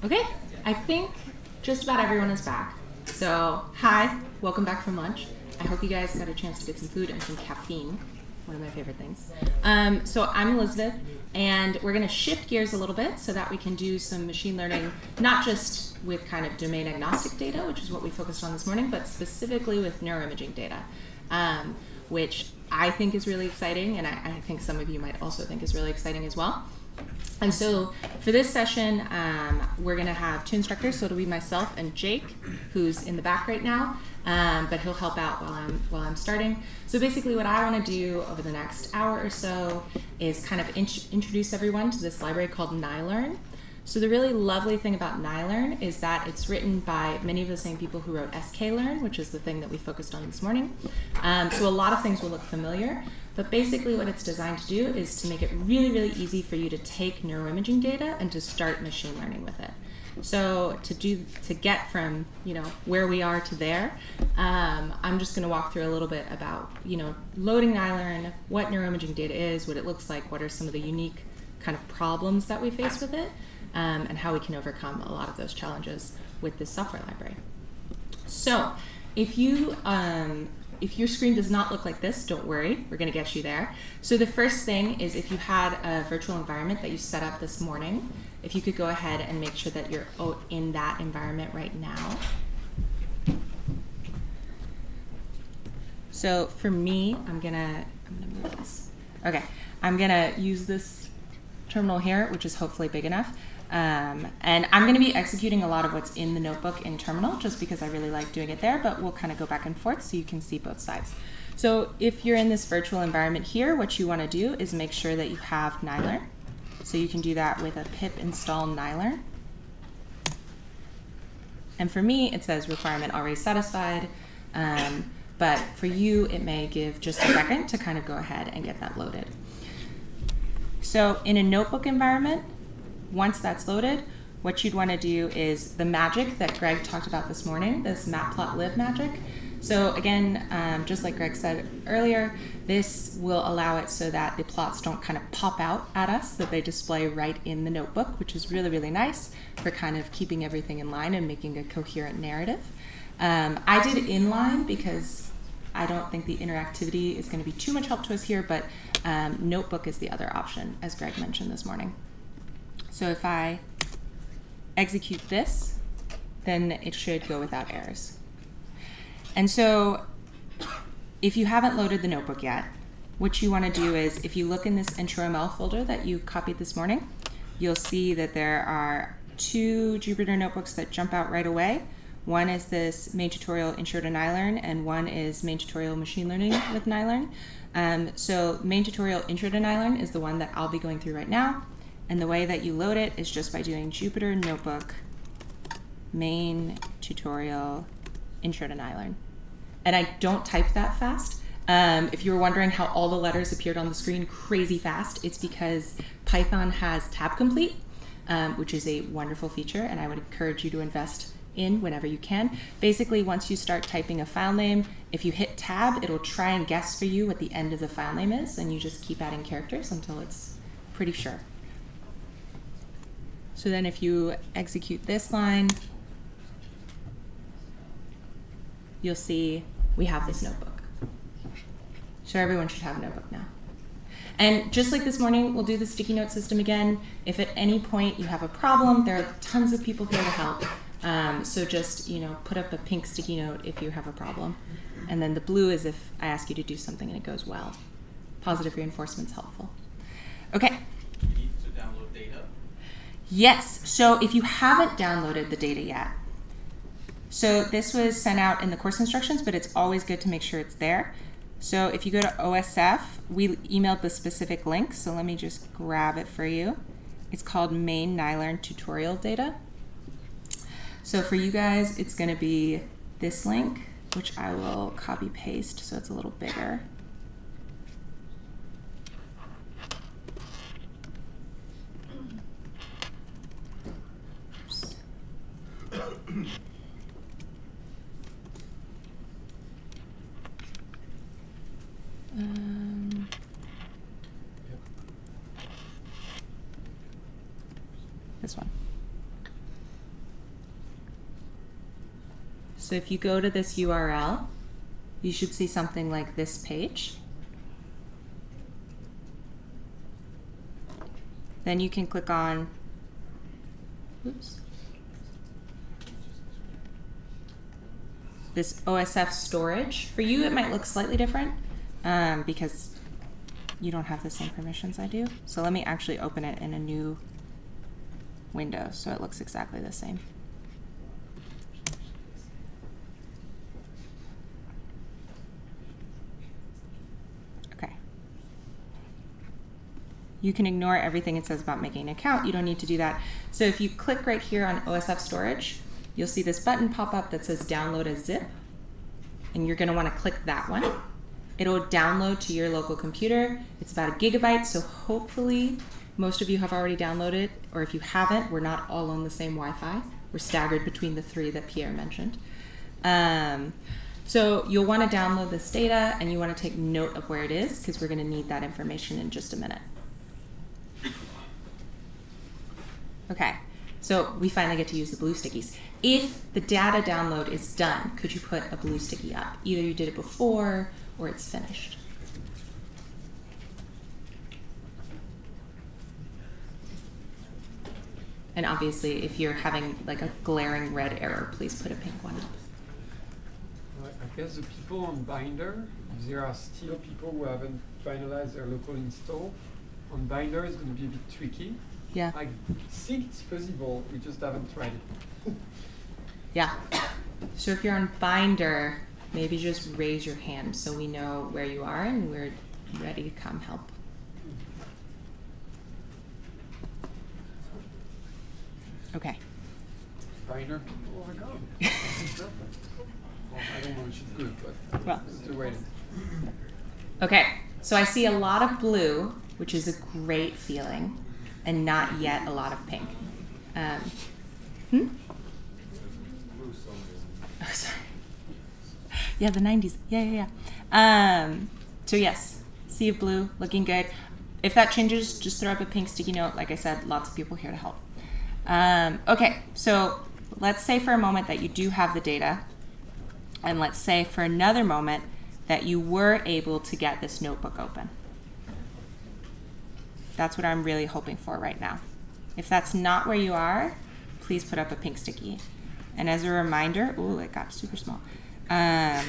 Okay, I think just about everyone is back. So, hi, welcome back from lunch. I hope you guys got a chance to get some food and some caffeine, one of my favorite things. So I'm Elizabeth, and we're gonna shift gears a little bit so that we can do some machine learning, not just with kind of domain agnostic data, which is what we focused on this morning, but specifically with neuroimaging data, which I think is really exciting, and I think some of you might also think is really exciting as well. And so for this session, we're going to have two instructors. So it'll be myself and Jake, who's in the back right now, but he'll help out while I'm starting. So basically what I want to do over the next hour or so is kind of introduce everyone to this library called NiLearn. So the really lovely thing about NiLearn is that it's written by many of the same people who wrote sklearn, which is the thing that we focused on this morning. So a lot of things will look familiar, but basically what it's designed to do is to make it really, really easy for you to take neuroimaging data and to start machine learning with it. So to get from where we are to there, I'm just going to walk through a little bit about loading NiLearn, what neuroimaging data is, what it looks like, what are some of the unique kind of problems that we face with it, and how we can overcome a lot of those challenges with this software library. So if your screen does not look like this, don't worry, we're going to get you there. So the first thing is if you had a virtual environment that you set up this morning, if you could go ahead and make sure that you're in that environment right now. So for me, I'm gonna move this. Okay, I'm gonna use this terminal here, which is hopefully big enough. And I'm going to be executing a lot of what's in the notebook in terminal just because I really like doing it there, but we'll kind of go back and forth so you can see both sides. So if you're in this virtual environment here, what you want to do is make sure that you have NiLearn. So you can do that with a pip install NiLearn. And for me, it says requirement already satisfied, but for you, it may give just a second to kind of go ahead and get that loaded. So in a notebook environment, once that's loaded, what you'd want to do is the magic that Greg talked about this morning, this matplotlib magic. So again, just like Greg said earlier, this will allow it so that the plots don't kind of pop out at us, that they display right in the notebook, which is really, really nice for kind of keeping everything in line and making a coherent narrative. I did inline because I don't think the interactivity is going to be too much help to us here, but notebook is the other option, as Greg mentioned this morning. So if I execute this, then it should go without errors. And so if you haven't loaded the notebook yet, what you want to do is if you look in this intro.ml folder that you copied this morning, you'll see that there are two Jupyter notebooks that jump out right away. One is this main tutorial intro to NiLearn, and one is main tutorial machine learning with NiLearn. So main tutorial intro to NiLearn is the one that I'll be going through right now. And the way that you load it is just by doing Jupyter Notebook main tutorial intro to NiLearn. And I don't type that fast. If you were wondering how all the letters appeared on the screen crazy fast, it's because Python has tab complete, which is a wonderful feature, and I would encourage you to invest in whenever you can. Basically, once you start typing a file name, if you hit tab, it'll try and guess for you what the end of the file name is, and you just keep adding characters until it's pretty sure. So then if you execute this line, you'll see we have this notebook. So everyone should have a notebook now. And just like this morning, we'll do the sticky note system again. If at any point you have a problem, there are tons of people here to help. So just put up a pink sticky note if you have a problem. And then the blue is if I ask you to do something and it goes well. Positive reinforcement's helpful. Okay. Yes, so if you haven't downloaded the data yet, so this was sent out in the course instructions, but it's always good to make sure it's there. So if you go to OSF, we emailed the specific link, so let me just grab it for you. It's called main NiLearn tutorial data. So for you guys, it's going to be this link, which I will copy paste so it's a little bigger. This one. So if you go to this URL, you should see something like this page. Then you can click on, oops, this OSF storage. For you, it might look slightly different because you don't have the same permissions I do. So let me actually open it in a new window so it looks exactly the same. Okay. You can ignore everything it says about making an account. You don't need to do that. So if you click right here on OSF storage, you'll see this button pop up that says download a zip, and you're going to want to click that one. It'll download to your local computer. It's about 1 gigabyte, so hopefully most of you have already downloaded, or if you haven't, we're not all on the same Wi-Fi. We're staggered between the 3 that Pierre mentioned. So you'll want to download this data, and you want to take note of where it is, because we're going to need that information in just a minute. Okay, so we finally get to use the blue stickies. If the data download is done, could you put a blue sticky up? Either you did it before or it's finished. And obviously, if you're having like a glaring red error, please put a pink one up. I guess the people on Binder, there are still people who haven't finalized their local install. On Binder, it's going to be a bit tricky. Yeah. I think it's possible, we just haven't tried it. Yeah. So if you're on Binder, maybe just raise your hand so we know where you are and we're ready to come help. Okay. Binder people are gone. Well, I don't know if she's good, but well, still waiting. Okay, so I see a lot of blue, which is a great feeling, and not yet a lot of pink. Oh, sorry. Yeah, the 90s. Yeah. So yes, sea of blue, looking good. If that changes, just throw up a pink sticky note. Like I said, lots of people here to help. Okay, so let's say for a moment that you do have the data, and let's say for another moment that you were able to get this notebook open. That's what I'm really hoping for right now. If that's not where you are, please put up a pink sticky. And as a reminder, ooh, it got super small. As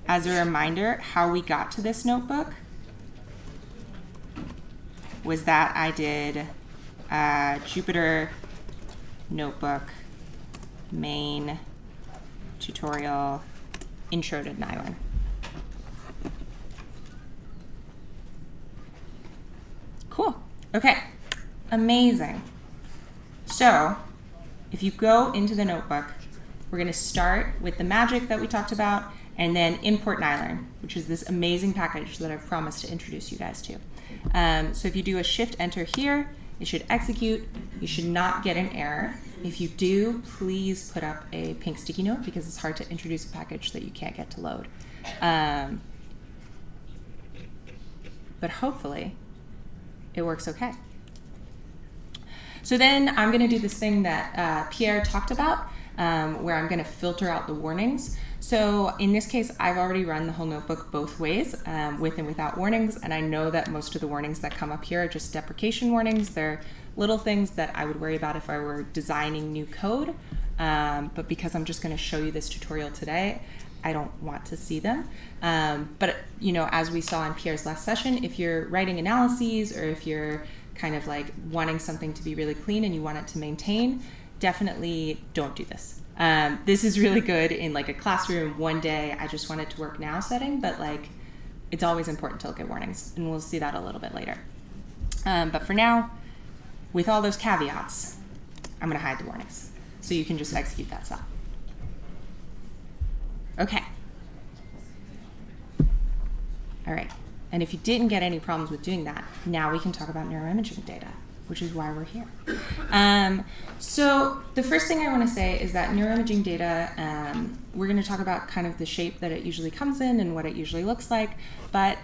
a reminder, how we got to this notebook was that I did Jupyter notebook, main, tutorial, intro to Nylon. Cool. Okay. Amazing. So, if you go into the notebook, we're going to start with the magic that we talked about and then import Nylon, which is this amazing package that I've promised to introduce you guys to. So if you do a Shift-Enter here, it should execute. You should not get an error. If you do, please put up a pink sticky note because it's hard to introduce a package that you can't get to load. But hopefully, it works okay. So then I'm going to do this thing that Pierre talked about, where I'm going to filter out the warnings. So in this case, I've already run the whole notebook both ways, with and without warnings, and I know that most of the warnings that come up here are just deprecation warnings. They're little things that I would worry about if I were designing new code, but because I'm just going to show you this tutorial today, I don't want to see them. But you know, as we saw in Pierre's last session, if you're writing analyses or if you're kind of like wanting something to be really clean and you want it to maintain, definitely don't do this. This is really good in like a classroom, one day, I just want it to work now setting, but like it's always important to look at warnings, and we'll see that a little bit later. But for now, with all those caveats, I'm going to hide the warnings so you can just execute that cell. Okay. All right. And if you didn't get any problems with doing that, now we can talk about neuroimaging data, which is why we're here. So the first thing I want to say is that neuroimaging data, we're going to talk about kind of the shape that it usually comes in and what it usually looks like, but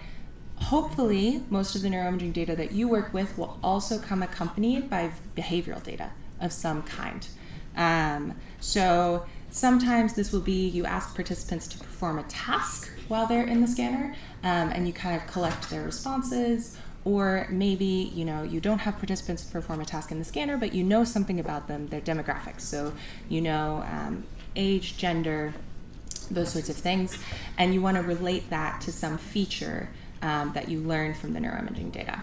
hopefully most of the neuroimaging data that you work with will also come accompanied by behavioral data of some kind. So Sometimes this will be you ask participants to perform a task while they're in the scanner, and you kind of collect their responses. Or maybe, you don't have participants perform a task in the scanner, but you know something about them, their demographics. So you know age, gender, those sorts of things. And you want to relate that to some feature that you learned from the neuroimaging data.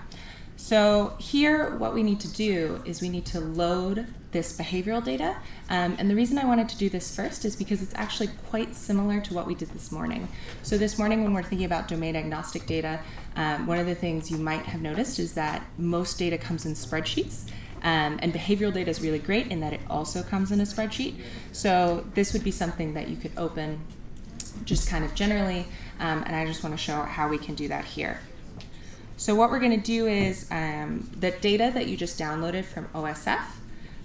So here, what we need to do is we need to load this behavioral data. And the reason I wanted to do this first is because it's actually quite similar to what we did this morning. So this morning, when we're thinking about domain agnostic data, one of the things you might have noticed is that most data comes in spreadsheets. And behavioral data is really great in that it also comes in a spreadsheet. So this would be something that you could open just kind of generally. And I just want to show how we can do that here. So what we're going to do is the data that you just downloaded from OSF.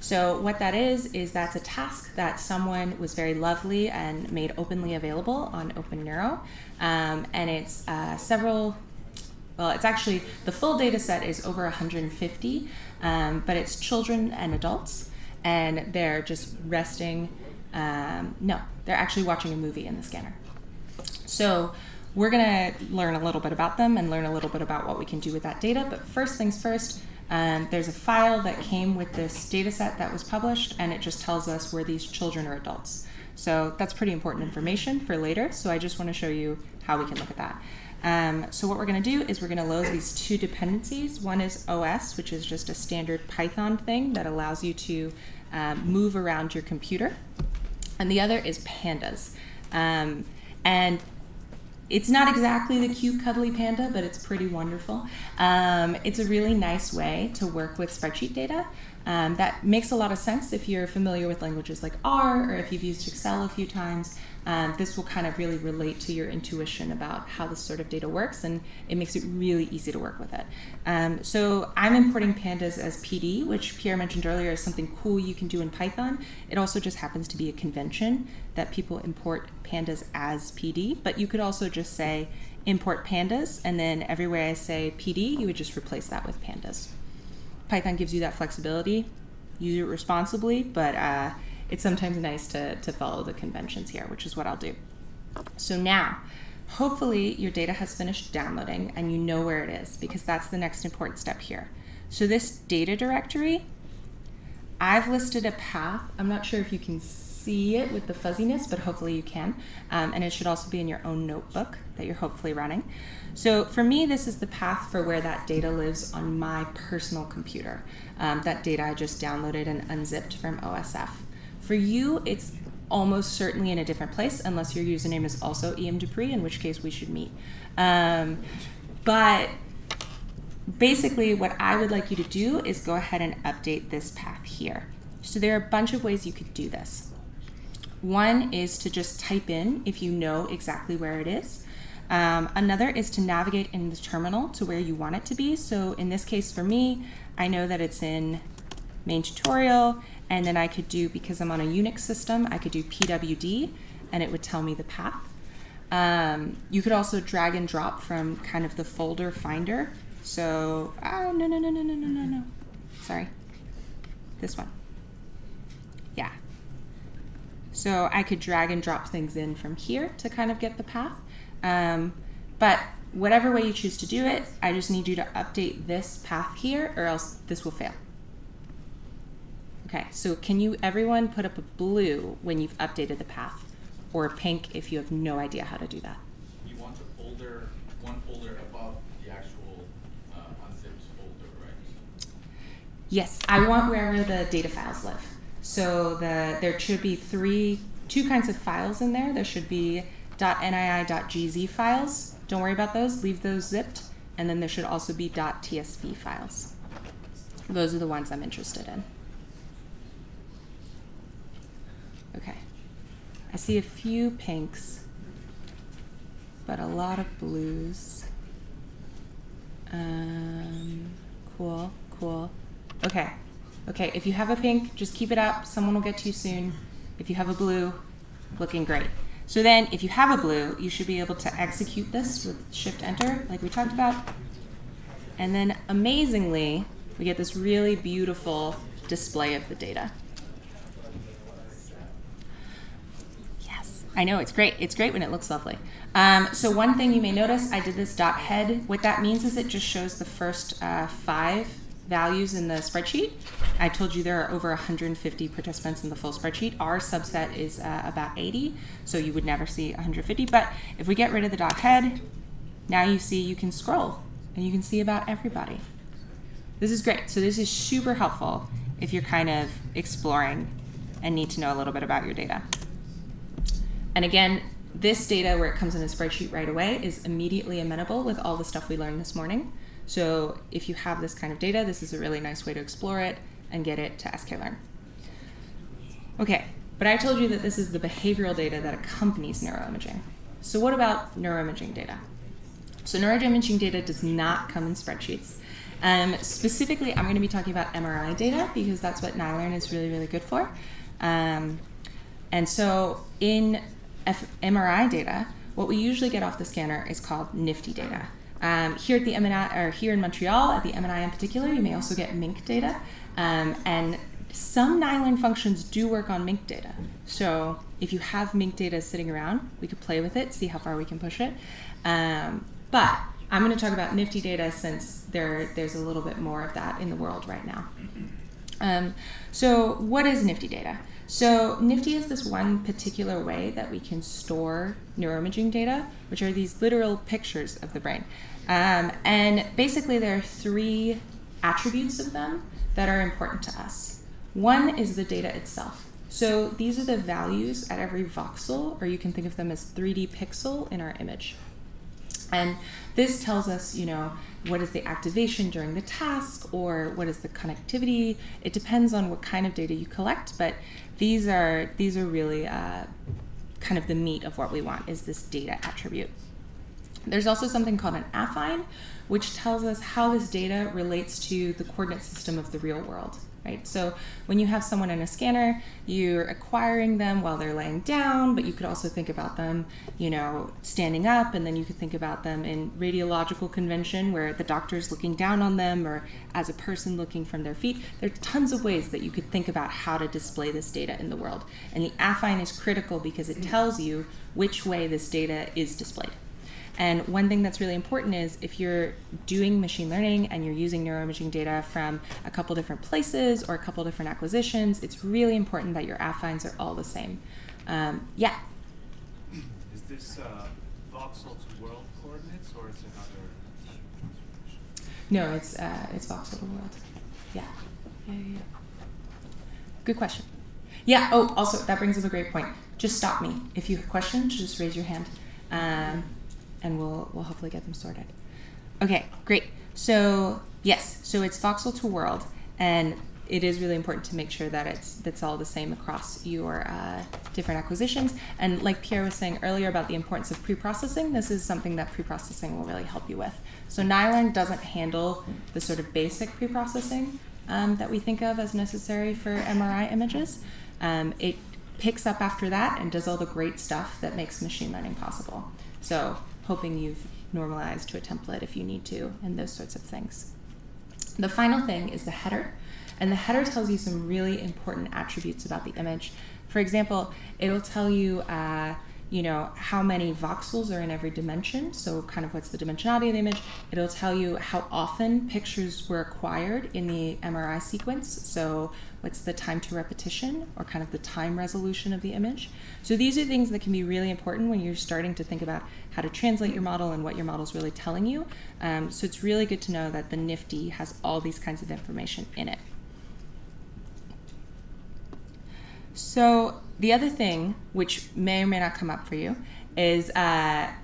So what that is that's a task that someone was very lovely and made openly available on Open Neuro. And it's it's actually, the full data set is over 150, but it's children and adults, and they're just resting. No, they're actually watching a movie in the scanner. So we're going to learn a little bit about them and learn a little bit about what we can do with that data. But first things first, there's a file that came with this data set that was published, and it just tells us were these children or adults. So that's pretty important information for later. So I just want to show you how we can look at that. So what we're going to do is we're going to load these two dependencies. One is OS, which is just a standard Python thing that allows you to move around your computer. And the other is pandas. And it's not exactly the cute, cuddly panda, but it's pretty wonderful. It's a really nice way to work with spreadsheet data. That makes a lot of sense if you're familiar with languages like R, or if you've used Excel a few times. This will kind of really relate to your intuition about how this sort of data works, and it makes it really easy to work with it. So I'm importing pandas as PD, which Pierre mentioned earlier is something cool you can do in Python. It also just happens to be a convention that people import pandas as PD, but you could also just say import pandas, and then everywhere I say PD, you would just replace that with pandas. Python gives you that flexibility. Use it responsibly, but it's sometimes nice to follow the conventions here, which is what I'll do. So now, hopefully your data has finished downloading and you know where it is, because that's the next important step here. So this data directory, I've listed a path. I'm not sure if you can see it with the fuzziness, but hopefully you can. And it should also be in your own notebook that you're hopefully running. So for me, this is the path for where that data lives on my personal computer. That data I just downloaded and unzipped from OSF. For you, it's almost certainly in a different place, unless your username is also EM Dupree, in which case we should meet. But basically, what I would like you to do is go ahead and update this path here. So there are a bunch of ways you could do this. One is to just type in if you know exactly where it is. Another is to navigate in the terminal to where you want it to be. So in this case for me, I know that it's in main tutorial, and then I could do, because I'm on a Unix system, I could do pwd, and it would tell me the path. You could also drag and drop from kind of the folder finder. So, no. Sorry, this one. Yeah. So I could drag and drop things in from here to kind of get the path. But whatever way you choose to do it, I just need you to update this path here, or else this will fail. Okay, so can you, everyone, put up a blue when you've updated the path, or pink if you have no idea how to do that? You want a folder, one folder above the actual unzipped folder, right? Yes, I want wherever the data files live. So there should be two kinds of files in there. There should be .nii.gz files. Don't worry about those, leave those zipped. And then there should also be .tsv files. Those are the ones I'm interested in. Okay, I see a few pinks, but a lot of blues. Cool. Okay, if you have a pink, just keep it up. Someone will get to you soon. If you have a blue, looking great. So then if you have a blue, you should be able to execute this with Shift-Enter, like we talked about. And then amazingly, we get this really beautiful display of the data. I know, it's great. It's great when it looks lovely. So one thing you may notice, I did this dot head. What that means is it just shows the first 5 values in the spreadsheet. I told you there are over 150 participants in the full spreadsheet. Our subset is about 80, so you would never see 150. But if we get rid of the dot head, now you can scroll and you can see about everybody. This is great. So this is super helpful if you're kind of exploring and need to know a little bit about your data. And again, this data where it comes in a spreadsheet right away is immediately amenable with all the stuff we learned this morning. So if you have this kind of data, this is a really nice way to explore it and get it to sklearn. Okay, but I told you that this is the behavioral data that accompanies neuroimaging. So what about neuroimaging data? So neuroimaging data does not come in spreadsheets. Specifically, I'm going to be talking about MRI data because that's what NiLearn is really, really good for. And so in MRI data, what we usually get off the scanner is called nifty data. Here at the MNI, or here in Montreal, at the MNI in particular, you may also get MINC data. And some NiLearn functions do work on MINC data. So if you have MINC data sitting around, we could play with it, see how far we can push it. But I'm going to talk about nifty data since there's a little bit more of that in the world right now. So what is nifty data? So nifty is this one particular way that we can store neuroimaging data, which are these literal pictures of the brain. And basically there are 3 attributes of them that are important to us. One is the data itself. So these are the values at every voxel, or you can think of them as 3D pixel in our image. And this tells us, what is the activation during the task, or what is the connectivity. It depends on what kind of data you collect, but these are really kind of the meat of what we want, is this data attribute. There's also something called an affine, which tells us how this data relates to the coordinate system of the real world. Right? So when you have someone in a scanner, you're acquiring them while they're laying down, but you could also think about them, standing up, and then you could think about them in radiological convention where the doctor's looking down on them, or as a person looking from their feet. There are tons of ways that you could think about how to display this data in the world. And the affine is critical because it tells you which way this data is displayed. And one thing that's really important is if you're doing machine learning and you're using neuroimaging data from a couple different places or a couple different acquisitions, it's really important that your affines are all the same. Yeah? Is this voxel to world coordinates, or is it another? No, it's voxel to world. Yeah. Good question. Yeah, oh, also, that brings up a great point. Just stop me. If you have questions, just raise your hand. And we'll hopefully get them sorted. Okay, great. So yes, so it's voxel to world, and it is really important to make sure that that's all the same across your different acquisitions. And like Pierre was saying earlier about the importance of pre-processing, this is something that pre-processing will really help you with. So NiLearn doesn't handle the sort of basic pre-processing that we think of as necessary for MRI images. It picks up after that and does all the great stuff that makes machine learning possible. So hoping you've normalized to a template if you need to, and those sorts of things. The final thing is the header, and the header tells you some really important attributes about the image. For example, it'll tell you, how many voxels are in every dimension, so kind of what's the dimensionality of the image. It'll tell you how often pictures were acquired in the MRI sequence, so what's the time to repetition, or kind of the time resolution of the image. So these are things that can be really important when you're starting to think about how to translate your model and what your model's really telling you. So it's really good to know that the nifty has all these kinds of information in it. So the other thing, which may or may not come up for you, is there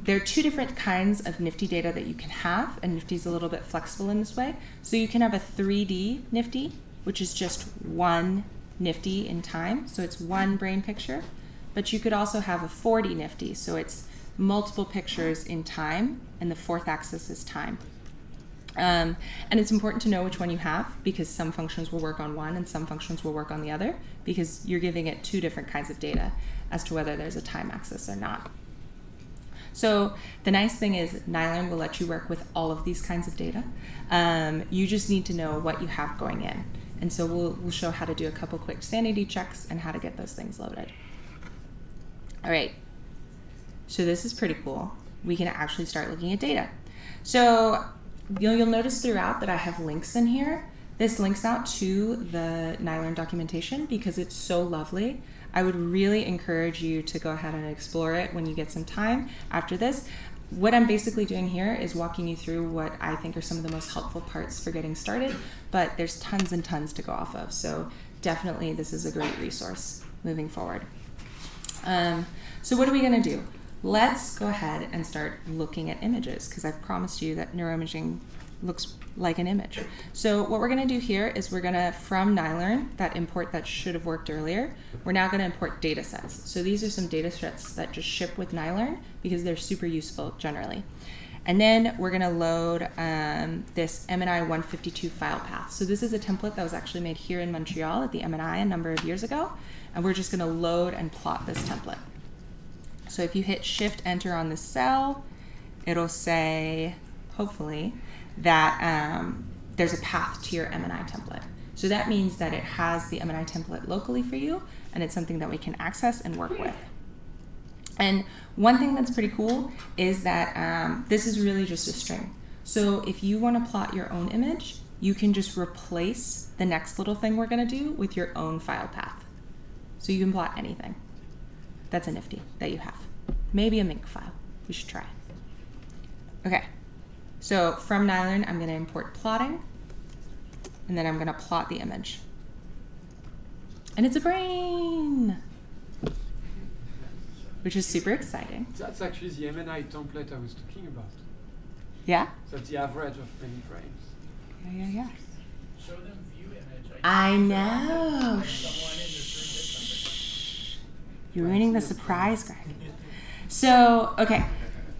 are 2 different kinds of nifty data that you can have, and nifty's a little bit flexible in this way. So you can have a 3D nifty, which is just one nifty in time, so it's one brain picture. But you could also have a 4D nifty, so it's multiple pictures in time, and the 4th axis is time. And it's important to know which one you have, because some functions will work on one and some functions will work on the other, because you're giving it 2 different kinds of data as to whether there's a time axis or not. So the nice thing is NiLearn will let you work with all of these kinds of data. You just need to know what you have going in. And so we'll show how to do a couple quick sanity checks and how to get those things loaded. All right, so this is pretty cool. We can actually start looking at data. So you'll notice throughout that I have links in here. This links out to the NYLEARN documentation because it's so lovely. I would really encourage you to go ahead and explore it when you get some time after this. What I'm basically doing here is walking you through what I think are some of the most helpful parts for getting started, but there's tons and tons to go off of. So definitely this is a great resource moving forward. So what are we gonna do? Let's go ahead and start looking at images because I've promised you that neuroimaging looks like an image. So what we're gonna do here is we're gonna, from NYLEARN, that import that should have worked earlier, we're now gonna import data sets. So these are some data sets that just ship with NYLEARN because they're super useful generally. And then we're gonna load this MNI 152 file path. So this is a template that was actually made here in Montreal at the MNI a number of years ago. And we're just gonna load and plot this template. So if you hit Shift Enter on the cell, it'll say, hopefully, that there's a path to your MNI template. So that means that it has the MNI template locally for you, and it's something that we can access and work with. And one thing that's pretty cool is that this is really just a string. So if you want to plot your own image, you can just replace the next little thing we're going to do with your own file path. So you can plot anything. That's a nifty that you have. Maybe a Mink file. We should try. Okay. So from NYLEARN, I'm going to import plotting, and then I'm going to plot the image. And it's a brain, which is super exciting. That's actually the MNI template I was talking about. Yeah? That's the average of many frames. Yeah. Show them view image. I know. You're ruining the surprise, Greg. So, okay,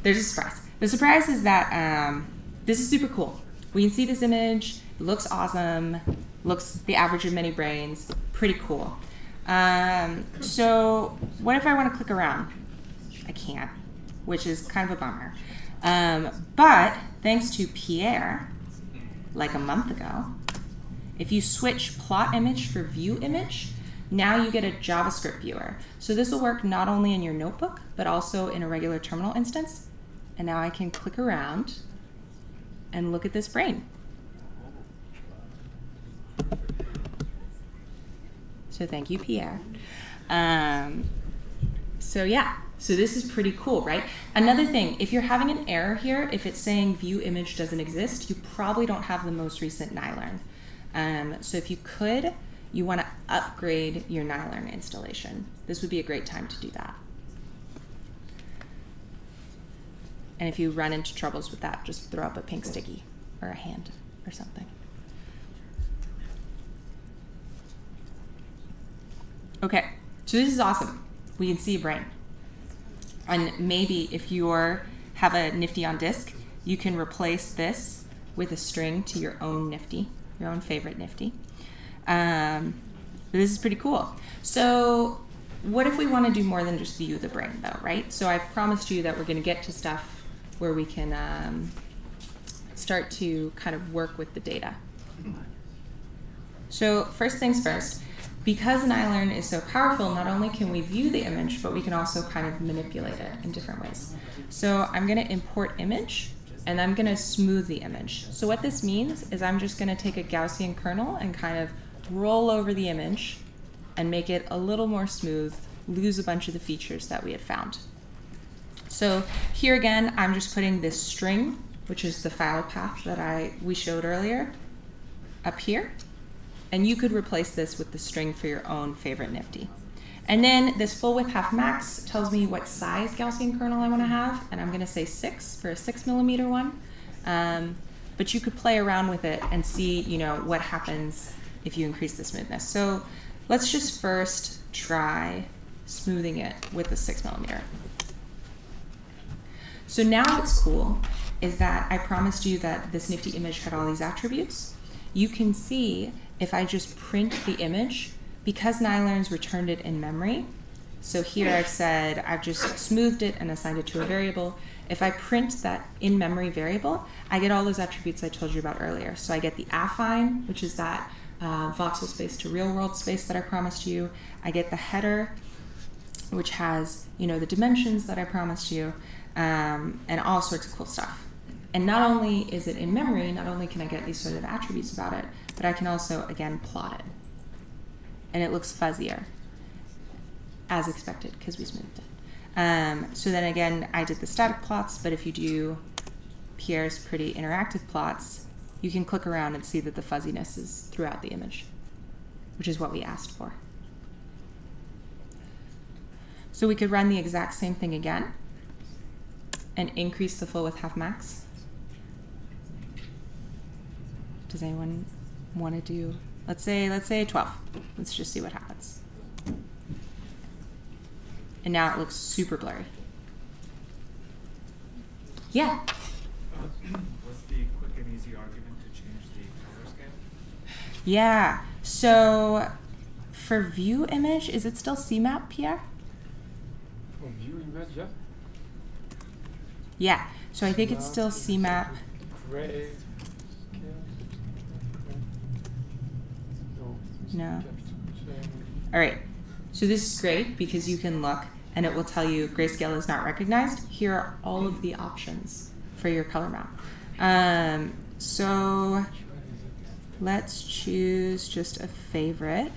there's a surprise. The surprise is that this is super cool. We can see this image, it looks awesome, looks the average of many brains, pretty cool. So what if I want to click around? I can't, which is kind of a bummer. But thanks to Pierre, like a month ago, if you switch plot image for view image, now you get a JavaScript viewer. So this will work not only in your notebook, but also in a regular terminal instance. And now I can click around and look at this brain. So thank you, Pierre. So yeah, so this is pretty cool, right? Another thing, if you're having an error here, if it's saying view image doesn't exist, you probably don't have the most recent NYLEARN. So if you could, you want to upgrade your NYLEARN installation. This would be a great time to do that. And if you run into troubles with that, just throw up a pink sticky or a hand or something. Okay, so this is awesome. We can see a brain. And maybe if you have a Nifty on disk, you can replace this with a string to your own Nifty, your own favorite Nifty. This is pretty cool. So what if we want to do more than just view the brain though, right? So I've promised you that we're going to get to stuff where we can start to kind of work with the data. So first things first, because NYLEARN is so powerful, not only can we view the image, but we can also kind of manipulate it in different ways. So I'm going to import image, and I'm going to smooth the image. So what this means is I'm just going to take a Gaussian kernel and kind of roll over the image and make it a little more smooth, lose a bunch of the features that we had found. So here again, I'm just putting this string, which is the file path that we showed earlier, up here. And you could replace this with the string for your own favorite Nifty. And then this full width half max tells me what size Gaussian kernel I want to have, and I'm going to say 6 for a 6mm one. But you could play around with it and see, what happens if you increase the smoothness. So let's just first try smoothing it with the 6mm. So now what's cool is that I promised you that this Nifty image had all these attributes. You can see if I just print the image, because NYLEARN's returned it in memory. So here I've said I've just smoothed it and assigned it to a variable. If I print that in-memory variable, I get all those attributes I told you about earlier. So I get the affine, which is that voxel space to real world space that I promised you. I get the header, which has, the dimensions that I promised you, and all sorts of cool stuff. And not only is it in memory, not only can I get these sort of attributes about it, but I can also, again, plot it. And it looks fuzzier, as expected, because we smoothed it. So then again, I did the static plots, but if you do Pierre's pretty interactive plots, you can click around and see that the fuzziness is throughout the image, which is what we asked for. So we could run the exact same thing again and increase the full width half max. Does anyone want to do, let's say 12. Let's just see what happens. And now it looks super blurry. Yeah? What's the quick and easy argument to change the color scale? Yeah, so for view image, is it still CMAP, Pierre? For view image, yeah. Yeah, so I think it's still CMAP. Gray. No. All right, so this is great because you can look and it will tell you grayscale is not recognized. Here are all of the options for your color map. So let's choose just a favorite,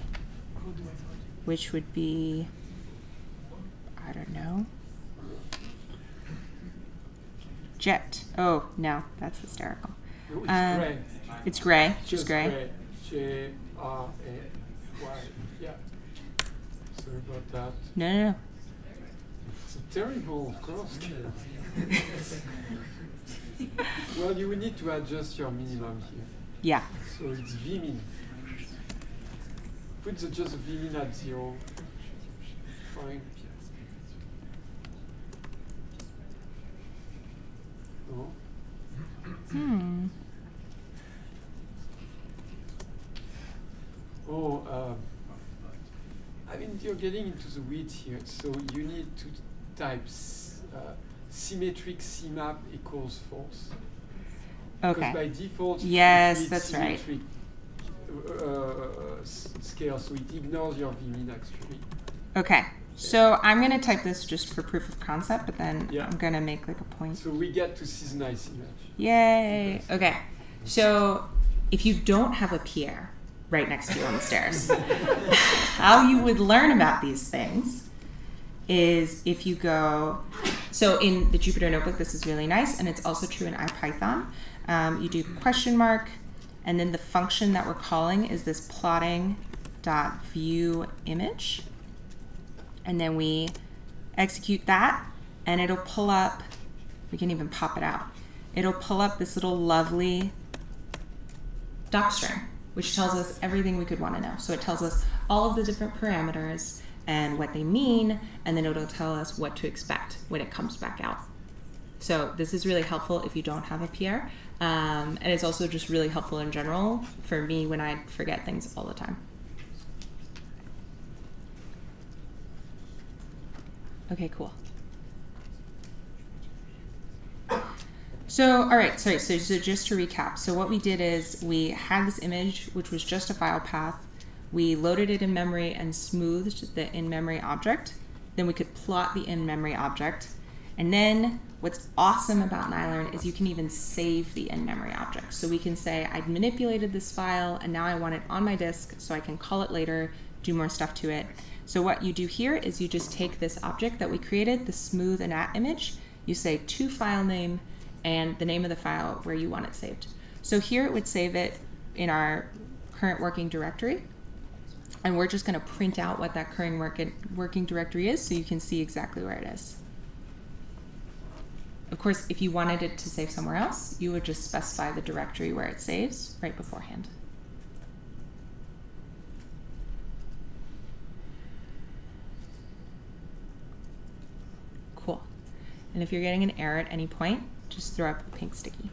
which would be, I don't know, jet. Oh, no, that's hysterical. It's gray. It's gray, just gray. J-R-A-Y, yeah. Sorry about that. No. It's a terrible color scale. Well, you will need to adjust your minimum here. Yeah. So it's Vmin. Put just Vmin at 0. Fine. No. I mean, you're getting into the weeds here, so you need to type symmetric CMAP equals false. Okay. Because by default, yes, it that's right. Symmetric scale, so it ignores your Vmin actually. Okay. So I'm going to type this just for proof of concept, but then I'm going to make like a point. So we get to see the nice image. Yay. Okay. So if you don't have a Pierre right next to you on the stairs, how you would learn about these things is if you go, so in the Jupyter Notebook, this is really nice, and it's also true in IPython. You do question mark, and then the function that we're calling is this plotting.viewImage. And then we execute that, and it'll pull up, we can even pop it out. It'll pull up this little lovely docstring, which tells us everything we could want to know. So it tells us all of the different parameters and what they mean, and then it'll tell us what to expect when it comes back out. So this is really helpful if you don't have a Pierre, and it's also just really helpful in general for me when I forget things all the time. Okay, cool. So, all right, sorry, so just to recap. So what we did is we had this image, which was just a file path. We loaded it in memory and smoothed the in-memory object. Then we could plot the in-memory object. And then what's awesome about Nylearn is you can even save the in-memory object. So we can say, I've manipulated this file, and now I want it on my disk, so I can call it later, do more stuff to it. So what you do here is you just take this object that we created, the smooth and at image, you say to file name and the name of the file where you want it saved. So here it would save it in our current working directory, and we're just going to print out what that current working directory is so you can see exactly where it is. Of course, if you wanted it to save somewhere else, you would just specify the directory where it saves right beforehand. Cool. And if you're getting an error at any point, just throw up a pink sticky.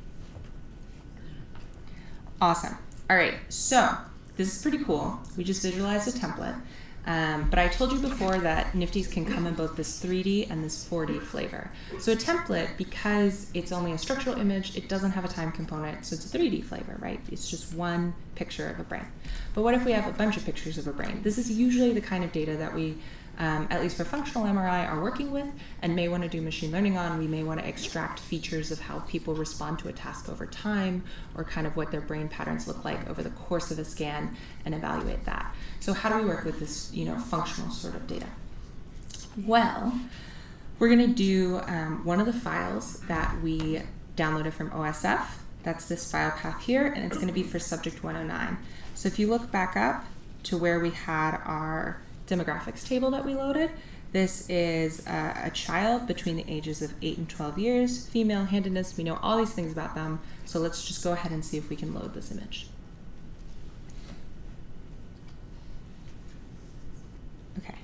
Awesome. All right, so this is pretty cool. We just visualized a template. But I told you before that Nifties can come in both this 3D and this 4D flavor. So a template, because it's only a structural image, it doesn't have a time component, so it's a 3D flavor, right? It's just one picture of a brain. But what if we have a bunch of pictures of a brain? This is usually the kind of data that we at least for functional MRI, are working with and may want to do machine learning on. We may want to extract features of how people respond to a task over time, or kind of what their brain patterns look like over the course of a scan, and evaluate that. So how do we work with this, functional sort of data? Well, we're going to do one of the files that we downloaded from OSF. That's this file path here, and it's going to be for subject 109. So if you look back up to where we had our demographics table that we loaded, this is a child between the ages of 8 and 12 years, female, handedness. We know all these things about them. So let's just go ahead and see if we can load this image. Okay.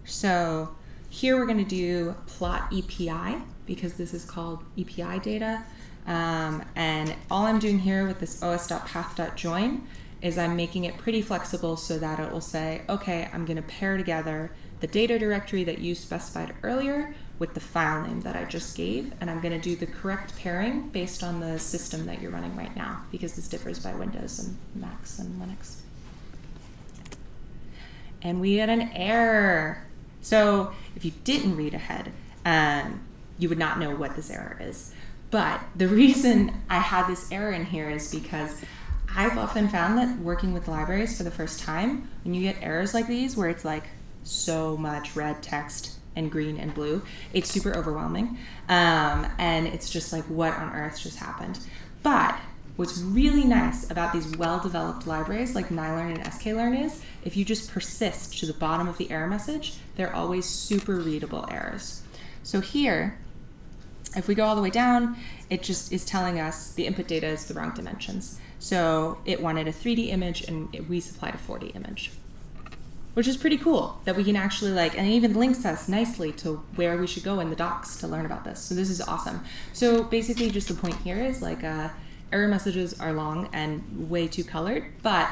So here we're going to do plot EPI, because this is called EPI data. And all I'm doing here with this os.path.join is I'm making it pretty flexible so that it will say, okay, I'm going to pair together the data directory that you specified earlier with the file name that I just gave, and I'm going to do the correct pairing based on the system that you're running right now, because this differs by Windows and Macs and Linux. And we had an error. So if you didn't read ahead, you would not know what this error is. But the reason I had this error in here is because I've often found that working with libraries for the first time, when you get errors like these, where it's like so much red text and green and blue, it's super overwhelming. And it's just like, what on earth just happened? But what's really nice about these well-developed libraries like NiLearn and sklearn is, if you just persist to the bottom of the error message, they're always super readable errors. So here, if we go all the way down, it just is telling us the input data is the wrong dimensions. So it wanted a 3D image and we supplied a 4D image, which is pretty cool that we can actually and it even links us nicely to where we should go in the docs to learn about this. So this is awesome. So basically just the point here is error messages are long and way too colored, but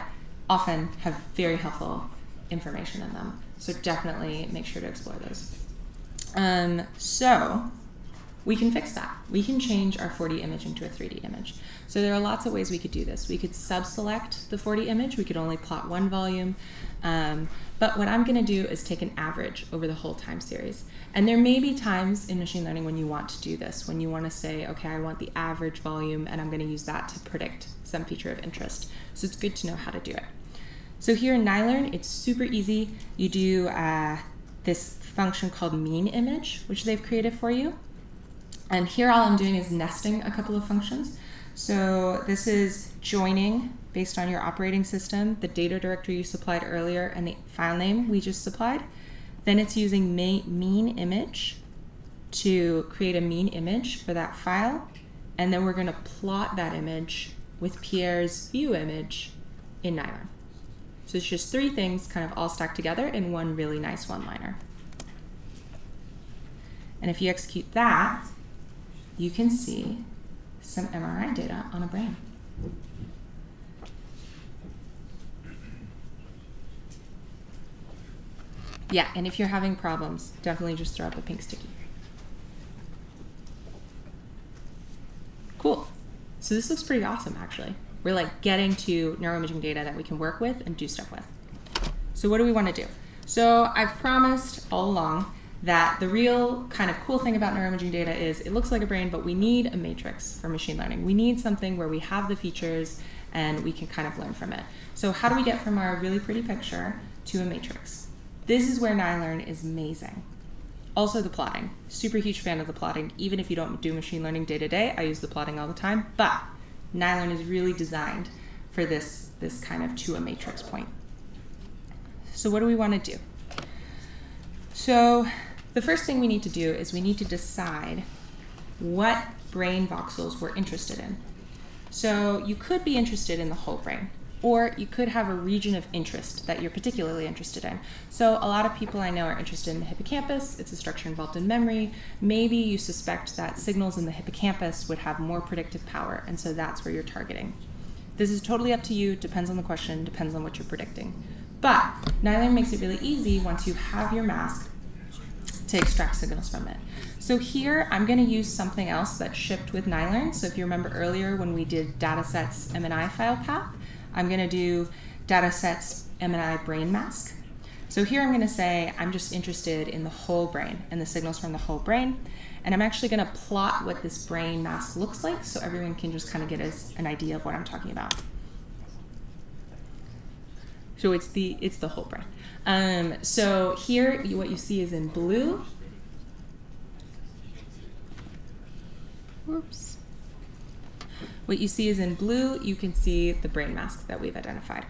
often have very helpful information in them. So definitely make sure to explore those. So we can fix that. We can change our 4D image into a 3D image. So there are lots of ways we could do this. We could sub-select the 4D image. We could only plot one volume. But what I'm going to do is take an average over the whole time series. And there may be times in machine learning when you want to do this, when you want to say, okay, I want the average volume, and I'm going to use that to predict some feature of interest. So it's good to know how to do it. So here in NiLearn, it's super easy. You do this function called mean image, which they've created for you. And here all I'm doing is nesting a couple of functions. So this is joining based on your operating system, the data directory you supplied earlier, and the file name we just supplied. Then it's using mean image to create a mean image for that file. And then we're going to plot that image with Pierre's view image in NiLearn. So it's just three things kind of all stacked together in one really nice one-liner. And if you execute that, you can see some MRI data on a brain. Yeah, and if you're having problems, definitely just throw up a pink sticky. Cool. So this looks pretty awesome, actually. We're getting to neuroimaging data that we can work with and do stuff with. So what do we want to do? So I've promised all along that the real kind of cool thing about neuroimaging data is it looks like a brain, but we need a matrix for machine learning. We need something where we have the features and we can kind of learn from it. So how do we get from our really pretty picture to a matrix? This is where NiLearn is amazing. Also the plotting. Super huge fan of the plotting. Even if you don't do machine learning day to day, I use the plotting all the time, but NiLearn is really designed for this kind of to a matrix point. So what do we want to do? So the first thing we need to do is we need to decide what brain voxels we're interested in. So you could be interested in the whole brain, or you could have a region of interest that you're particularly interested in. So a lot of people I know are interested in the hippocampus. It's a structure involved in memory. Maybe you suspect that signals in the hippocampus would have more predictive power, and so that's where you're targeting. This is totally up to you, depends on the question, depends on what you're predicting. But NiLearn makes it really easy once you have your mask to extract signals from it. So here I'm going to use something else that's shipped with NiLearn. So if you remember earlier when we did datasets MNI file path, I'm going to do datasets MNI brain mask. So here I'm going to say I'm just interested in the whole brain and the signals from the whole brain. And I'm actually going to plot what this brain mask looks like so everyone can just kind of get an idea of what I'm talking about. So it's the whole brain. So here what you see is in blue. Whoops. What you see is in blue, you can see the brain mask that we've identified.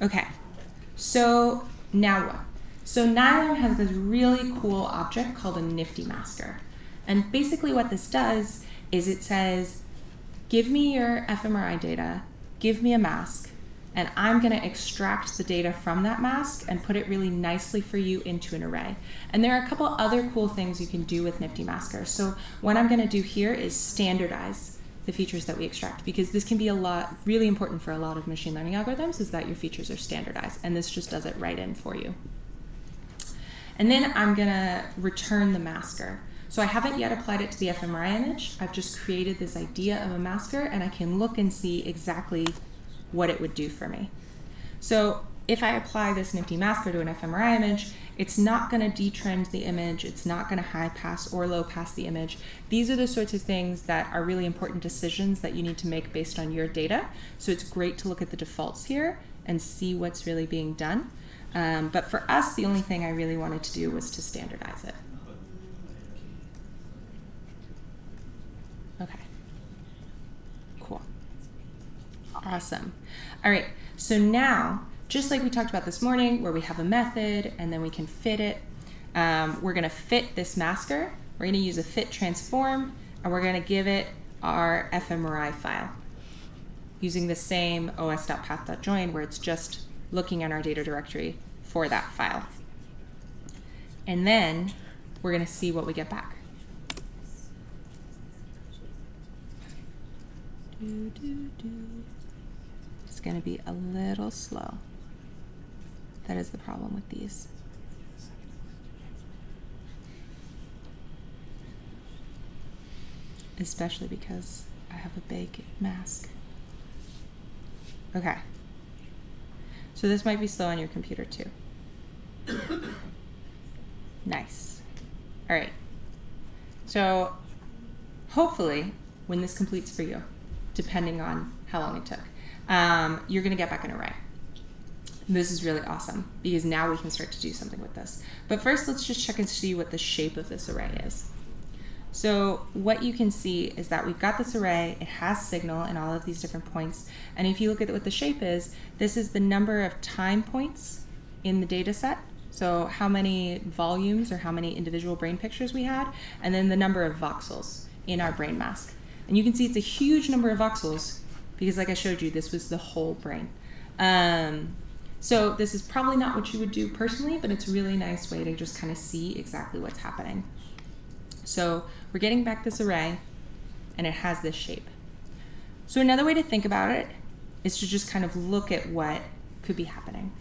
Okay, so now what? So Nylon has this really cool object called a nifty masker. And basically what this does is it says, give me your fMRI data, give me a mask, and I'm going to extract the data from that mask and put it really nicely for you into an array. And there are a couple other cool things you can do with nifty maskers. So what I'm going to do here is standardize the features that we extract, because this can be really important for a lot of machine learning algorithms, is that your features are standardized, and this just does it right in for you. And then I'm going to return the masker. So I haven't yet applied it to the fMRI image. I've just created this idea of a masker, and I can look and see exactly what it would do for me. So if I apply this nifty masker to an fMRI image, it's not going to detrend the image, it's not going to high pass or low pass the image. These are the sorts of things that are really important decisions that you need to make based on your data. So it's great to look at the defaults here and see what's really being done. But for us, the only thing I really wanted to do was to standardize it. Okay, cool, awesome. All right, so now, just like we talked about this morning, where we have a method and then we can fit it, we're going to fit this masker. We're going to use a fit transform, and we're going to give it our fMRI file using the same os.path.join, where it's just looking in our data directory for that file. And then we're going to see what we get back. It's going to be a little slow. That is the problem with these. Especially because I have a big mask. Okay. So this might be slow on your computer too. Nice. All right. So hopefully when this completes for you, depending on how long it took, you're going to get back an array. This is really awesome because now we can start to do something with this. But first, let's just check and see what the shape of this array is. So what you can see is that we've got this array, it has signal in all of these different points, and if you look at what the shape is, this is the number of time points in the data set, so how many volumes or how many individual brain pictures we had, and then the number of voxels in our brain mask. And you can see it's a huge number of voxels because, like I showed you, this was the whole brain. So this is probably not what you would do personally, but it's a really nice way to just kind of see exactly what's happening. So we're getting back this array, and it has this shape. So another way to think about it is to just kind of look at what could be happening.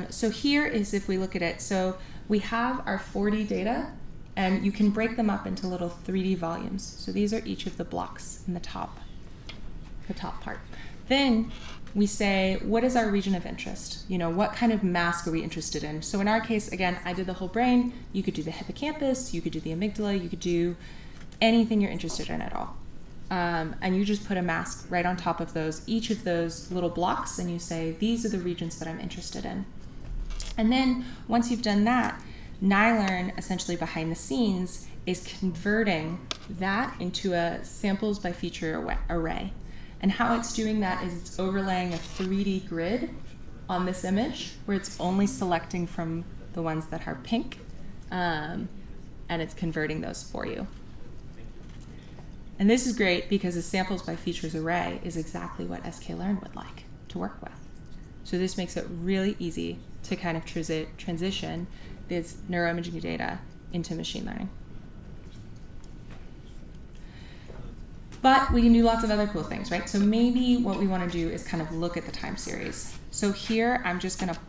So here is if we look at it. So we have our 4D data, and you can break them up into little 3D volumes. So these are each of the blocks in the top part. Then we say, what is our region of interest? You know, what kind of mask are we interested in? So in our case, again, I did the whole brain. You could do the hippocampus, you could do the amygdala, you could do anything you're interested in at all. And you just put a mask right on top of each of those little blocks, and you say, these are the regions that I'm interested in. And then once you've done that, Nylern, essentially behind the scenes, is converting that into a samples by feature array. And how it's doing that is it's overlaying a 3D grid on this image where it's only selecting from the ones that are pink, and it's converting those for you. And this is great because a samples by features array is exactly what sklearn would like to work with. So this makes it really easy to kind of transition this neuroimaging data into machine learning. But we can do lots of other cool things, right? So maybe what we want to do is kind of look at the time series. So here I'm just going to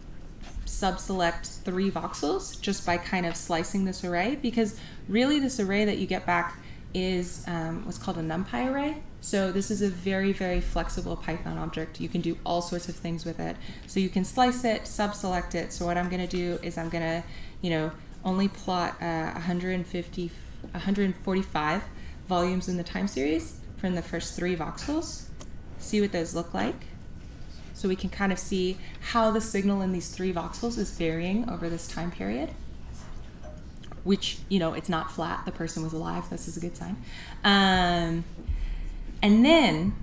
sub-select 3 voxels just by kind of slicing this array, because really this array that you get back is what's called a NumPy array. So this is a very, very flexible Python object. You can do all sorts of things with it. So you can slice it, sub-select it. So what I'm going to do is I'm going to, only plot 145 volumes in the time series from the first 3 voxels. See what those look like. So we can kind of see how the signal in these 3 voxels is varying over this time period. Which, it's not flat. The person was alive. This is a good sign. And then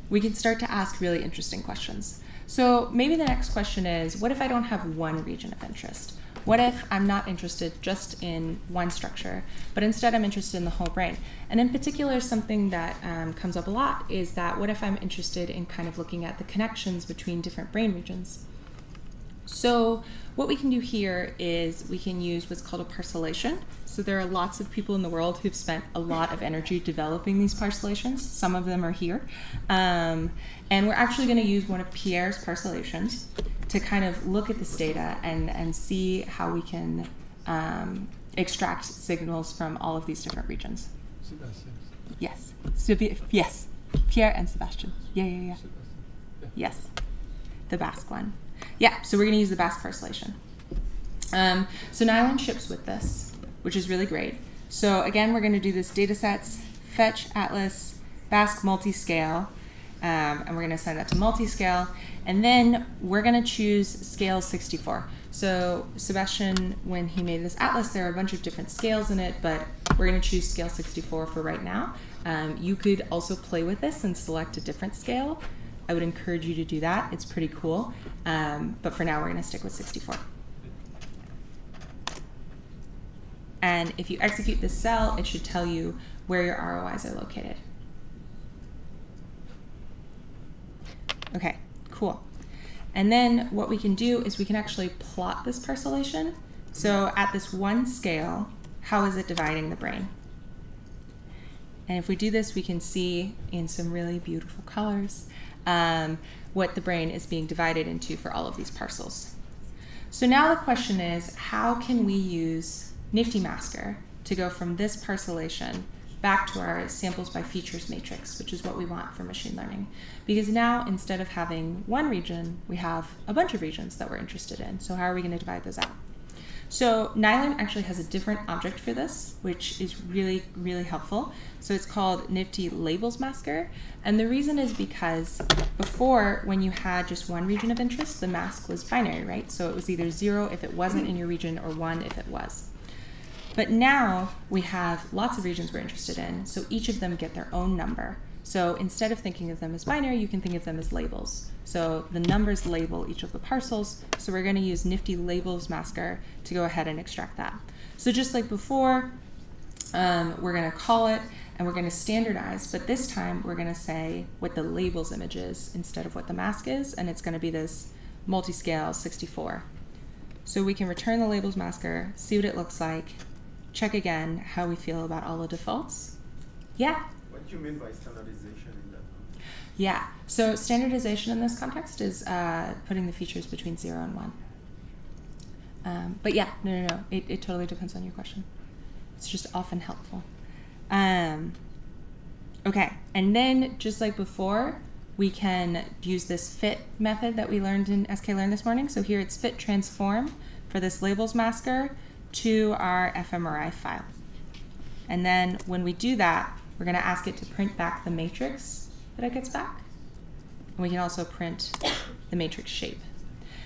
we can start to ask really interesting questions. So maybe the next question is, what if I don't have one region of interest? What if I'm not interested just in one structure, but instead I'm interested in the whole brain? And in particular, something that comes up a lot is that what if I'm interested in kind of looking at the connections between different brain regions? So what we can do here is we can use what's called a parcellation. So there are lots of people in the world who've spent a lot of energy developing these parcellations. Some of them are here. And we're actually going to use one of Pierre's parcellations to kind of look at this data and see how we can extract signals from all of these different regions. Sebastian. Yes. Yes. Pierre and Sebastian. Yeah. Sebastian. Yeah. Yes. The Basque one. Yeah, so we're going to use the Basque parcellation. So Nylon ships with this, which is really great. So again, we're going to do this datasets, fetch, atlas, Basque multi-scale, and we're going to assign that to multi-scale. And then we're going to choose scale 64. So Sebastian, when he made this atlas, there are a bunch of different scales in it, but we're going to choose scale 64 for right now. You could also play with this and select a different scale. I would encourage you to do that. It's pretty cool. But for now, we're going to stick with 64. And if you execute this cell, it should tell you where your ROIs are located. Okay, cool. And then what we can do is we can actually plot this parcellation. So at this one scale, how is it dividing the brain? And if we do this, we can see in some really beautiful colors what the brain is being divided into for all of these parcels. So now the question is, how can we use Nifty Masker to go from this parcellation back to our samples by features matrix, which is what we want for machine learning? Because now, instead of having one region, we have a bunch of regions that we're interested in. So how are we going to divide those out? So Nylon actually has a different object for this, which is really, really helpful. So it's called Nifty Labels Masker. And the reason is because before, when you had just one region of interest, the mask was binary, right? So it was either 0 if it wasn't in your region or 1 if it was. But now we have lots of regions we're interested in, so each of them get their own number. So instead of thinking of them as binary, you can think of them as labels. So the numbers label each of the parcels, so we're going to use Nifty Labels Masker to go ahead and extract that. So just like before, we're going to call it, and we're going to standardize, but this time we're going to say what the labels image is instead of what the mask is, and it's going to be this multi-scale 64. So we can return the labels masker, see what it looks like, check again how we feel about all the defaults. Yeah? What do you mean by standardization in that? Yeah, so standardization in this context is putting the features between 0 and 1. But yeah, no. It totally depends on your question. It's just often helpful. Okay, and then just like before, we can use this fit method that we learned in sklearn this morning. So here it's fit transform for this labels masker to our fMRI file. And then when we do that, we're going to ask it to print back the matrix that it gets back. And we can also print the matrix shape.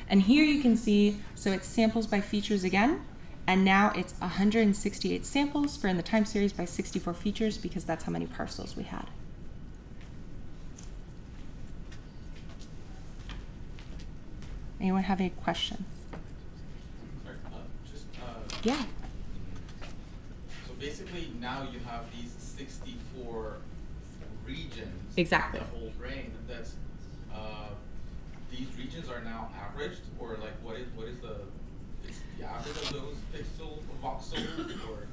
And here you can see, so it's samples by features again, and now it's 168 samples for in the time series by 64 features because that's how many parcels we had. Anyone have any questions? Yeah. So basically now you have these 64 regions. Exactly. The whole brain. That's these regions are now averaged, or like what is the average of those pixel voxels, or?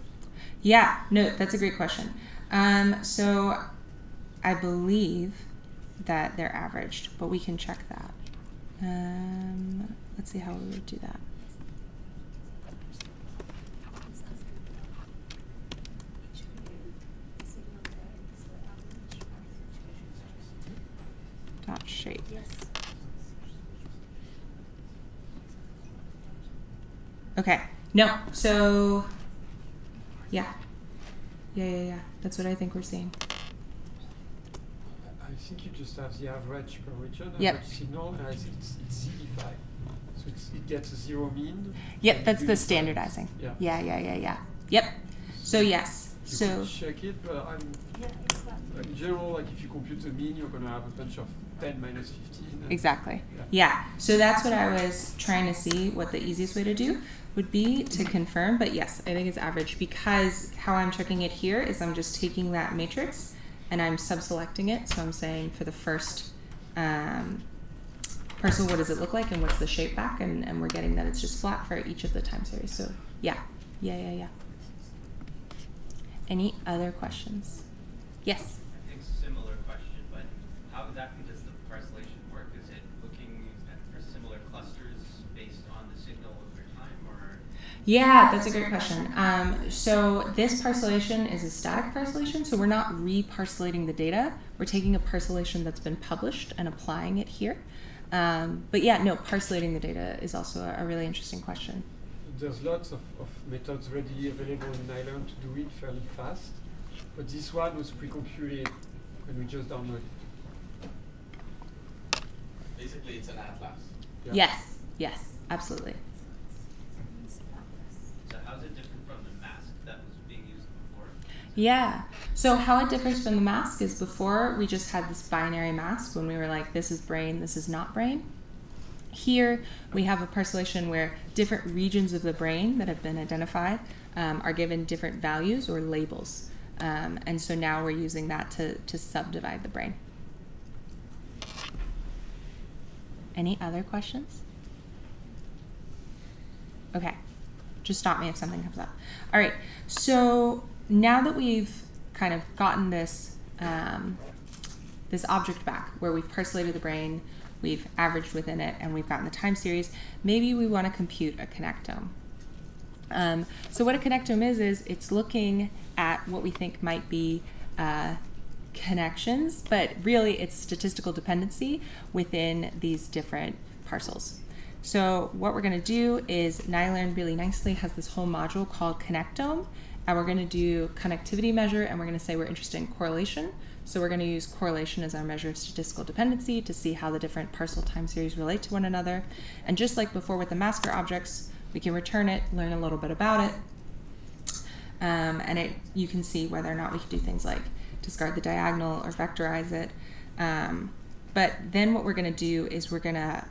Yeah. No, that's a great question. So I believe that they're averaged, but we can check that. Let's see how we would do that. straight. Yes. Okay. No. So, yeah. Yeah. That's what I think we're seeing. I think you just have the average per region, Yep. average signal, and I think it's z'ified. So it gets a zero mean. Yep, and that's the unified. standardizing. Yeah. Yeah. Yep. So yes. You So could check it, but Yeah, it's that. in general, like if you compute the mean, you're gonna have a bunch of 10 minus 15. and- exactly. Yeah. Yeah. So that's what I was trying to see what the easiest way to do would be to confirm. But yes, I think it's average because how I'm checking it here is I'm just taking that matrix and I'm subselecting it. So I'm saying for the first parcel, what does it look like and what's the shape back? And we're getting that it's just flat for each of the time series. So yeah. Any other questions? Yes. I think similar question, but how exactly does the parcellation work? Is it looking for similar clusters based on the signal over time, or? Yeah, that's a great question. So this parcellation is a static parcellation, so we're not reparcellating the data. We're taking a parcellation that's been published and applying it here. But yeah, no, parcellating the data is also a really interesting question. There's lots of methods readily available in Nylon to do it fairly fast, but this one was pre-computed when we just downloaded it. Basically, it's an atlas. Yeah. Yes, absolutely. So how's it different from the mask that was being used before? Yeah. So how it differs from the mask is before we just had this binary mask when we were like, this is brain, this is not brain. Here we have a parcellation where different regions of the brain that have been identified are given different values or labels. And so now we're using that to subdivide the brain. Any other questions? Okay. Just stop me if something comes up. All right. So now that we've kind of gotten this, this object back where we've parcellated the brain, we've averaged within it, and we've gotten the time series, maybe we want to compute a connectome. So what a connectome is it's looking at what we think might be connections, but really it's statistical dependency within these different parcels. So what we're going to do is Nylon really nicely has this whole module called connectome, and we're going to do connectivity measure, and we're going to say we're interested in correlation. So we're going to use correlation as our measure of statistical dependency to see how the different parcel time series relate to one another. And just like before with the masker objects, we can return it, learn a little bit about it, and you can see whether or not we can do things like discard the diagonal or vectorize it. But then what we're going to do is we're going to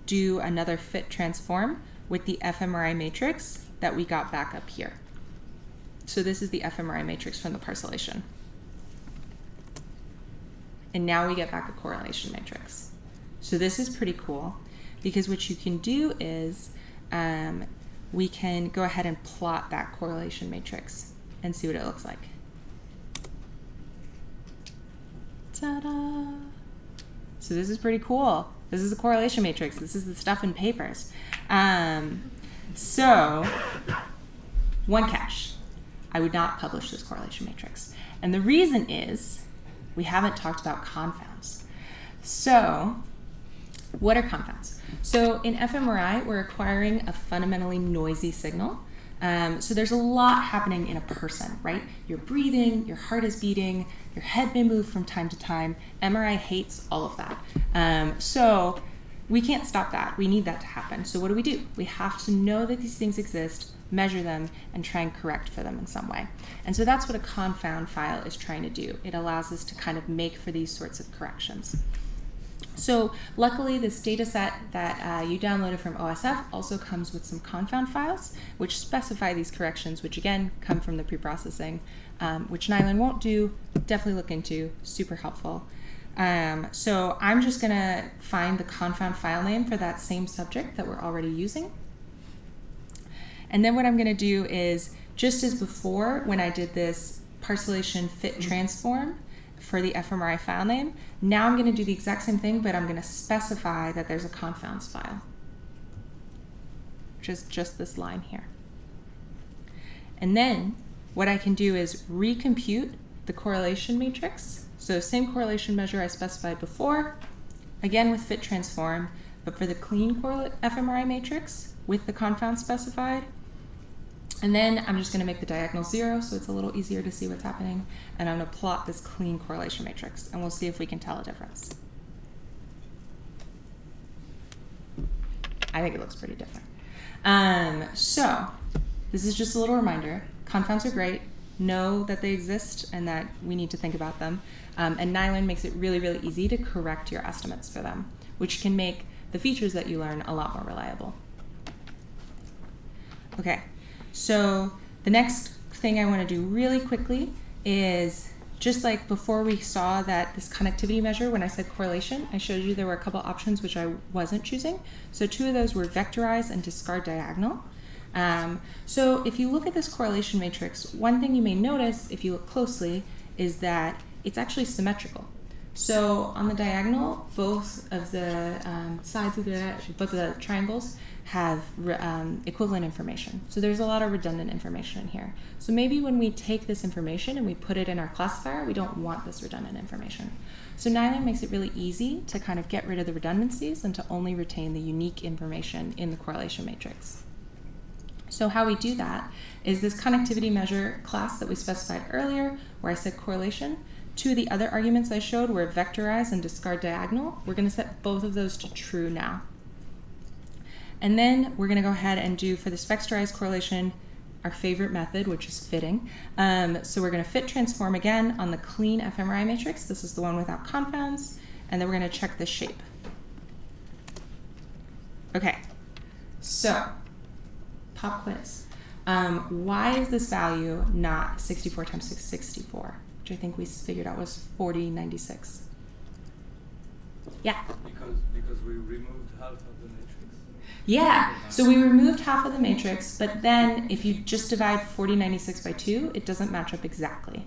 do another fit transform with the fMRI matrix that we got back up here. So this is the fMRI matrix from the parcellation. And now we get back a correlation matrix. So this is pretty cool because what you can do is we can go ahead and plot that correlation matrix and see what it looks like. Ta-da! So this is pretty cool. This is a correlation matrix. This is the stuff in papers. So one catch. I would not publish this correlation matrix. And the reason is we haven't talked about confounds. So what are confounds? So in fMRI, we're acquiring a fundamentally noisy signal. So there's a lot happening in a person, right? You're breathing, your heart is beating, your head may move from time to time. MRI hates all of that. So we can't stop that. We need that to happen. So what do? We have to know that these things exist, measure them, and try and correct for them in some way. And so that's what a confound file is trying to do. It allows us to kind of make for these sorts of corrections. So luckily, this data set that you downloaded from OSF also comes with some confound files, which specify these corrections, which again come from the preprocessing, which Nylon won't do. Definitely look into, super helpful. So I'm just going to find the confound file name for that same subject that we're already using. And then what I'm going to do is, just as before when I did this parcellation fit transform for the fMRI file name, now I'm going to do the exact same thing, but I'm going to specify that there's a confounds file, which is just this line here. And then what I can do is recompute the correlation matrix. So same correlation measure I specified before, again with fit transform, but for the clean correlate fMRI matrix with the confound specified. And then I'm just going to make the diagonal 0 so it's a little easier to see what's happening. And I'm going to plot this clean correlation matrix, and we'll see if we can tell a difference. I think it looks pretty different. So this is just a little reminder. Confounds are great. Know that they exist and that we need to think about them. And Nylearn makes it really, really easy to correct your estimates for them, which can make the features that you learn a lot more reliable. Okay, so the next thing I want to do really quickly is, just like before we saw that this connectivity measure, when I said correlation, I showed you there were a couple options which I wasn't choosing. So 2 of those were vectorize and discard diagonal. So if you look at this correlation matrix, one thing you may notice if you look closely is that it's actually symmetrical. So on the diagonal, both of the sides of the triangles have equivalent information. So there's a lot of redundant information in here. So maybe when we take this information and we put it in our classifier, we don't want this redundant information. So Nylearn makes it really easy to kind of get rid of the redundancies and to only retain the unique information in the correlation matrix. So how we do that is this connectivity measure class that we specified earlier, where I said correlation. 2 of the other arguments I showed were vectorize and discard diagonal. We're going to set both of those to true now. And then we're going to go ahead and do, for this vectorized correlation, our favorite method, which is fitting. So we're going to fit transform again on the clean fMRI matrix. This is the one without confounds. And then we're going to check the shape. Okay, so pop quiz. Why is this value not 64 times 664, which I think we figured out was 4096? Yeah? Because we removed half of the matrix. Yeah, so we removed half of the matrix, but then if you just divide 4096 by 2, it doesn't match up exactly.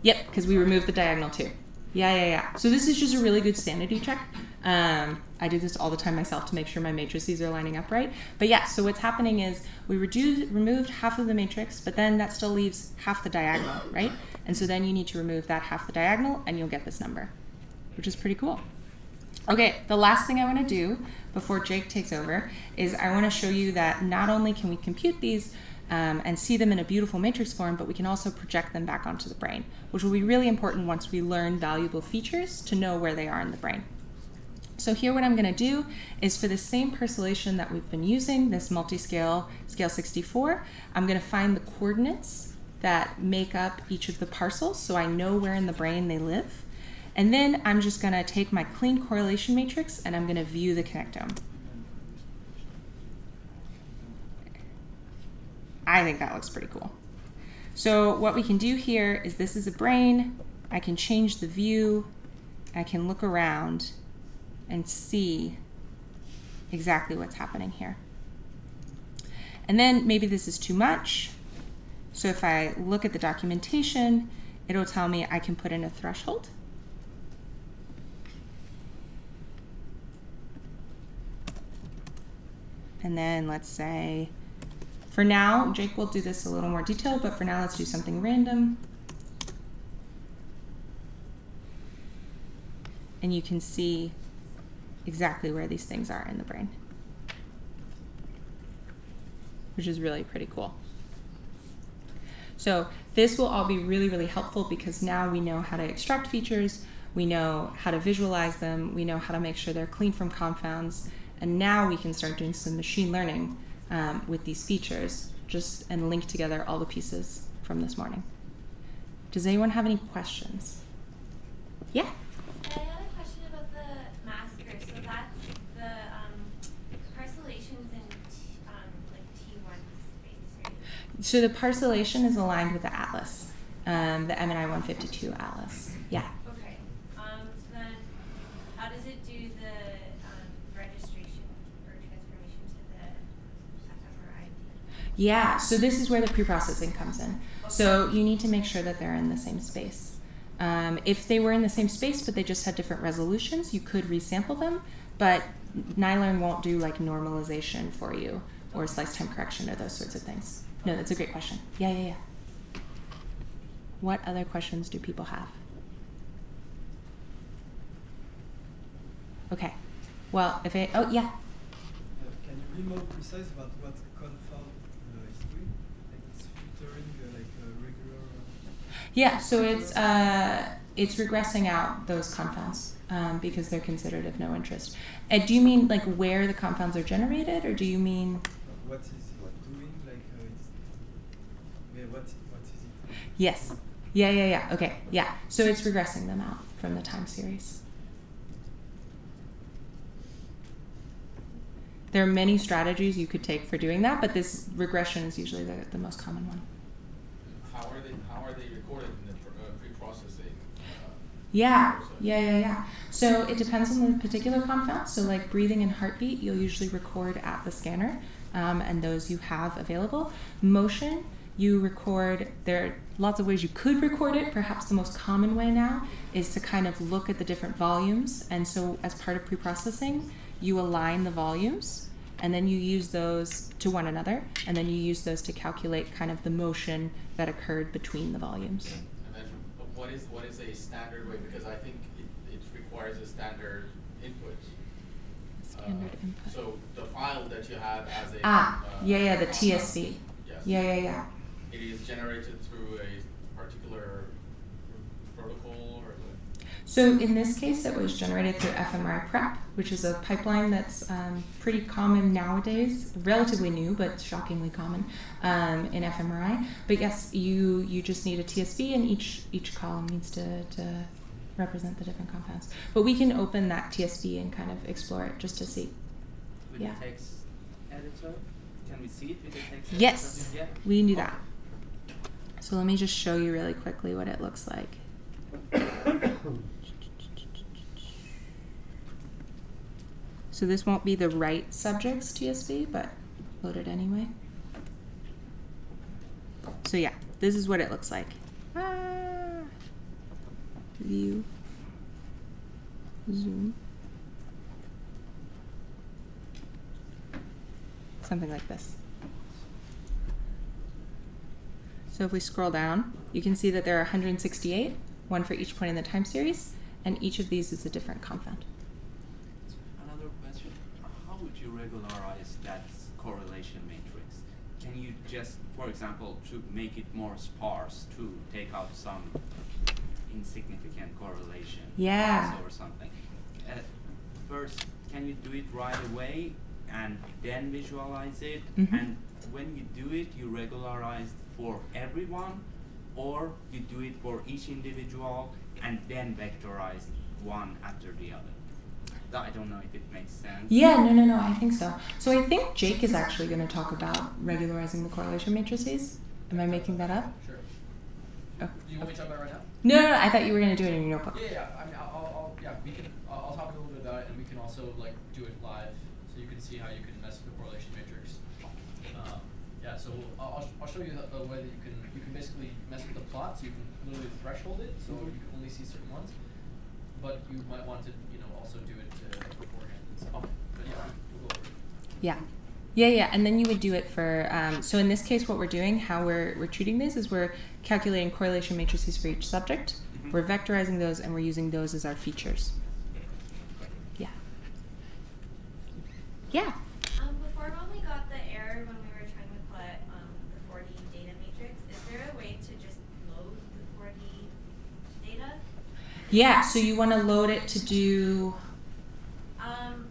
Yep, because we removed the diagonal too. Yeah. So this is just a really good sanity check. I do this all the time myself to make sure my matrices are lining up right. But yeah, so what's happening is we removed half of the matrix, but then that still leaves half the diagonal, right? And so then you need to remove that half the diagonal and you'll get this number, which is pretty cool. Okay, the last thing I want to do before Jake takes over is I want to show you that not only can we compute these and see them in a beautiful matrix form, but we can also project them back onto the brain, which will be really important once we learn valuable features to know where they are in the brain. So here what I'm going to do is, for the same parcellation that we've been using, this multi-scale, scale 64, I'm going to find the coordinates that make up each of the parcels so I know where in the brain they live. And then I'm just going to take my clean correlation matrix and I'm going to view the connectome. I think that looks pretty cool. So what we can do here is, this is a brain. I can change the view. I can look around and see exactly what's happening here. And then maybe this is too much. So if I look at the documentation, it'll tell me I can put in a threshold. And then let's say, for now, Jake will do this a little more detailed, but for now let's do something random. And you can see exactly where these things are in the brain, which is really pretty cool. So this will all be really, really helpful because now we know how to extract features, we know how to visualize them, we know how to make sure they're clean from confounds, and now we can start doing some machine learning with these features, and link together all the pieces from this morning. Does anyone have any questions? Yeah? I had a question about the masker. So that's the parcellations in like T1 space, right? So the parcellation is aligned with the atlas, the MNI 152 atlas. Yeah. Okay. So then, how does it do the registration or transformation to the fMRI? Yeah. So this is where the preprocessing comes in. So you need to make sure that they're in the same space. If they were in the same space but they just had different resolutions, you could resample them, but Nylearn won't do like normalization for you or slice time correction or those sorts of things. No, that's a great question. Yeah. What other questions do people have? Okay. Well, if it, oh yeah. Can you be more precise about what confound is doing? Like it's filtering like a regular. Yeah. So it's regressing out those confounds because they're considered of no interest. Do you mean like where the confounds are generated, or do you mean? What is it doing? Like what is it? Yes. Yeah. Okay. Yeah. So it's regressing them out from the time series. There are many strategies you could take for doing that, but this regression is usually the most common one. How are they recorded in the pre-processing? Yeah. So it depends on the particular confound. So like breathing and heartbeat, you'll usually record at the scanner, and those you have available. Motion, you record, there are lots of ways you could record it. Perhaps the most common way now is to kind of look at the different volumes. And so as part of pre-processing, you align the volumes, and then you use those to one another, and then you use those to calculate kind of the motion that occurred between the volumes. And then what is a standard way? Because I think it requires a standard input. Standard input. So the file that you have as a the TSV. Yes. Yeah. It is generated through a particular protocol, or so in this case, it was generated through fMRI prep, which is a pipeline that's pretty common nowadays, relatively new, but shockingly common in fMRI. But yes, you just need a TSV, and each column needs to represent the different compounds. But we can open that TSV and kind of explore it just to see. With the text editor, can we see it with the text editor? Yes, yeah. We can do that. So let me just show you really quickly what it looks like. So this won't be the right subject's TSV, but load it anyway. So yeah, this is what it looks like. View. Zoom. Something like this. So if we scroll down, you can see that there are 168, one for each point in the time series, and each of these is a different confound. Another question, how would you regularize that correlation matrix? Can you just, for example, to make it more sparse, to take out some insignificant correlation or something? First, can you do it right away and then visualize it? Mm-hmm. And when you do it, you regularize for everyone, or you do it for each individual and then vectorize one after the other? I don't know if it makes sense. Yeah, no, I think so. So I think Jake is actually going to talk about regularizing the correlation matrices. Am I making that up? Sure. Oh. Do you want me to talk about it right now? No, I thought you were going to do it in your notebook. Yeah. I mean, I'll talk a little bit about it, and we can also like do it live, so you can see how you can mess with the correlation matrix. So I'll show you the way that you can basically mess with the plot, so you can literally threshold it, so you can only see certain ones. But you might want to, also do it beforehand and stuff. But yeah, we'll go over it. Yeah, and then you would do it for, so in this case what we're doing, how we're treating this is we're calculating correlation matrices for each subject, we're vectorizing those, and we're using those as our features. Yeah. Before when we got the error when we were trying to put the 4D data matrix, is there a way to just load the 4D data? Yeah, so you want to load it to do... I'm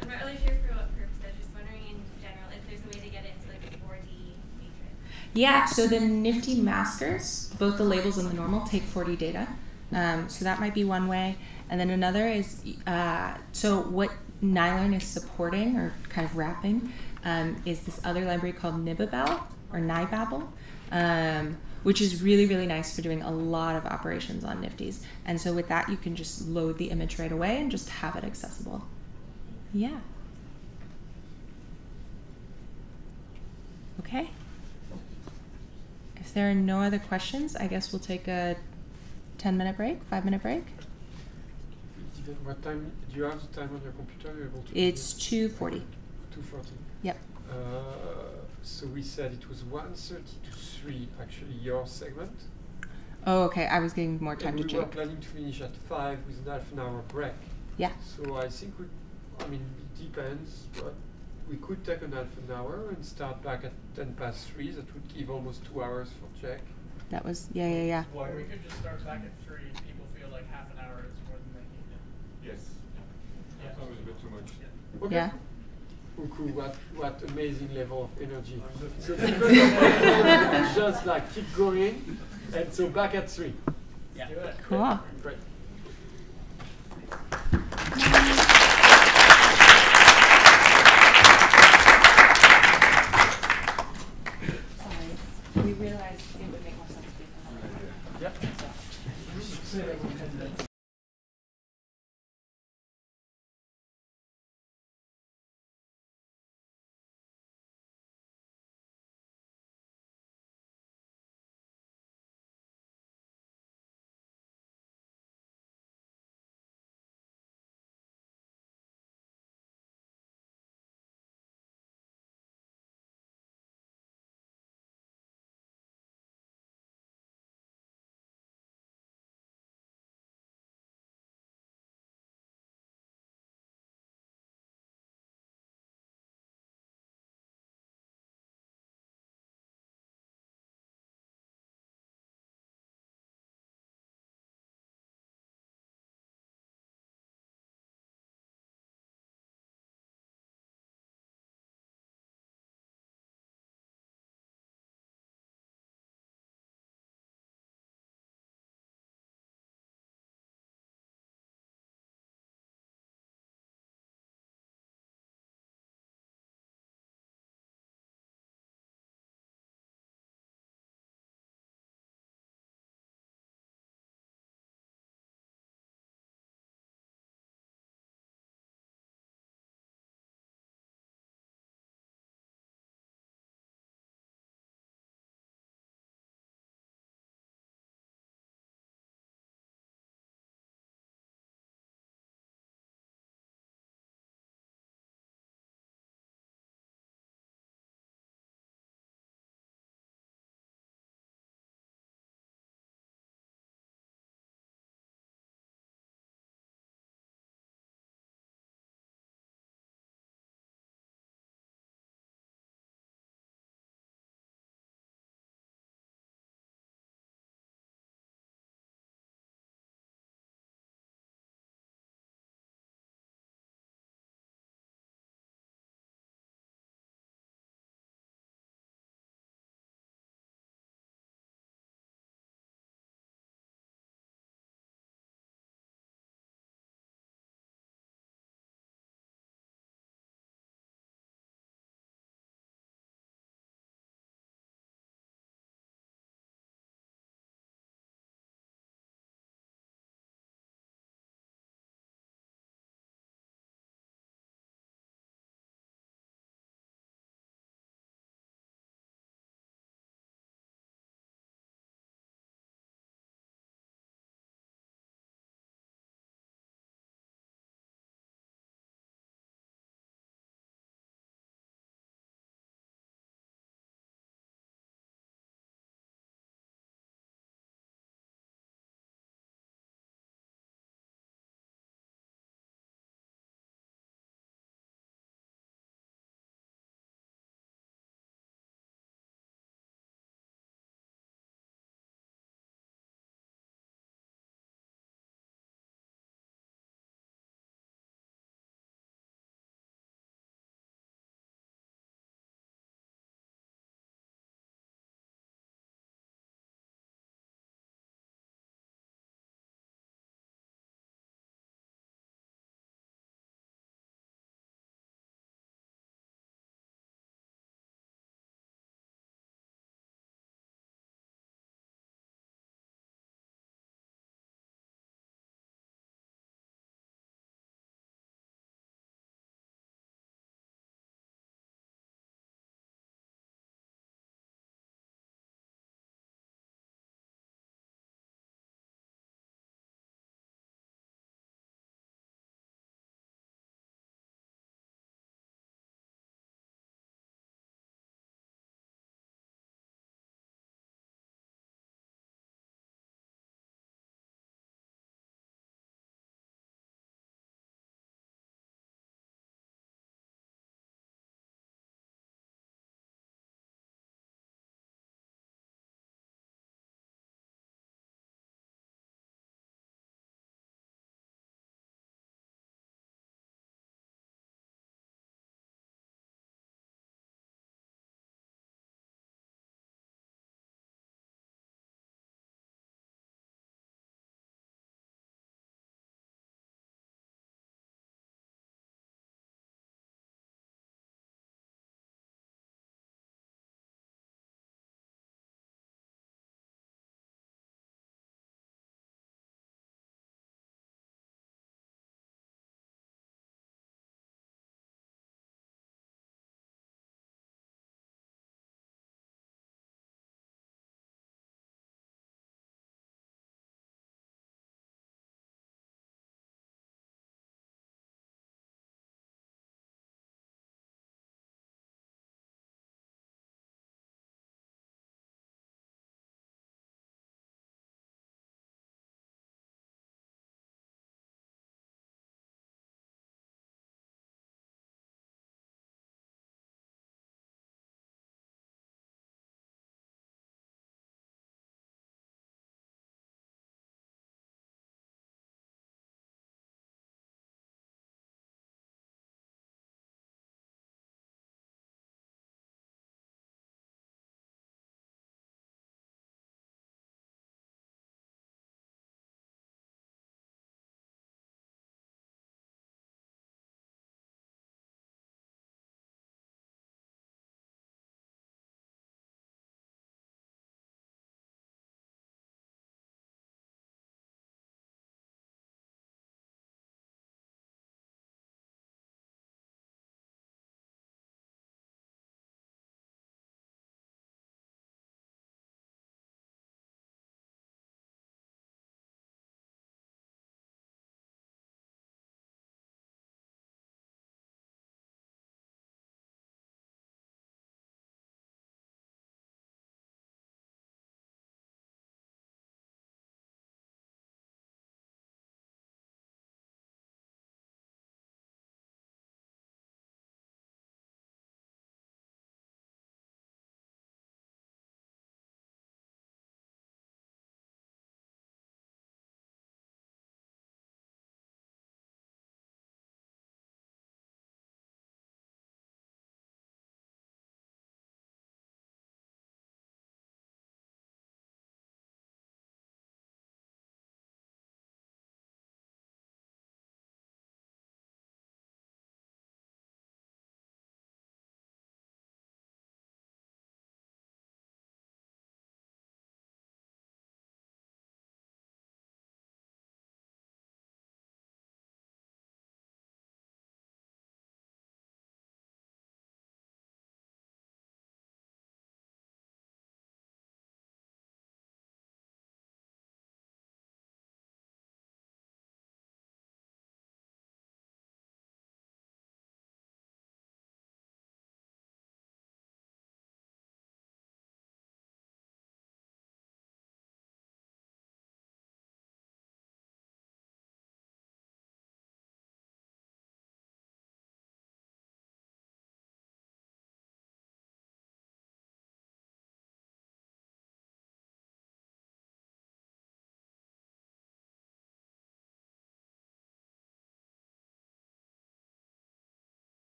not really sure for what purpose. I was just wondering in general if there's a way to get it into like a 4D matrix. Yeah, so the nifty maskers, both the labels and the normal, take 4D data. So that might be one way. And then another is, so what Nylon is supporting or kind of wrapping is this other library called Nibabel or Nibabel, which is really, really nice for doing a lot of operations on nifties. And so with that, you can just load the image right away and just have it accessible. Yeah. Okay. If there are no other questions, I guess we'll take a 10-minute break, 5-minute break. What time, do you have the time on your computer? Are you able to It's 2:40. 2:40. Yep. So we said it was 1:30 to 3, actually, your segment. Oh, okay. I was getting more time and to we check. were planning to finish at 5 with an half an hour break. Yeah. So I think I mean, it depends, but we could take an half an hour and start back at 3:10. That would give almost 2 hours for check. That was, yeah. Or we could just start back at 3. People feel like half an hour is more than they need. Yes. Yeah. That was a bit too much. Okay. Yeah. Cool. What amazing level of energy. So people just like keep going, and so back at 3. Yeah. Do it. Cool. Great. Sorry. We realized it would make more sense to be. Yep.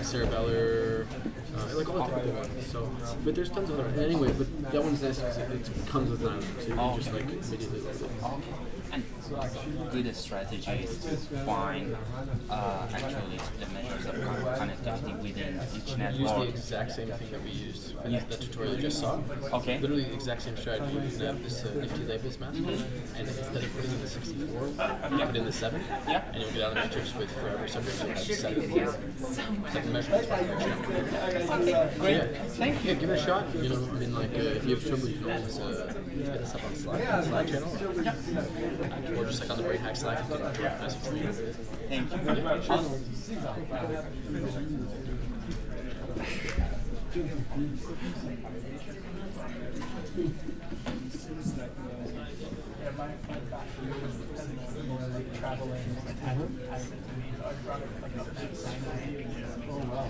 cerebellar, like all the typical ones. So, but there's tons of other. Anyway, but that one's nice because it comes with nylon, so you can just like immediately load it. And good strategy is to find actually the measures of connectivity within each network. Use the exact same thing that we used in the tutorial you just saw. Okay. Literally the exact same strategy. You can have this nifty labels mask, and instead of putting in the 64, you put in the 7, and you'll get out a matrix with forever subjects. So you have 7 measurements. Great. Thank you. Yeah, give it a shot. You know, I mean, like if you have trouble, you can always hit us up on Slack channel, or just like on the Brain Hack Slack. Message for you. Thank you. Traveling oh wow.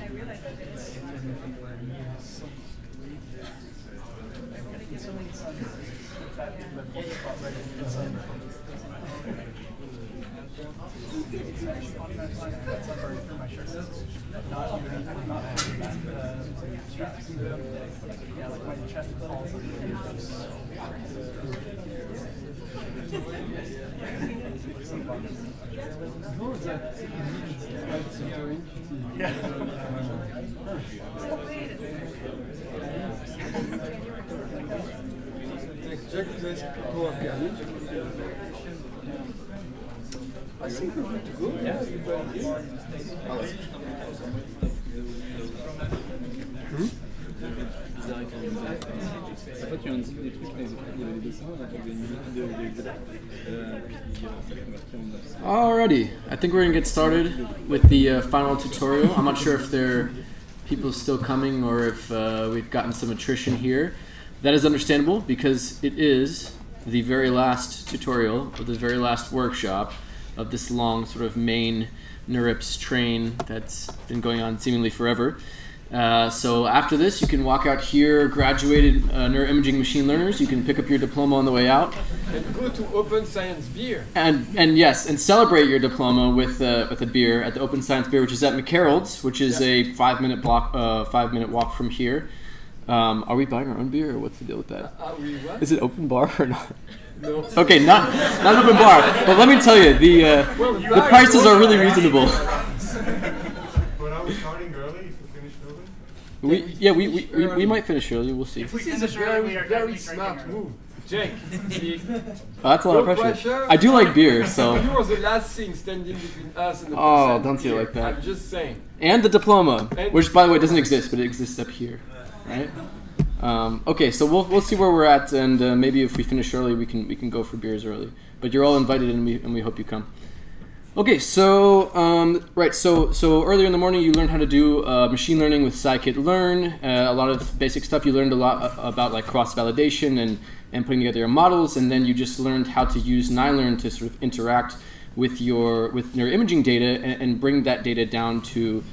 I think we're good to go. Yeah. En fait, il y a un des trucs, il y avait des dessins, on avait une vidéo de Alrighty, I think we're gonna get started with the final tutorial. I'm not sure if there are people still coming or if we've gotten some attrition here. That is understandable because it is the very last tutorial or the very last workshop of this long sort of main NeurIPS train that's been going on seemingly forever. So after this, you can walk out here, graduated neuroimaging machine learners. You can pick up your diploma on the way out. And go to Open Science Beer. And yes, and celebrate your diploma with a beer at the Open Science Beer, which is at McCarroll's, which is a 5-minute walk from here. Are we buying our own beer, or what's the deal with that? Is it open bar or not? No. Okay, not open bar. But let me tell you, the prices are really reasonable. But are we starting early if we finish early? We might finish early. We'll see. This is a very smart move. Jake, that's a lot of pressure. I do like beer, so. You were the last thing standing between us and the Oh, don't say it like that. I'm just saying. And the diploma, which by the way doesn't exist, but it exists up here, right? Okay, so we'll see where we're at, and maybe if we finish early, we can go for beers early. But you're all invited, and we hope you come. Okay, so right, so earlier in the morning you learned how to do machine learning with scikit-learn. A lot of basic stuff. You learned a lot about like cross-validation and putting together your models, and then you just learned how to use NiLearn to sort of interact with your imaging data and bring that data down to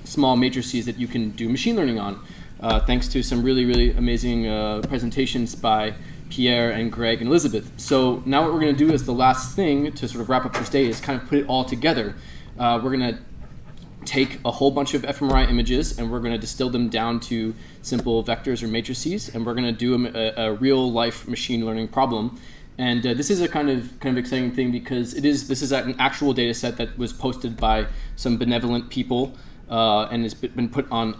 small matrices that you can do machine learning on. Thanks to some really amazing presentations by Pierre and Greg and Elizabeth. So now what we're going to do as the last thing to sort of wrap up this day is kind of put it all together. We're going to take a whole bunch of fMRI images and we're going to distill them down to simple vectors or matrices, and we're going to do a real life machine learning problem. And this is a kind of exciting thing because this is an actual data set that was posted by some benevolent people and has been put on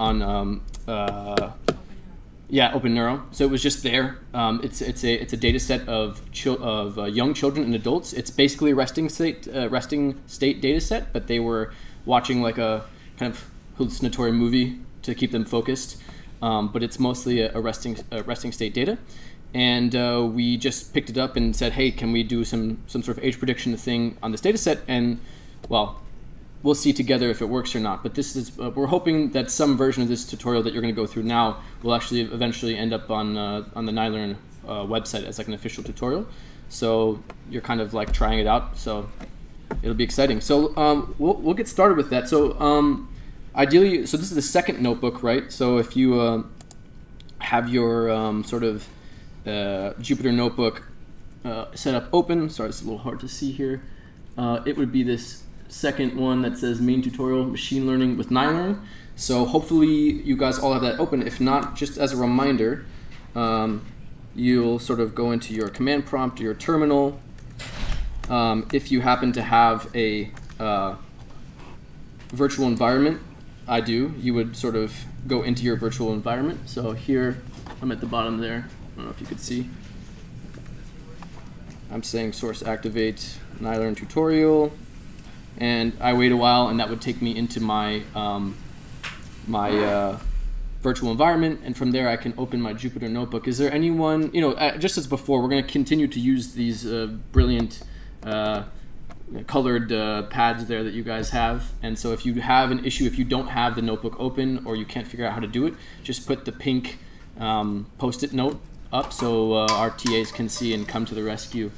Open Neuro. So it was just there. It's a data set of young children and adults. It's basically a resting state data set, but they were watching like a kind of hallucinatory movie to keep them focused. But it's mostly a resting state data. And we just picked it up and said, hey, can we do some sort of age prediction thing on this data set? And well, we'll see together if it works or not. But this is we're hoping that some version of this tutorial that you're going to go through now will actually eventually end up on the NiLearn website as like an official tutorial. So you're kind of like trying it out. So it'll be exciting. So we'll get started with that. So ideally, so this is the second notebook, right? So if you have your sort of Jupyter notebook set up open. Sorry, it's a little hard to see here. It would be this second one that says main tutorial, machine learning with Nylearn. So hopefully you guys all have that open. If not, just as a reminder, you'll sort of go into your command prompt or your terminal. If you happen to have a virtual environment, I do, you would sort of go into your virtual environment. So here, I'm at the bottom there. I don't know if you could see. I'm saying source activate Nylearn tutorial, and I wait a while, and that would take me into my virtual environment, and from there I can open my Jupyter Notebook. Is there anyone, just as before, we're going to continue to use these brilliant colored pads there that you guys have, and so if you have an issue, if you don't have the notebook open or you can't figure out how to do it, just put the pink post-it note up so our TAs can see and come to the rescue.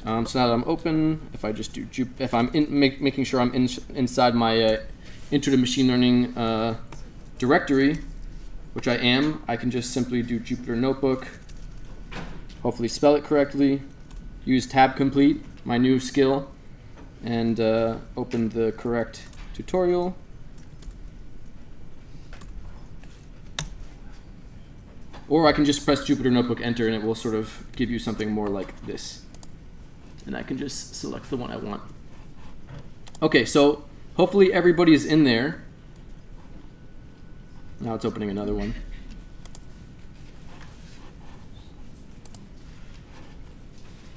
So now that I'm open, if I just do, if I'm making sure I'm inside my Intro to Machine Learning directory, which I am, I can just simply do Jupyter Notebook, hopefully spell it correctly, use tab complete, my new skill, and open the correct tutorial. Or I can just press Jupyter Notebook enter and it will sort of give you something more like this. And I can just select the one I want. Okay, so hopefully everybody is in there. Now it's opening another one.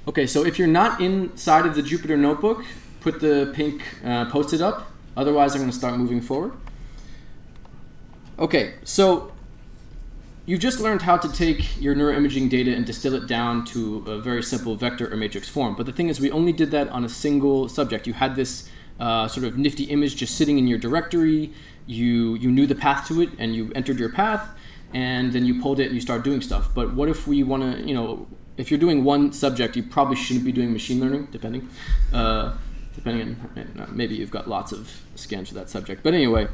Okay, so if you're not inside of the Jupyter Notebook, put the pink post-it up. Otherwise, I'm going to start moving forward. Okay, so you just learned how to take your neuroimaging data and distill it down to a very simple vector or matrix form. But the thing is, we only did that on a single subject. You had this sort of nifty image just sitting in your directory. You knew the path to it, and you entered your path, and then you pulled it and you start doing stuff. But what if we want to, if you're doing one subject, you probably shouldn't be doing machine learning, depending on, maybe you've got lots of scans for that subject. But anyway,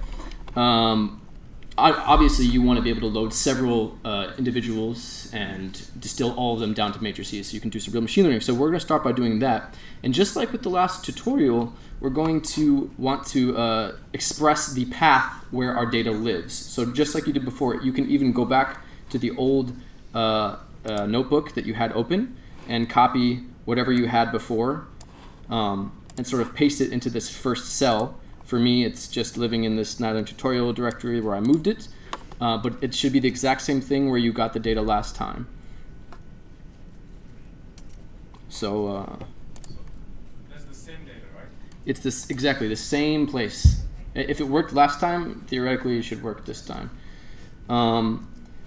obviously you want to be able to load several individuals and distill all of them down to matrices so you can do some real machine learning. So we're going to start by doing that. And just like with the last tutorial, we're going to want to express the path where our data lives. So just like you did before, you can even go back to the old notebook that you had open and copy whatever you had before and sort of paste it into this first cell. For me, it's just living in this Nylearn tutorial directory where I moved it, but it should be the exact same thing where you got the data last time. So that's the same data, right? It's exactly the same place. If it worked last time, theoretically it should work this time.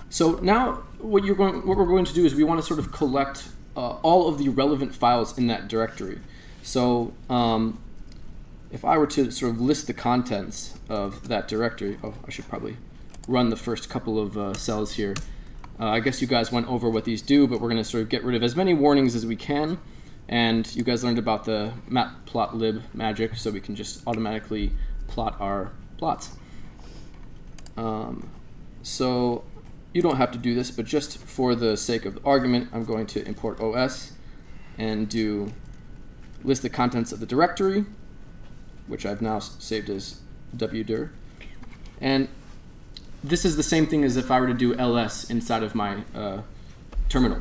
So now what we're going to do is we want to sort of collect all of the relevant files in that directory. So if I were to sort of list the contents of that directory, I should probably run the first couple of cells here. I guess you guys went over what these do, but we're going to sort of get rid of as many warnings as we can. And you guys learned about the matplotlib magic, so we can just automatically plot our plots. So you don't have to do this, but just for the sake of the argument, I'm going to import OS and do list the contents of the directory, which I've now saved as wdir. And this is the same thing as if I were to do ls inside of my terminal.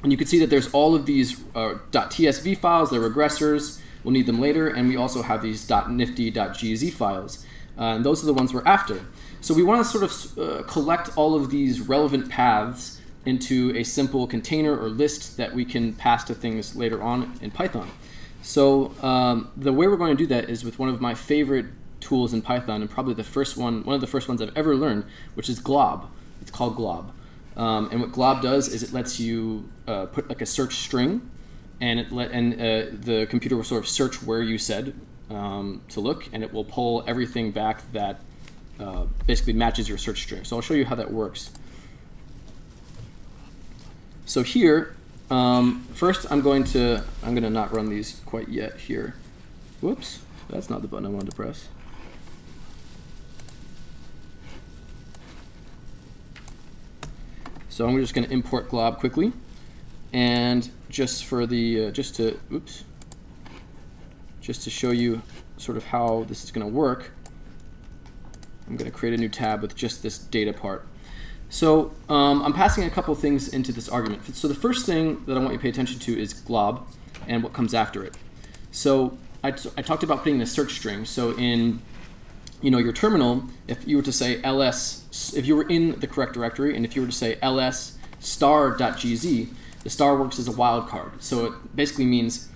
And you can see that there's all of these .tsv files, they're regressors, we'll need them later, and we also have these .nifty.gz files. And those are the ones we're after. So we want to sort of collect all of these relevant paths into a simple container or list that we can pass to things later on in Python. So the way we're going to do that is with one of my favorite tools in Python, and probably the first one of the first ones I've ever learned, which is glob. It's called glob. And what glob does is it lets you put like a search string, and the computer will sort of search where you said to look, and it will pull everything back that basically matches your search string. So I'll show you how that works. So here, first I'm going to not run these quite yet here. Whoops, that's not the button I wanted to press. So I'm just going to import glob quickly, and just for the just to show you sort of how this is going to work, I'm going to create a new tab with just this data part. So I'm passing a couple things into this argument. So the first thing that I want you to pay attention to is glob and what comes after it. So I talked about putting in a search string. So in your terminal, if you were to say ls, if you were in the correct directory, and if you were to say ls star.gz, the star works as a wildcard. So it basically means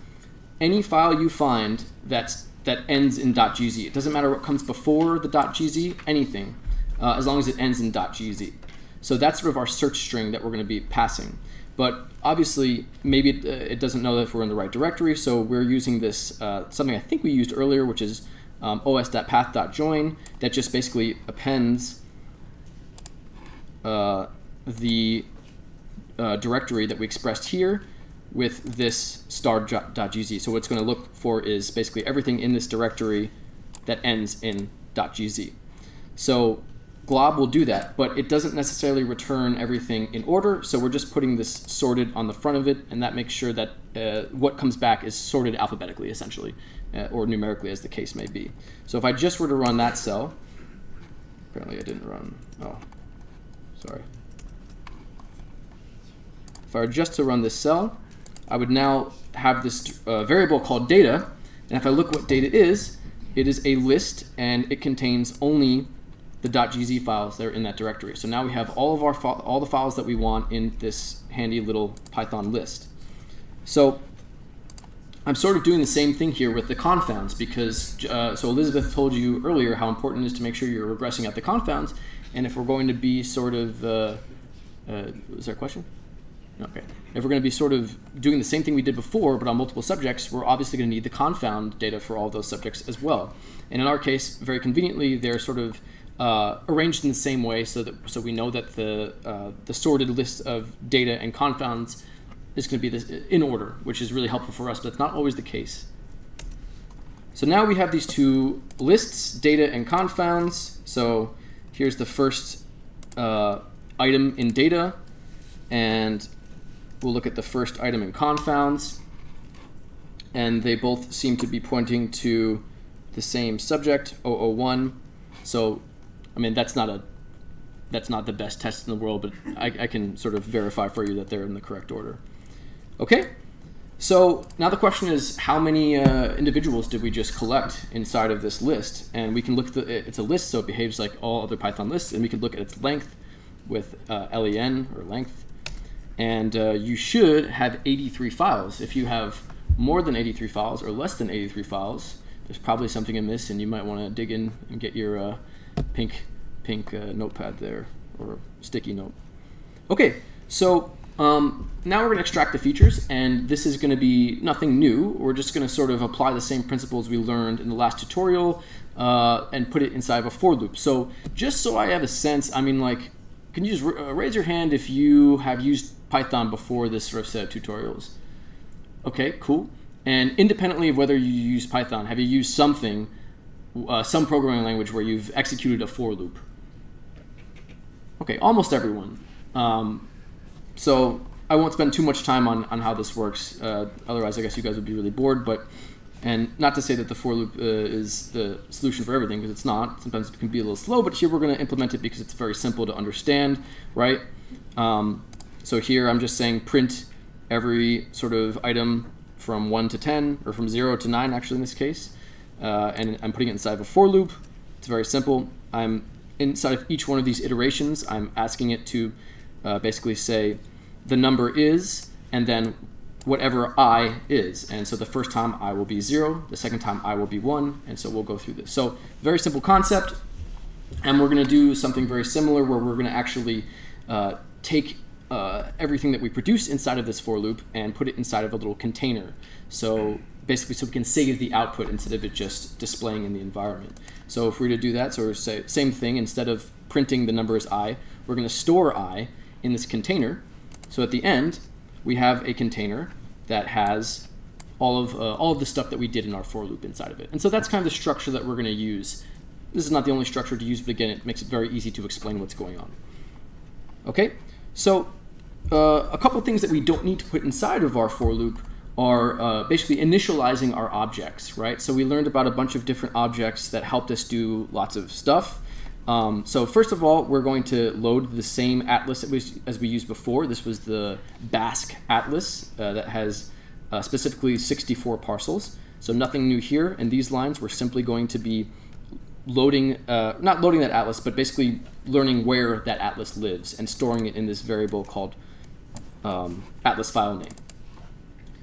any file you find that ends in .gz. It doesn't matter what comes before the .gz, anything, as long as it ends in .gz. So that's sort of our search string that we're going to be passing. But obviously, maybe it doesn't know if we're in the right directory, so we're using this, something I think we used earlier, which is os.path.join, that just basically appends the directory that we expressed here with this star.gz. So what it's going to look for is basically everything in this directory that ends in .gz. So glob will do that, but it doesn't necessarily return everything in order, so we're just putting this sorted on the front of it, and that makes sure that what comes back is sorted alphabetically, essentially, or numerically, as the case may be. So if I just were to run that cell, apparently I didn't run, oh, sorry. If I were just to run this cell, I would now have this variable called data, and if I look what data is, it is a list, and it contains only the .gz files that are in that directory. So now we have all of all the files that we want in this handy little Python list. So I'm sort of doing the same thing here with the confounds, because so Elizabeth told you earlier how important it is to make sure you're regressing at the confounds, and if we're going to be sort of is there a question? Okay. If we're going to be sort of doing the same thing we did before, but on multiple subjects, we're obviously going to need the confound data for all of those subjects as well. And in our case, very conveniently, they're sort of arranged in the same way, so we know that the sorted list of data and confounds is going to be this in order, which is really helpful for us, but it's not always the case. So now we have these two lists, data and confounds. So here's the first item in data, and we'll look at the first item in confounds, and they both seem to be pointing to the same subject, 001. So I mean, that's not the best test in the world, but I can sort of verify for you that they're in the correct order. Okay, so now the question is, how many individuals did we just collect inside of this list? And we can look at it's a list, so it behaves like all other Python lists, and we can look at its length with len, or length. And you should have 83 files. If you have more than 83 files or less than 83 files, there's probably something amiss, and you might want to dig in and get your pink notepad there, or sticky note. Okay, so now we're going to extract the features, and this is going to be nothing new. We're just going to sort of apply the same principles we learned in the last tutorial and put it inside of a for loop. So just so I have a sense, I mean, like, can you just raise your hand if you have used Python before this sort of set of tutorials? Okay, cool. And independently of whether you use Python, have you used something, some programming language where you've executed a for loop? Okay, almost everyone. So I won't spend too much time on how this works. Otherwise, I guess you guys would be really bored. And not to say that the for loop is the solution for everything, because it's not. Sometimes it can be a little slow, but here we're going to implement it because it's very simple to understand, right? So here I'm just saying print every sort of item from 1 to 10, or from 0 to 9, actually, in this case. And I'm putting it inside of a for loop. It's very simple. I'm inside of each one of these iterations, I'm asking it to basically say the number is, and then whatever I is. And so the first time I will be 0, the second time I will be 1, and so we'll go through this. So very simple concept, and we're going to do something very similar where we're going to actually take everything that we produce inside of this for loop and put it inside of a little container. So basically, so we can save the output instead of it just displaying in the environment. So if we were to do that, so we're say same thing, instead of printing the number as I, we're going to store I in this container. So at the end, we have a container that has all of the stuff that we did in our for loop inside of it. And so that's kind of the structure that we're going to use. This is not the only structure to use, but again, it makes it very easy to explain what's going on. Okay, so a couple things that we don't need to put inside of our for loop are basically initializing our objects, right? So we learned about a bunch of different objects that helped us do lots of stuff. So first of all, we're going to load the same atlas as we used before. This was the Basque atlas that has specifically 64 parcels. So nothing new here. And these lines, we're simply going to be loading, not loading that atlas, but basically learning where that atlas lives and storing it in this variable called atlas file name.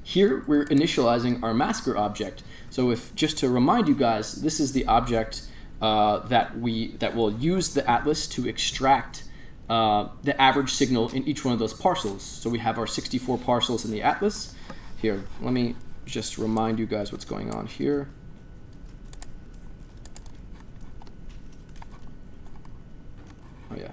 Here, we're initializing our masker object. So if, just to remind you guys, this is the object that will use the atlas to extract the average signal in each one of those parcels. So we have our 64 parcels in the atlas. Here, let me just remind you guys what's going on here. Oh yeah.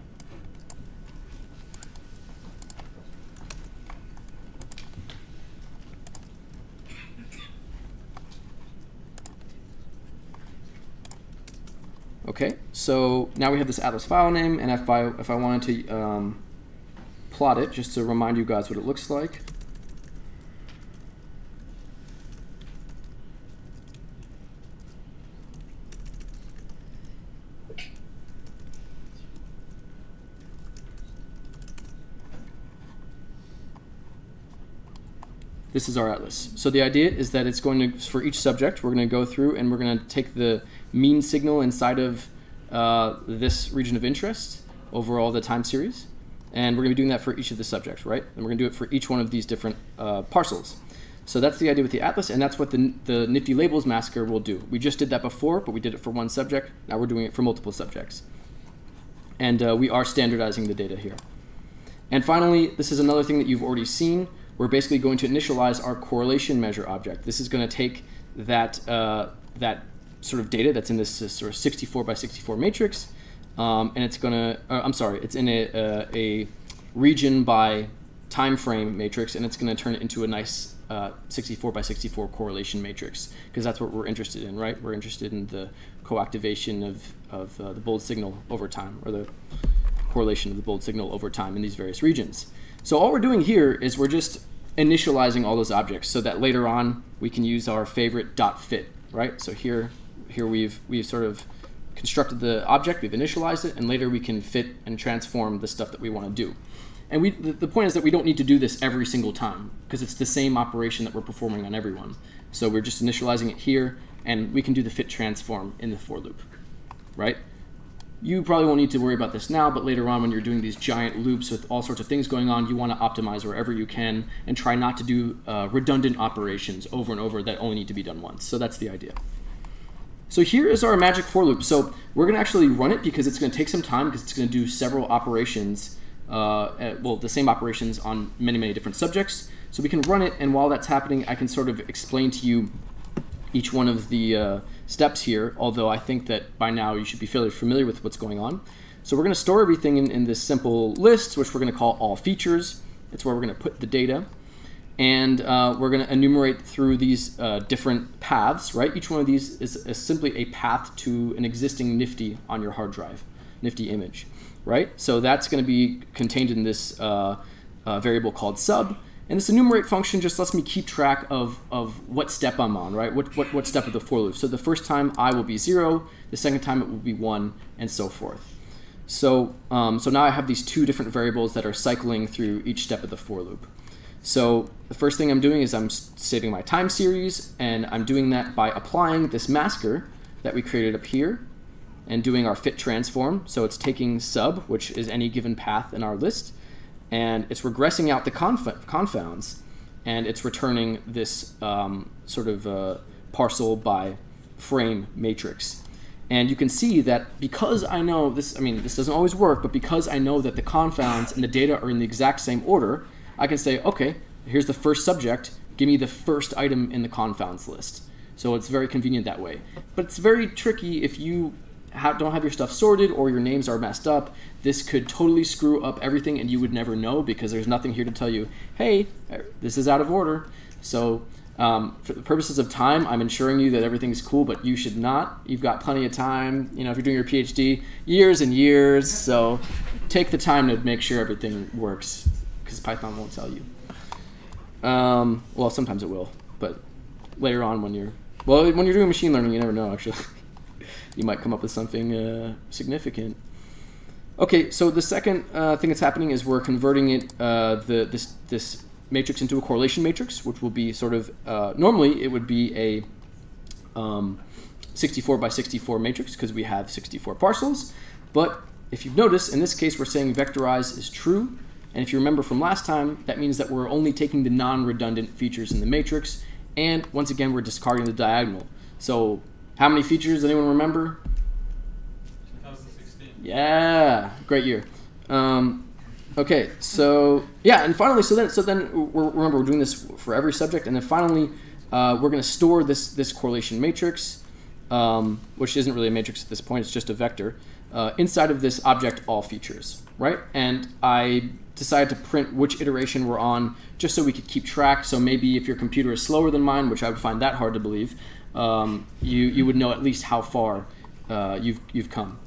Okay, so now we have this atlas file name, and if I wanted to plot it, just to remind you guys what it looks like. This is our atlas. So the idea is that it's going to, for each subject, we're going to go through and we're going to take the mean signal inside of this region of interest over all the time series. And we're going to be doing that for each of the subjects, right? And we're going to do it for each one of these different parcels. So that's the idea with the atlas, and that's what the nifty labels masker will do. We just did that before, but we did it for one subject. Now we're doing it for multiple subjects. And we are standardizing the data here. And finally, this is another thing that you've already seen. We're basically going to initialize our correlation measure object. This is going to take that sort of data that's in this sort of 64 by 64 matrix, and it's going to, it's in a region by time frame matrix, and it's going to turn it into a nice 64 by 64 correlation matrix, because that's what we're interested in, right? We're interested in the coactivation of the bold signal over time, or the correlation of the bold signal over time in these various regions. So all we're doing here is we're just initializing all those objects so that later on we can use our favorite .fit, right? So here we've sort of constructed the object, we've initialized it, and later we can fit and transform the stuff that we want to do. And the point is that we don't need to do this every single time, because it's the same operation that we're performing on everyone. So we're just initializing it here, and we can do the fit transform in the for loop, right? You probably won't need to worry about this now, but later on when you're doing these giant loops with all sorts of things going on, you want to optimize wherever you can and try not to do redundant operations over and over that only need to be done once. So that's the idea. So here is our magic for loop. So we're going to actually run it because it's going to take some time, because it's going to do several operations, well, the same operations on many, many different subjects. So we can run it, and while that's happening, I can sort of explain to you each one of the steps here, although I think that by now you should be fairly familiar with what's going on. So we're going to store everything in this simple list, which we're going to call all features. It's where we're going to put the data. And we're going to enumerate through these different paths, right? Each one of these is simply a path to an existing Nifty on your hard drive, Nifty image, right? So that's going to be contained in this variable called sub. And this enumerate function just lets me keep track of what step I'm on, right? What step of the for loop. So the first time I will be 0, the second time it will be 1, and so forth. So, so now I have these two different variables that are cycling through each step of the for loop. So the first thing I'm doing is I'm saving my time series, and I'm doing that by applying this masker that we created up here and doing our fit transform. So it's taking sub, which is any given path in our list, and it's regressing out the confounds, and it's returning this sort of parcel by frame matrix. And you can see that because I know this, I mean, this doesn't always work, but because I know that the confounds and the data are in the exact same order, I can say, okay, here's the first subject, give me the first item in the confounds list. So it's very convenient that way. But it's very tricky if you don't have your stuff sorted or your names are messed up. This could totally screw up everything, and you would never know because there's nothing here to tell you, hey, this is out of order. So for the purposes of time, I'm ensuring you that everything's cool, but you should not. You've got plenty of time. You know, if you're doing your PhD, years and years. So take the time to make sure everything works, because Python won't tell you. Well, sometimes it will, but later on when you're doing machine learning, you never know, actually. You might come up with something significant. Okay, so the second thing that's happening is we're converting it this matrix into a correlation matrix, which will be sort of normally it would be a 64 by 64 matrix because we have 64 parcels. But if you've noticed, in this case, we're saying vectorize is true. And if you remember from last time, that means that we're only taking the non-redundant features in the matrix. And once again, we're discarding the diagonal. So how many features does anyone remember? 2016. Yeah, great year. Okay, so yeah, and finally, so then remember we're doing this for every subject, and then finally we're going to store this correlation matrix, which isn't really a matrix at this point; it's just a vector, inside of this object all features, right? And I decided to print which iteration we're on, just so we could keep track. So maybe if your computer is slower than mine, which I would find that hard to believe, you would know at least how far you've come.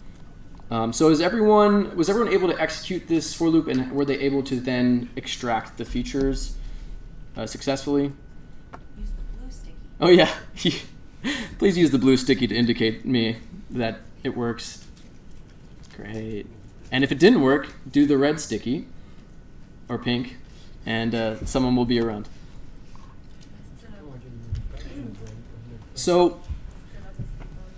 So was everyone able to execute this for loop, and were they able to then extract the features successfully? Use the blue sticky. Oh yeah, please use the blue sticky to indicate me that it works. Great. And if it didn't work, do the red sticky or pink, and someone will be around. So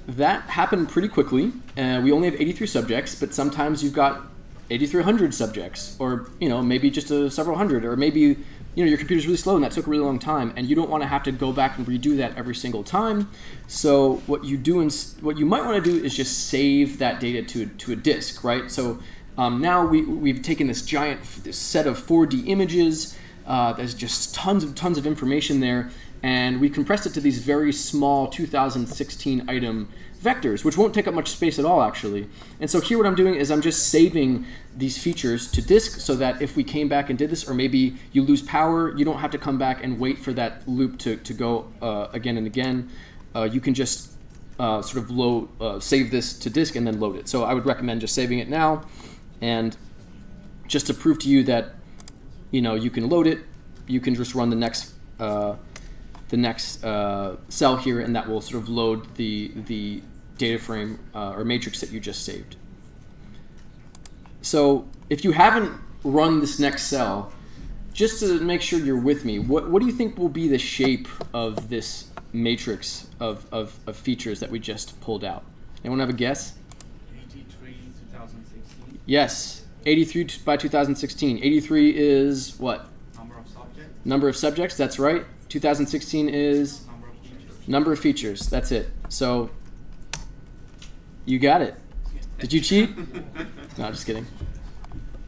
that happened pretty quickly. We only have 83 subjects, but sometimes you've got 8,300 subjects, or maybe just several hundred, or maybe your computer's really slow and that took a really long time, and you don't want to have to go back and redo that every single time. So what you might want to do is just save that data to a disk, right? So now we've taken this set of 4D images. There's just tons of information there, and we compressed it to these very small 2016 item vectors, which won't take up much space at all, actually. And so here what I'm doing is I'm just saving these features to disk so that if we came back and did this, or maybe you lose power, you don't have to come back and wait for that loop to go again and again. You can just sort of save this to disk and then load it. So I would recommend just saving it now, and just to prove to you that you can load it, you can just run the next cell here, and that will sort of load the data frame or matrix that you just saved. So if you haven't run this next cell, just to make sure you're with me, what do you think will be the shape of this matrix of features that we just pulled out? Anyone have a guess? 83, 2016. Yes, 83 by 2016. 83 is what? Number of subjects. Number of subjects, that's right. 2016 is number of features. That's it. So you got it. Did you cheat? No, just kidding.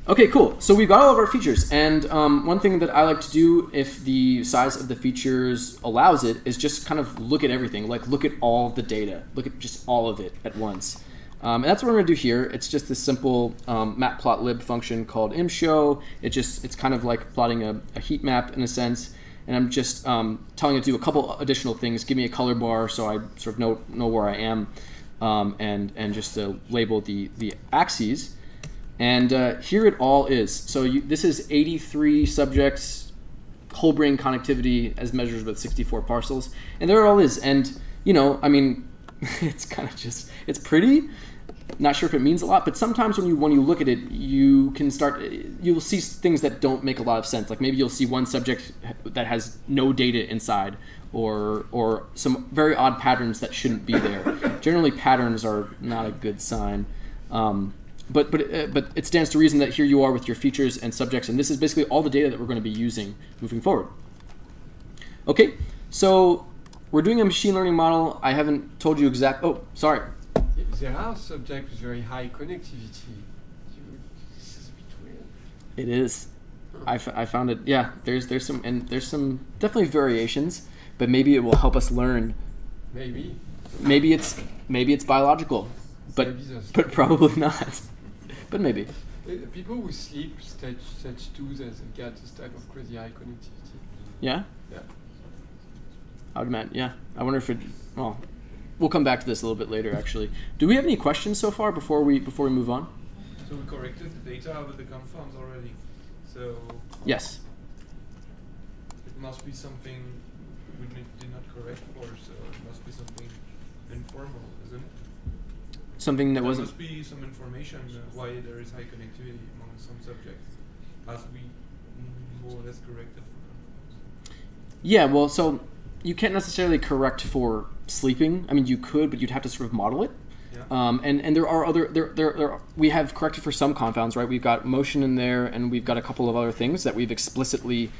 Okay, cool. So we've got all of our features, and one thing that I like to do, if the size of the features allows it, is just kind of look at everything. Like look at all the data. Look at just all of it at once. And that's what we're going to do here. It's just this simple matplotlib function called imshow. It's kind of like plotting a heat map in a sense. And I'm just telling it to do a couple additional things. Give me a color bar so I sort of know where I am, and just label the axes. And here it all is. So this is 83 subjects, whole brain connectivity as measured with 64 parcels. And there it all is. And, I mean, it's kind of just, it's pretty. Not sure if it means a lot, but sometimes when you look at it, you'll see things that don't make a lot of sense. Like maybe you'll see one subject that has no data inside, or some very odd patterns that shouldn't be there. Generally, patterns are not a good sign. But it stands to reason that here you are with your features and subjects, and this is basically all the data that we're going to be using moving forward. Okay, so we're doing a machine learning model. I haven't told you exact. Oh, sorry. There are subjects with very high connectivity. This is a bit weird. It is. I found it. Yeah, there's some definitely variations, but maybe it will help us learn. Maybe. Maybe it's biological, but probably not. But maybe. People who sleep stage 2, they get this type of crazy high connectivity. Yeah. Yeah. I would imagine. Yeah. I wonder if it. Well. We'll come back to this a little bit later, actually. Do we have any questions so far before we move on? So we corrected the data with the conforms already. So yes. must be something we did not correct for, so it must be something informal, isn't it? Something that there wasn't. must be some information why there is high connectivity among some subjects, as we more or less corrected for confounds. Yeah, well, so you can't necessarily correct for sleeping. I mean, you could, but you'd have to sort of model it. Yeah. And there are other we have corrected for some confounds, right? We've got motion in there, and we've got a couple of other things that we've explicitly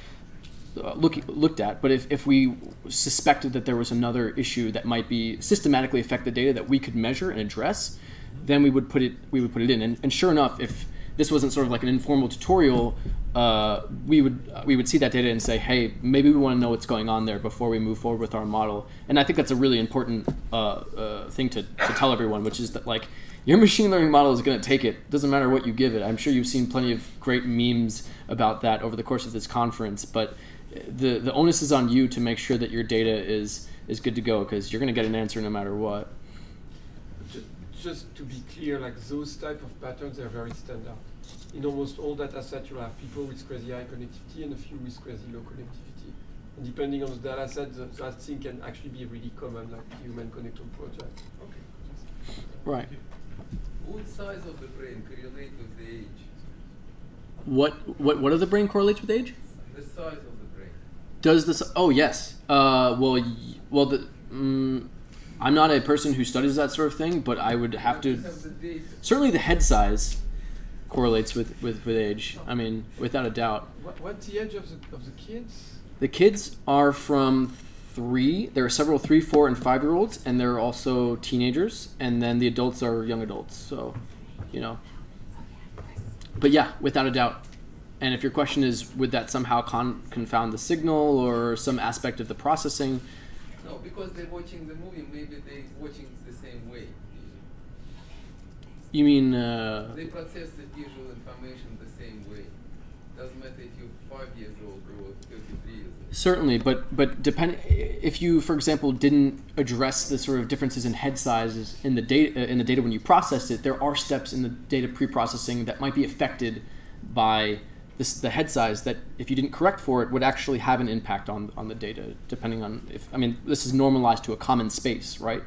looked at. But if we suspected that there was another issue that might be systematically affect the data that we could measure and address, then we would put it in. And sure enough, if this wasn't sort of like an informal tutorial, we would see that data and say, hey, maybe we want to know what's going on there before we move forward with our model. And I think that's a really important thing to tell everyone, which is that like your machine learning model is going to take it. Doesn't matter what you give it. I'm sure you've seen plenty of great memes about that over the course of this conference, but the onus is on you to make sure that your data is good to go, because you're going to get an answer no matter what. Just to be clear, like those type of patterns are very standard. In almost all data sets, you'll have people with crazy high connectivity and a few with crazy low connectivity. And depending on the data set, that thing can actually be really common, like human connectome project. Okay. Right. What size of the brain correlate with the age? What of the brain correlates with age? The size of the brain. Does this? Oh yes. I'm not a person who studies that sort of thing, but I would have to. Certainly, the head size correlates with age. I mean, without a doubt. What's the age of the kids? The kids are from 3. There are several 3, 4, and 5-year-olds, and there are also teenagers, and then the adults are young adults. So, you know. But yeah, without a doubt. And if your question is, would that somehow confound the signal or some aspect of the processing? No, because they're watching the movie, maybe they're watching the same way. You mean... They process the visual information the same way. Doesn't matter if you're 5 years old or 33 years old. Certainly, but if you, for example, didn't address the sort of differences in head sizes in the data when you processed it, there are steps in the data pre-processing that might be affected by the head size that, if you didn't correct for it, would actually have an impact on the data, depending on if, I mean, this is normalized to a common space, right?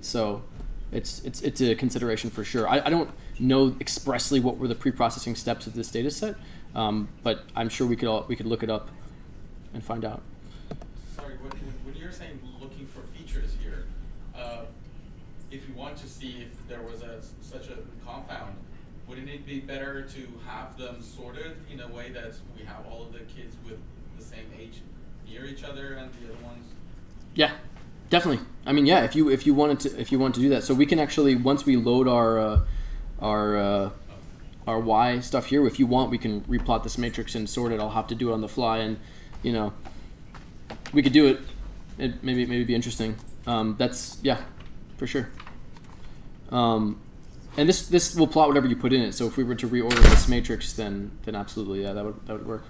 So it's a consideration for sure. I don't know expressly what were the pre-processing steps of this data set, but I'm sure we could look it up and find out. Sorry, when you're saying looking for features here, if you want to see if there was such a confound, wouldn't it be better to have them sorted in a way that we have all of the kids with the same age near each other and the other ones? Yeah, definitely. I mean, yeah, if you wanted to do that, so we can actually, once we load our Y stuff here, if you want, we can replot this matrix and sort it. I'll have to do it on the fly, and you know, we could do it. It maybe be interesting. That's, yeah, for sure. And this will plot whatever you put in it. So if we were to reorder this matrix, then absolutely, yeah, that would work.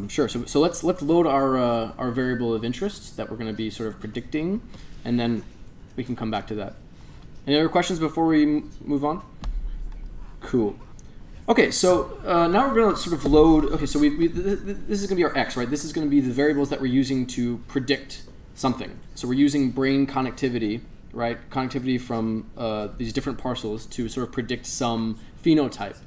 Sure. So let's load our variable of interest that we're going to be sort of predicting, and then we can come back to that. Any other questions before we move on? Cool. Okay, so now we're going to sort of load. Okay, so this is going to be our x, right? This is going to be the variables that we're using to predict something. So we're using brain connectivity, right? Connectivity from these different parcels to sort of predict some phenotype.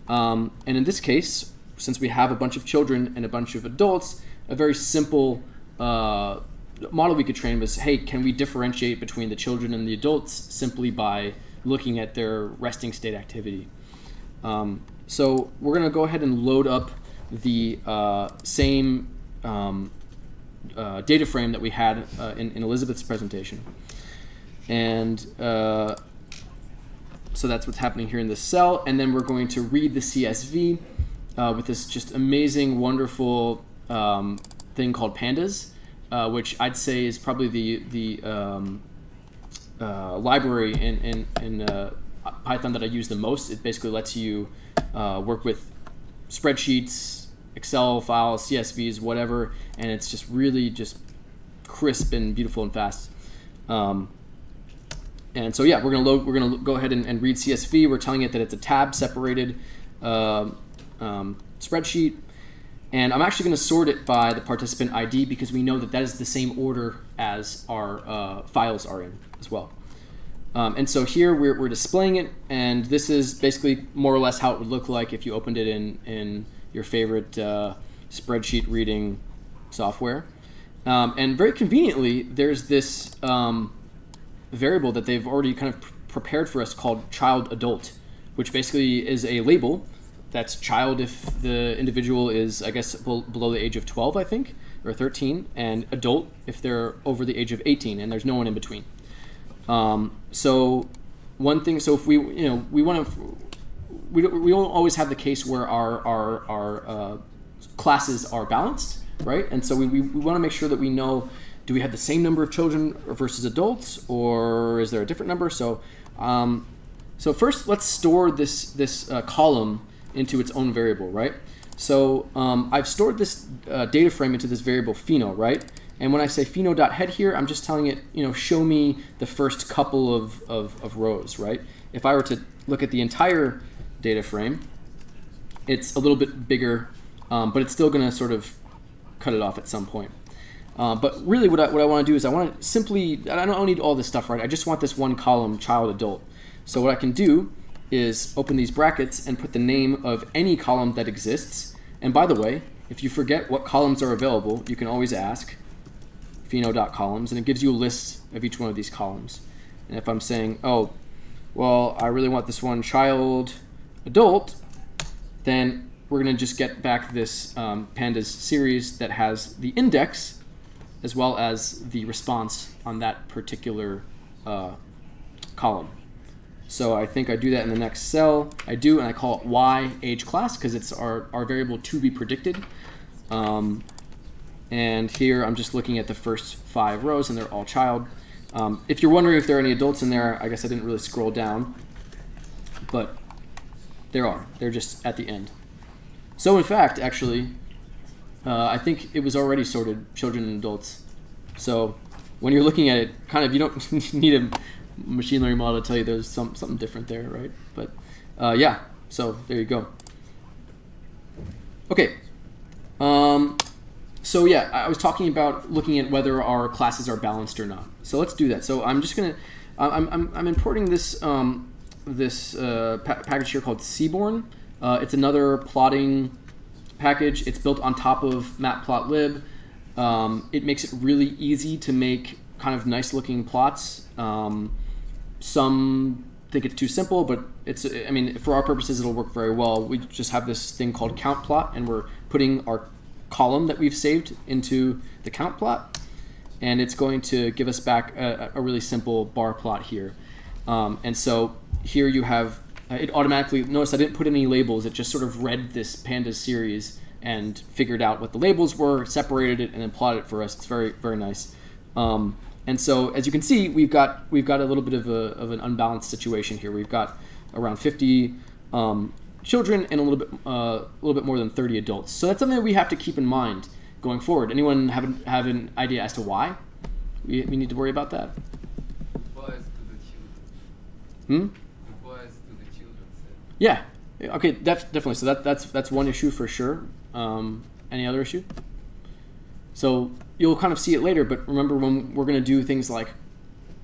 And in this case, since we have a bunch of children and a bunch of adults, a very simple model we could train was, hey, can we differentiate between the children and the adults simply by looking at their resting state activity? So we're going to go ahead and load up the same data frame that we had in Elizabeth's presentation. And so that's what's happening here in this cell. And then we're going to read the CSV with this just amazing, wonderful thing called pandas, which I'd say is probably the library in Python that I use the most. It basically lets you work with spreadsheets, Excel files, CSVs, whatever, and it's just really just crisp and beautiful and fast. And so yeah, we're gonna go ahead and read CSV. We're telling it that it's a tab separated spreadsheet, And I'm actually going to sort it by the participant ID because we know that that is the same order as our files are in as well. And so here we're displaying it, and this is basically more or less how it would look like if you opened it in your favorite spreadsheet reading software. And very conveniently, there's this variable that they've already kind of prepared for us called child adult, which basically is a label that's child if the individual is, I guess, below the age of 12, I think, or 13, and adult if they're over the age of 18, and there's no one in between. So one thing, so if we want to, we don't always have the case where our classes are balanced, right? And so we want to make sure that we know, do we have the same number of children versus adults, or is there a different number? So so first, let's store this column into its own variable, right? So I've stored this data frame into this variable pheno, right? And when I say pheno.head here, I'm just telling it, show me the first couple of rows, right? If I were to look at the entire data frame, it's a little bit bigger, but it's still going to sort of cut it off at some point. But really what I want to do is I want to simply, I don't need all this stuff, right? I just want this one column, child adult. So what I can do is open these brackets and put the name of any column that exists. And by the way, if you forget what columns are available, you can always ask pheno.columns, and it gives you a list of each one of these columns. And if I'm saying, oh, well, I really want this one child adult, then we're going to just get back this pandas series that has the index as well as the response on that particular column. So I think I do that in the next cell. I do, and I call it y age class because it's our variable to be predicted. And here I'm just looking at the first 5 rows, and they're all child. If you're wondering if there are any adults in there, I guess I didn't really scroll down, but there are. They're just at the end. So in fact, actually, I think it was already sorted children and adults. So when you're looking at it, kind of, you don't need a machine learning model to tell you there's something different there, right? But yeah, so there you go. Okay. So yeah, I was talking about looking at whether our classes are balanced or not. So let's do that. So I'm just gonna, I'm importing this package here called Seaborn. It's another plotting package. It's built on top of matplotlib. It makes it really easy to make kind of nice looking plots. Some think it's too simple, but I mean, for our purposes, it'll work very well. We just have this thing called count plot, and we're putting our column that we've saved into the count plot, and it's going to give us back a really simple bar plot here. And so here you have, it automatically, notice I didn't put any labels, it just sort of read this pandas series and figured out what the labels were, separated it, and then plotted it for us. It's very, very nice. And so as you can see, we've got a little bit of an unbalanced situation here. We've got around 50 children and a little bit more than 30 adults. So that's something that we have to keep in mind going forward. Anyone have an idea as to why we need to worry about that? Bias to the children. Bias to the children. Yeah. Okay. Definitely. So that's one issue for sure. Any other issue? So you'll kind of see it later, but remember when we're going to do things like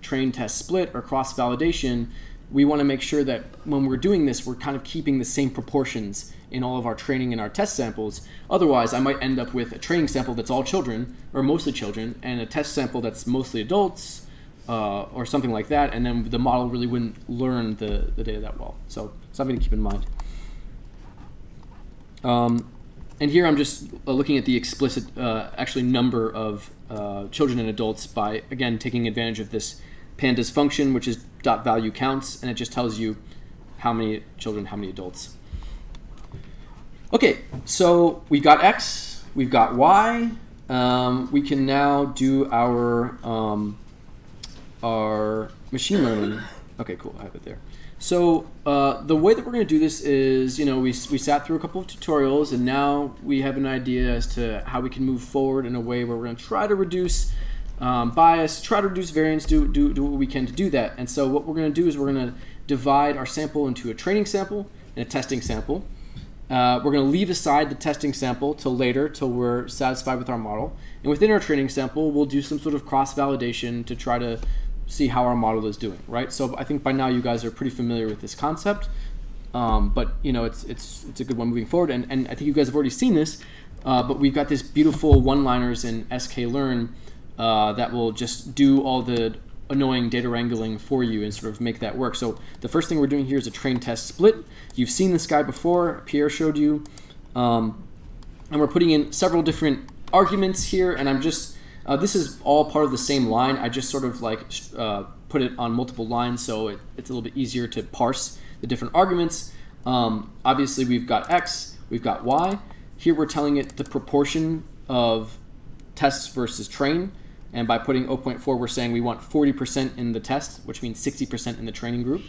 train test split or cross validation, we want to make sure that when we're doing this, we're kind of keeping the same proportions in all of our training and our test samples. Otherwise, I might end up with a training sample that's all children, or mostly children, and a test sample that's mostly adults, or something like that, and then the model really wouldn't learn the data that well. So something to keep in mind. And here I'm just looking at the explicit actually number of children and adults by, again, taking advantage of this pandas function, which is .value counts, and it just tells you how many children, how many adults. Okay, so we've got X, we've got Y. We can now do our machine learning. Okay, cool, I have it there. So the way that we're going to do this is, we sat through a couple of tutorials, and now we have an idea as to how we can move forward in a way where we're going to try to reduce bias, try to reduce variance, do what we can to do that. And so what we're going to do is we're going to divide our sample into a training sample and a testing sample. we're going to leave aside the testing sample till later, till we're satisfied with our model. And within our training sample, we'll do some sort of cross-validation to try to see how our model is doing, right? So I think by now you guys are pretty familiar with this concept, but you know, it's a good one moving forward. And I think you guys have already seen this, but we've got this beautiful one-liners in sklearn that will just do all the annoying data wrangling for you and sort of make that work. So the first thing we're doing here is a train test split. You've seen this guy before, Pierre showed you, and we're putting in several different arguments here, and I'm just, this is all part of the same line. I just sort of like put it on multiple lines so it's a little bit easier to parse the different arguments. Obviously we've got X, we've got Y. Here we're telling it the proportion of tests versus train. And by putting 0.4, we're saying we want 40% in the test, which means 60% in the training group.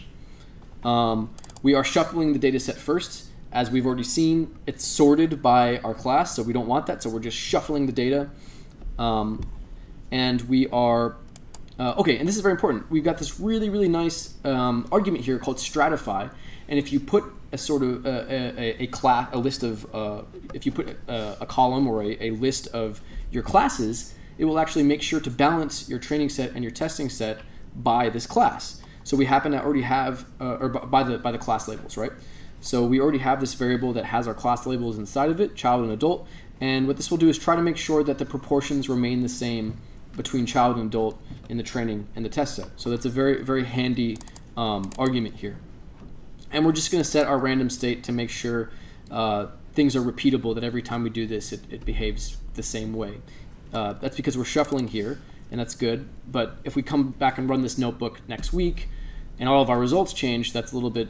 We are shuffling the data set first. As we've already seen, it's sorted by our class, so we don't want that. So we're just shuffling the data. And we are, okay, and this is very important. We've got this really, really nice argument here called stratify. And if you put a sort of a list of, if you put a column or a list of your classes, it will actually make sure to balance your training set and your testing set by this class. So we happen to already have, or by the class labels, right? So we already have this variable that has our class labels inside of it, child and adult. And what this will do is try to make sure that the proportions remain the same between child and adult in the training and the test set. So that's a very, very handy argument here. And we're just going to set our random state to make sure things are repeatable, that every time we do this, it behaves the same way. That's because we're shuffling here, and that's good. But if we come back and run this notebook next week, and all of our results change, that's a little bit,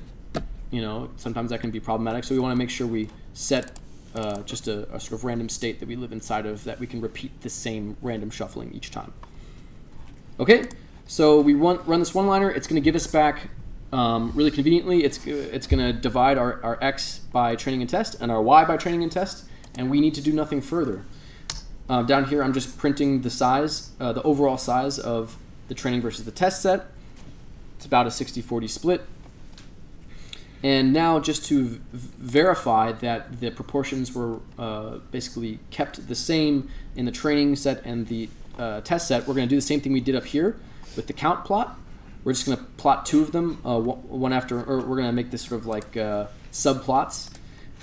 you know, sometimes that can be problematic. So we want to make sure we set just a sort of random state that we live inside of, that we can repeat the same random shuffling each time. Okay, so we run this one-liner. It's going to give us back, really conveniently, it's going to divide our X by training and test and our Y by training and test, and we need to do nothing further. Down here, I'm just printing the size, the overall size of the training versus the test set. It's about a 60-40 split. And now, just to verify that the proportions were basically kept the same in the training set and the test set, we're going to do the same thing we did up here with the count plot. We're just going to plot two of them, one after, or we're going to make this sort of like subplots.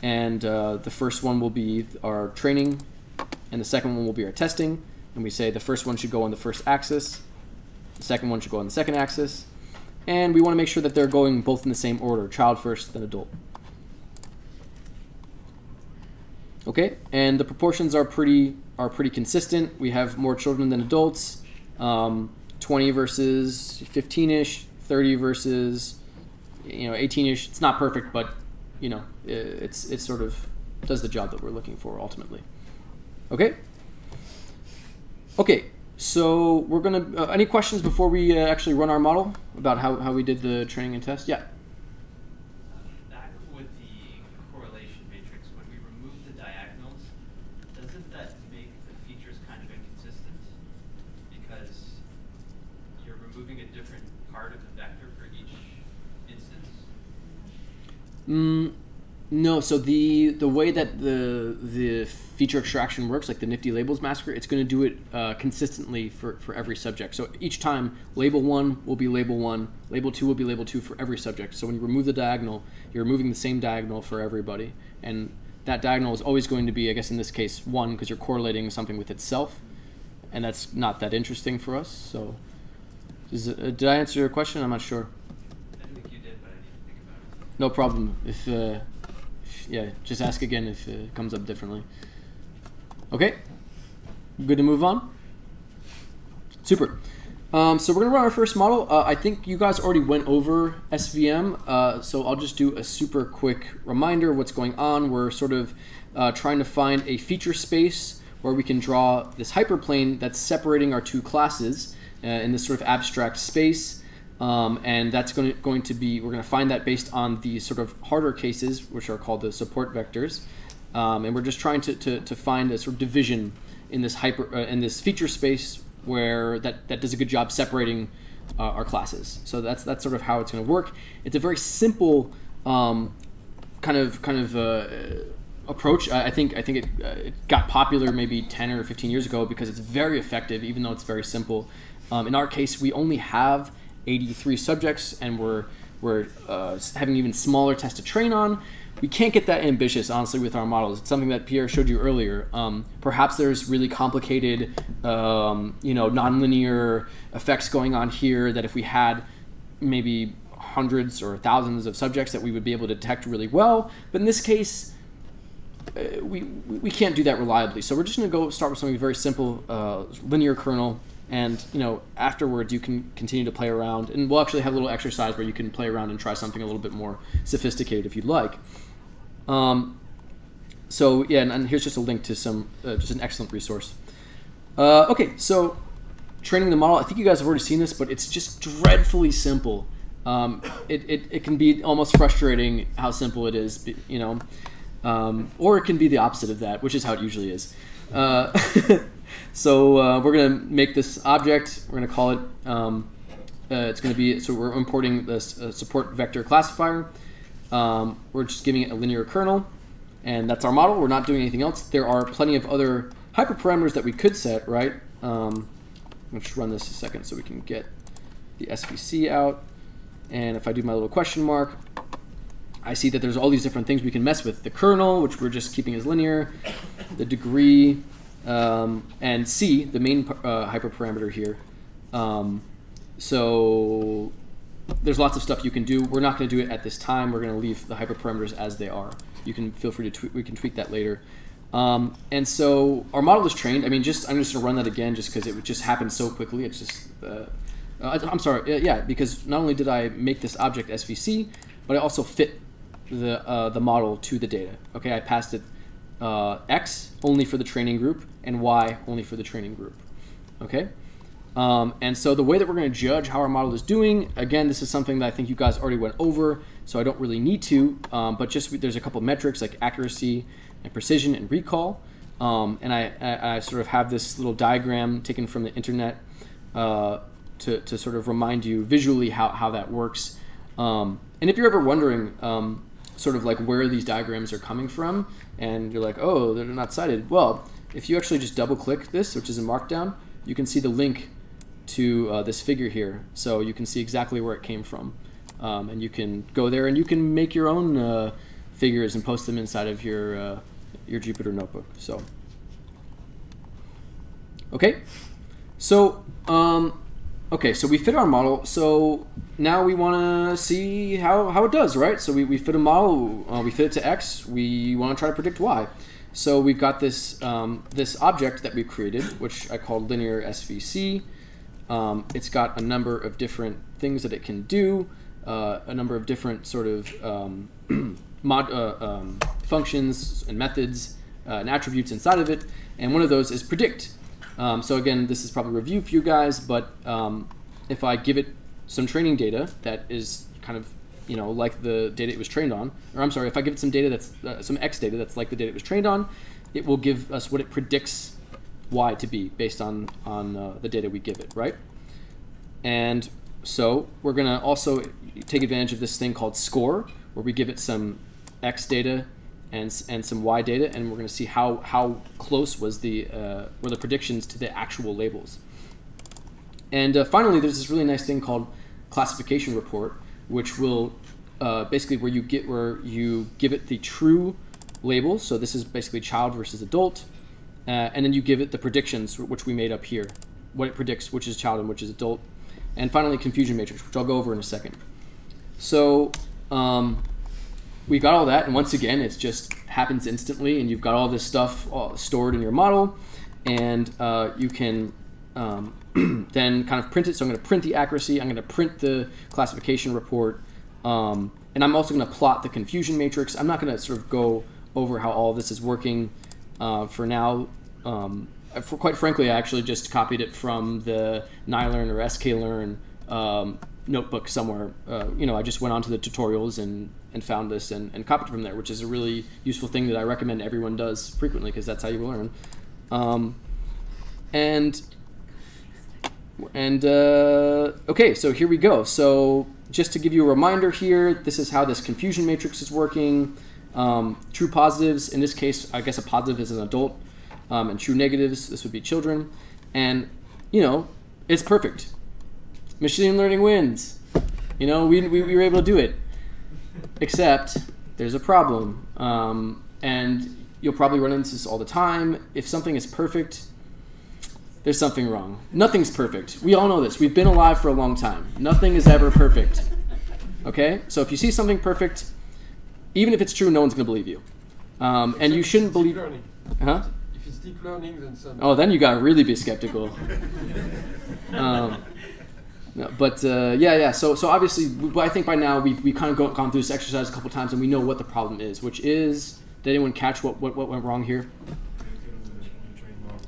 And the first one will be our training, and the second one will be our testing. And we say the first one should go on the first axis, the second one should go on the second axis. And we want to make sure that they're going both in the same order, child first, then adult. Okay, and the proportions are pretty consistent. We have more children than adults, 20 versus 15-ish, 30 versus 18-ish. It's not perfect, but it sort of does the job that we're looking for ultimately. Okay. Okay. So we're gonna. Any questions before we actually run our model about how we did the training and test? Yeah. Back with the correlation matrix, when we remove the diagonals, doesn't that make the features kind of inconsistent? Because you're removing a different part of the vector for each instance. No. So the way that the feature extraction works, like the Nifty Labels Massacre, it's going to do it consistently for every subject. So each time, label 1 will be label 1, label 2 will be label 2 for every subject. So when you remove the diagonal, you're removing the same diagonal for everybody. And that diagonal is always going to be, I guess in this case, 1, because you're correlating something with itself. And that's not that interesting for us. So did I answer your question? I'm not sure. I think you did, but I need to think about it. No problem. Yeah, just ask again if it comes up differently. Okay, good to move on? Super. So we're going to run our first model. I think you guys already went over SVM, so I'll just do a super quick reminder of what's going on. We're sort of trying to find a feature space where we can draw this hyperplane that's separating our two classes in this sort of abstract space. And that's going to be, we're going to find that based on the sort of harder cases, which are called the support vectors. And we're just trying to find a sort of division in this in this feature space where that does a good job separating our classes. So that's sort of how it's going to work. It's a very simple kind of approach. I think it got popular maybe 10 or 15 years ago because it's very effective, even though it's very simple. In our case, we only have 83 subjects, and we're having even smaller tests to train on. We can't get that ambitious, honestly, with our models. It's something that Pierre showed you earlier. Perhaps there's really complicated, nonlinear effects going on here that if we had maybe hundreds or thousands of subjects that we would be able to detect really well. But in this case, we can't do that reliably. So we're just going to go start with something very simple, linear kernel. And afterwards you can continue to play around, and we'll actually have a little exercise where you can play around and try something a little bit more sophisticated if you'd like. So yeah, and here's just a link to some just an excellent resource. Okay, so training the model. I think you guys have already seen this, but it's just dreadfully simple. It can be almost frustrating how simple it is, or it can be the opposite of that, which is how it usually is. So we're going to make this object. We're going to call it, it's going to be, so we're importing this support vector classifier. We're just giving it a linear kernel, and that's our model. We're not doing anything else. There are plenty of other hyperparameters that we could set, right? Let's just run this a second so we can get the SVC out. And if I do my little question mark, I see that there's all these different things we can mess with. The kernel, which we're just keeping as linear, the degree, and C, the main hyperparameter here. So there's lots of stuff you can do. We're not going to do it at this time. We're going to leave the hyperparameters as they are. You can feel free to we can tweak that later. And so our model is trained. I mean, I'm just going to run that again just because it just happened so quickly. It's just, I'm sorry, yeah, because not only did I make this object SVC, but I also fit the model to the data. Okay, I passed it X only for the training group and Y only for the training group. Okay, and so the way that we're going to judge how our model is doing, again, this is something that I think you guys already went over, so I don't really need to, but just there's a couple metrics like accuracy and precision and recall, and I sort of have this little diagram taken from the internet to sort of remind you visually how that works. And if you're ever wondering sort of like where these diagrams are coming from, and you're like, oh, they're not cited. Well, if you actually just double click this, which is in Markdown, you can see the link to this figure here. So you can see exactly where it came from. And you can go there and you can make your own figures and post them inside of your Jupyter notebook. So, okay. So, okay, so we fit our model. So now we want to see how it does, right? So we fit a model, we fit it to X, we want to try to predict Y. So we've got this, this object that we've created, which I called linear SVC. It's got a number of different things that it can do, a number of different sort of functions and methods and attributes inside of it, and one of those is predict. So again, this is probably a review for you guys, but if I give it some training data that is kind of, like the data it was trained on, or I'm sorry, if I give it some data that's some X data that's like the data it was trained on, it will give us what it predicts Y to be based on the data we give it, right? And so we're going to also take advantage of this thing called score, where we give it some X data and some Y data, and we're going to see how close was were the predictions to the actual labels. And finally, there's this really nice thing called classification report, which will basically where you give it the true labels. So this is basically child versus adult, and then you give it the predictions, which we made up here, what it predicts, which is child and which is adult, and finally confusion matrix, which I'll go over in a second. So we've got all that, and once again, it just happens instantly, and you've got all this stuff stored in your model, and you can then kind of print it. So I'm going to print the accuracy, I'm going to print the classification report, and I'm also going to plot the confusion matrix. I'm not going to sort of go over how all this is working for now. Quite frankly, I actually just copied it from the NiLearn or sklearn notebook somewhere. I just went onto the tutorials and found this and copied from there, which is a really useful thing that I recommend everyone does frequently because that's how you learn. Okay, so here we go. So just to give you a reminder here, this is how this confusion matrix is working. True positives, in this case, I guess a positive is an adult, and true negatives, this would be children. And, it's perfect. Machine learning wins. We were able to do it. Except there's a problem. And you'll probably run into this all the time. If something is perfect, there's something wrong. Nothing's perfect. We all know this. We've been alive for a long time. Nothing is ever perfect. Okay? So if you see something perfect, even if it's true, no one's going to believe you. And you shouldn't believe... Learning. Huh? If it's deep learning, then some... Oh, then you got to really be skeptical. No, but yeah. So obviously, I think by now we've kind of gone through this exercise a couple times, and we know what the problem is, which is... Did anyone catch what went wrong here?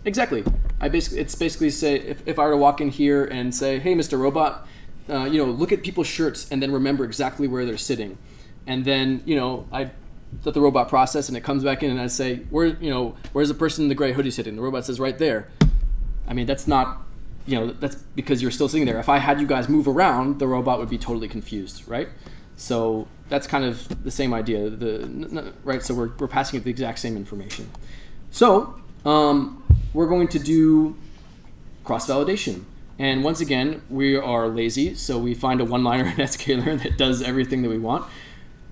Exactly. It's basically say if I were to walk in here and say, "Hey, Mr. Robot, look at people's shirts and then remember exactly where they're sitting," and then I let the robot process and it comes back in and I say, where's the person in the gray hoodie sitting? The robot says right there. I mean, that's not, that's because you're still sitting there. If I had you guys move around, the robot would be totally confused, right? So that's kind of the same idea, right? So we're passing it the exact same information. So we're going to do cross-validation. And once again, we are lazy, so we find a one-liner in sklearn that does everything that we want.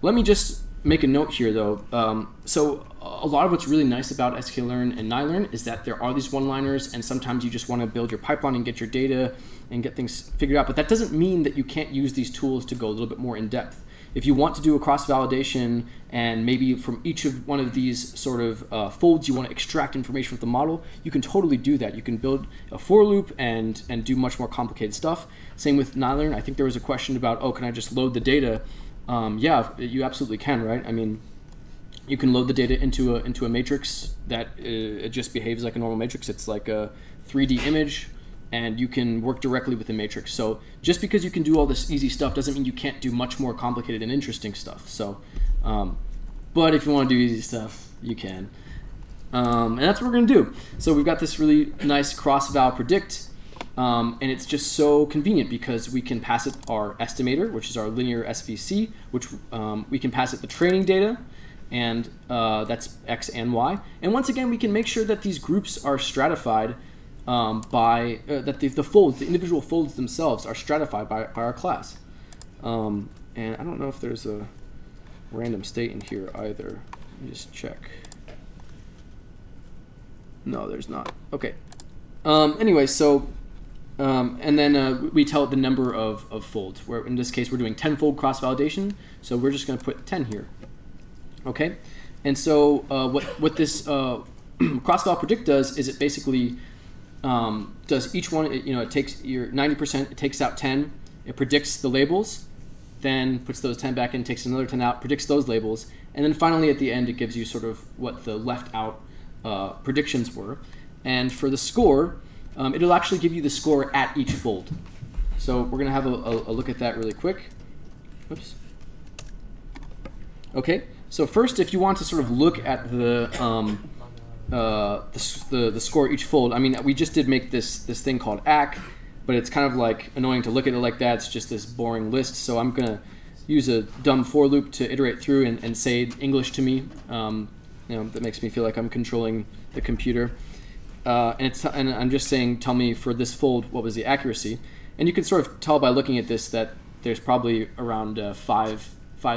Let me just make a note here, though. So a lot of what's really nice about sklearn and nylearn is that there are these one-liners, and sometimes you just want to build your pipeline and get your data and get things figured out. But that doesn't mean that you can't use these tools to go a little bit more in depth. If you want to do a cross-validation and maybe from each of one of these sort of folds you want to extract information from the model, you can totally do that. You can build a for loop and do much more complicated stuff. Same with nylearn. I think there was a question about, can I just load the data? Yeah, you absolutely can, right? I mean, you can load the data into a matrix that it just behaves like a normal matrix. It's like a 3D image, and you can work directly with the matrix. So just because you can do all this easy stuff doesn't mean you can't do much more complicated and interesting stuff. So, but if you want to do easy stuff, you can. And that's what we're going to do. So we've got this really nice cross-val predict, and it's just so convenient because we can pass it our estimator, which is our linear SVC, which we can pass it the training data, and that's X and Y. And once again, we can make sure that these groups are stratified by that the folds, the individual folds themselves, are stratified by our class. And I don't know if there's a random state in here either. Let me just check. No, there's not. Okay. Anyway, so and then we tell it the number of folds. Where in this case we're doing 10-fold cross-validation, so we're just going to put 10 here. Okay. And so what this cross-val predict does is it basically does each one, it takes your 90%, it takes out 10, it predicts the labels, then puts those 10 back in, takes another 10 out, predicts those labels, and then finally at the end it gives you sort of what the left out predictions were. And for the score, it'll actually give you the score at each fold. So we're going to have a look at that really quick. Oops. Okay, so first if you want to sort of look at the score each fold. I mean, we just did make this thing called ACK, but it's kind of like annoying to look at it like that. It's just this boring list. So I'm gonna use a dumb for loop to iterate through and say English to me. That makes me feel like I'm controlling the computer. And I'm just saying, tell me for this fold what was the accuracy. And you can sort of tell by looking at this that there's probably around five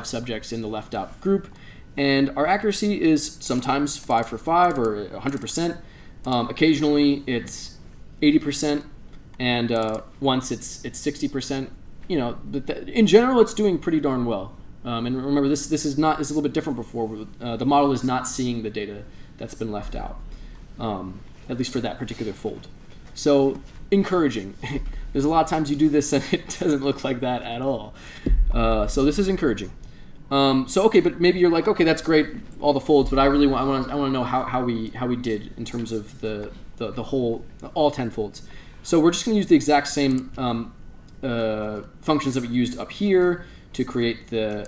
subjects in the left out group. And our accuracy is sometimes 5 for 5 or 100%. Occasionally it's 80%, and once it's 60%. In general, it's doing pretty darn well. And remember, this is a little bit different before. The model is not seeing the data that's been left out, at least for that particular fold. So encouraging. There's a lot of times you do this and it doesn't look like that at all. So this is encouraging. Okay, but maybe you're like, okay, that's great, all the folds, but I want to know how we did in terms of the whole, all 10 folds. So we're just going to use the exact same functions that we used up here to create the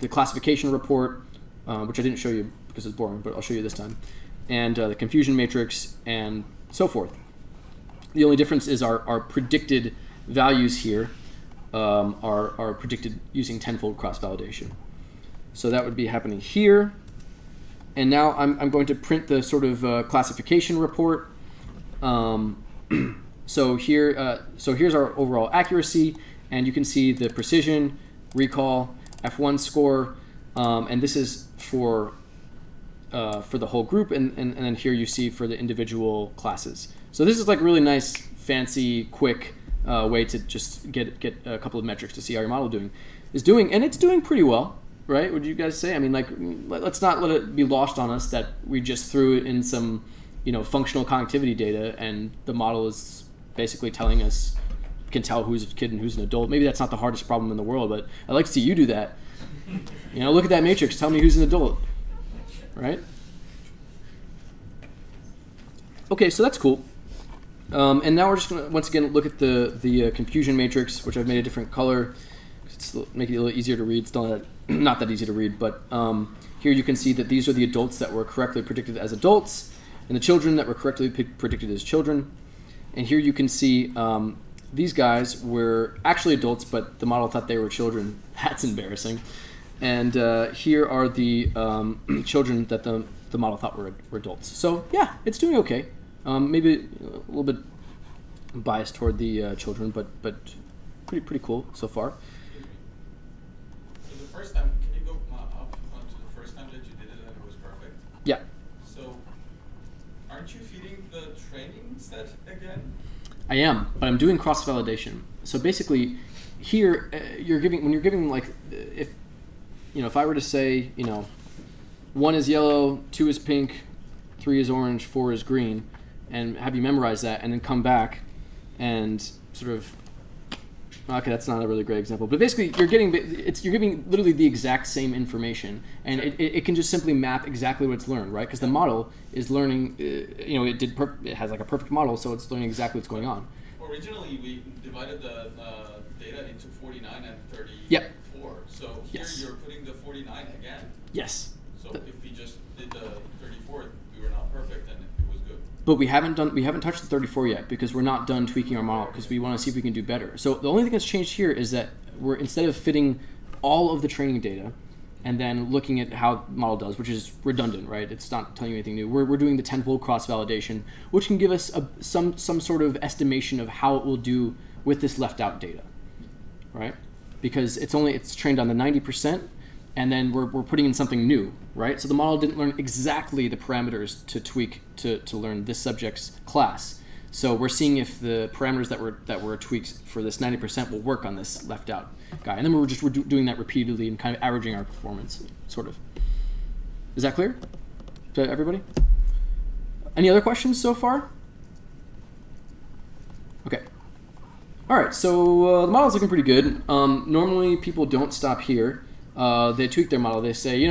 classification report, which I didn't show you because it's boring, but I'll show you this time, and the confusion matrix and so forth. The only difference is our predicted values here are predicted using 10-fold cross-validation. So that would be happening here. And now I'm going to print the sort of classification report. So here's our overall accuracy, and you can see the precision, recall, F1 score, and this is for the whole group, and then here you see for the individual classes. So this is like really nice, fancy, quick way to just get a couple of metrics to see how your model is doing, and it's doing pretty well, right? Would you guys say? I mean, like, let's not let it be lost on us that we just threw in some, functional connectivity data, and the model is basically telling us, can tell who's a kid and who's an adult. Maybe that's not the hardest problem in the world, but I'd like to see you do that. Look at that matrix. Tell me who's an adult, right? Okay, so that's cool. And now we're just going to, once again, look at the confusion matrix, which I've made a different color. Make it a little easier to read. It's not that easy to read, but here you can see that these are the adults that were correctly predicted as adults, and the children that were correctly predicted as children. And here you can see these guys were actually adults, but the model thought they were children. That's embarrassing. And here are the children that the model thought were adults. So yeah, it's doing okay. Maybe a little bit biased toward the children, but pretty cool so far. So the first time, can you go up onto the first time that you did it and it was perfect? Yeah. So aren't you feeding the training set again? I am, but I'm doing cross-validation. So basically, here when you're giving like if I were to say 1 is yellow, 2 is pink, 3 is orange, 4 is green, and have you memorize that, and then come back and sort of, okay, that's not a really great example, but basically you're giving literally the exact same information, and it can just simply map exactly what it's learned, right? Because the model is learning, it has like a perfect model, so it's learning exactly what's going on. Originally, we divided the data into 49 and 34. Yep. So here you're putting the 49 again. Yes. So if we just did the 34, we were not perfect and it was good. But we haven't touched the 34 yet because we're not done tweaking our model because we want to see if we can do better. So the only thing that's changed here is that we're, instead of fitting all of the training data and then looking at how the model does, which is redundant, right? It's not telling you anything new. We're doing the tenfold cross-validation, which can give us some sort of estimation of how it will do with this left-out data, right? Because it's trained on the 90%, and then we're putting in something new, right? So the model didn't learn exactly the parameters to tweak to learn this subject's class. So we're seeing if the parameters that were tweaked for this 90% will work on this left out guy. And then we're doing that repeatedly and kind of averaging our performance, sort of. Is that clear to everybody? Any other questions so far? Okay. All right, so the model's looking pretty good. Normally people don't stop here. They tweak their model. They say,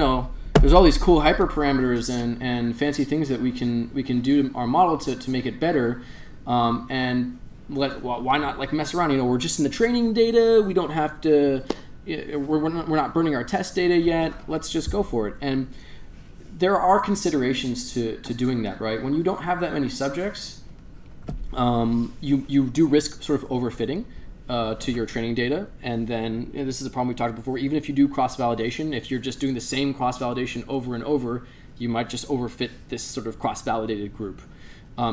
there's all these cool hyperparameters and fancy things that we can do to our model to make it better. And why not like mess around? We're just in the training data. We don't have to. We're not burning our test data yet. Let's just go for it. And there are considerations to doing that, right? When you don't have that many subjects, you do risk sort of overfitting to your training data, and then this is a problem we talked before. Even if you do cross-validation, if you're just doing the same cross-validation over and over, you might just overfit this sort of cross-validated group.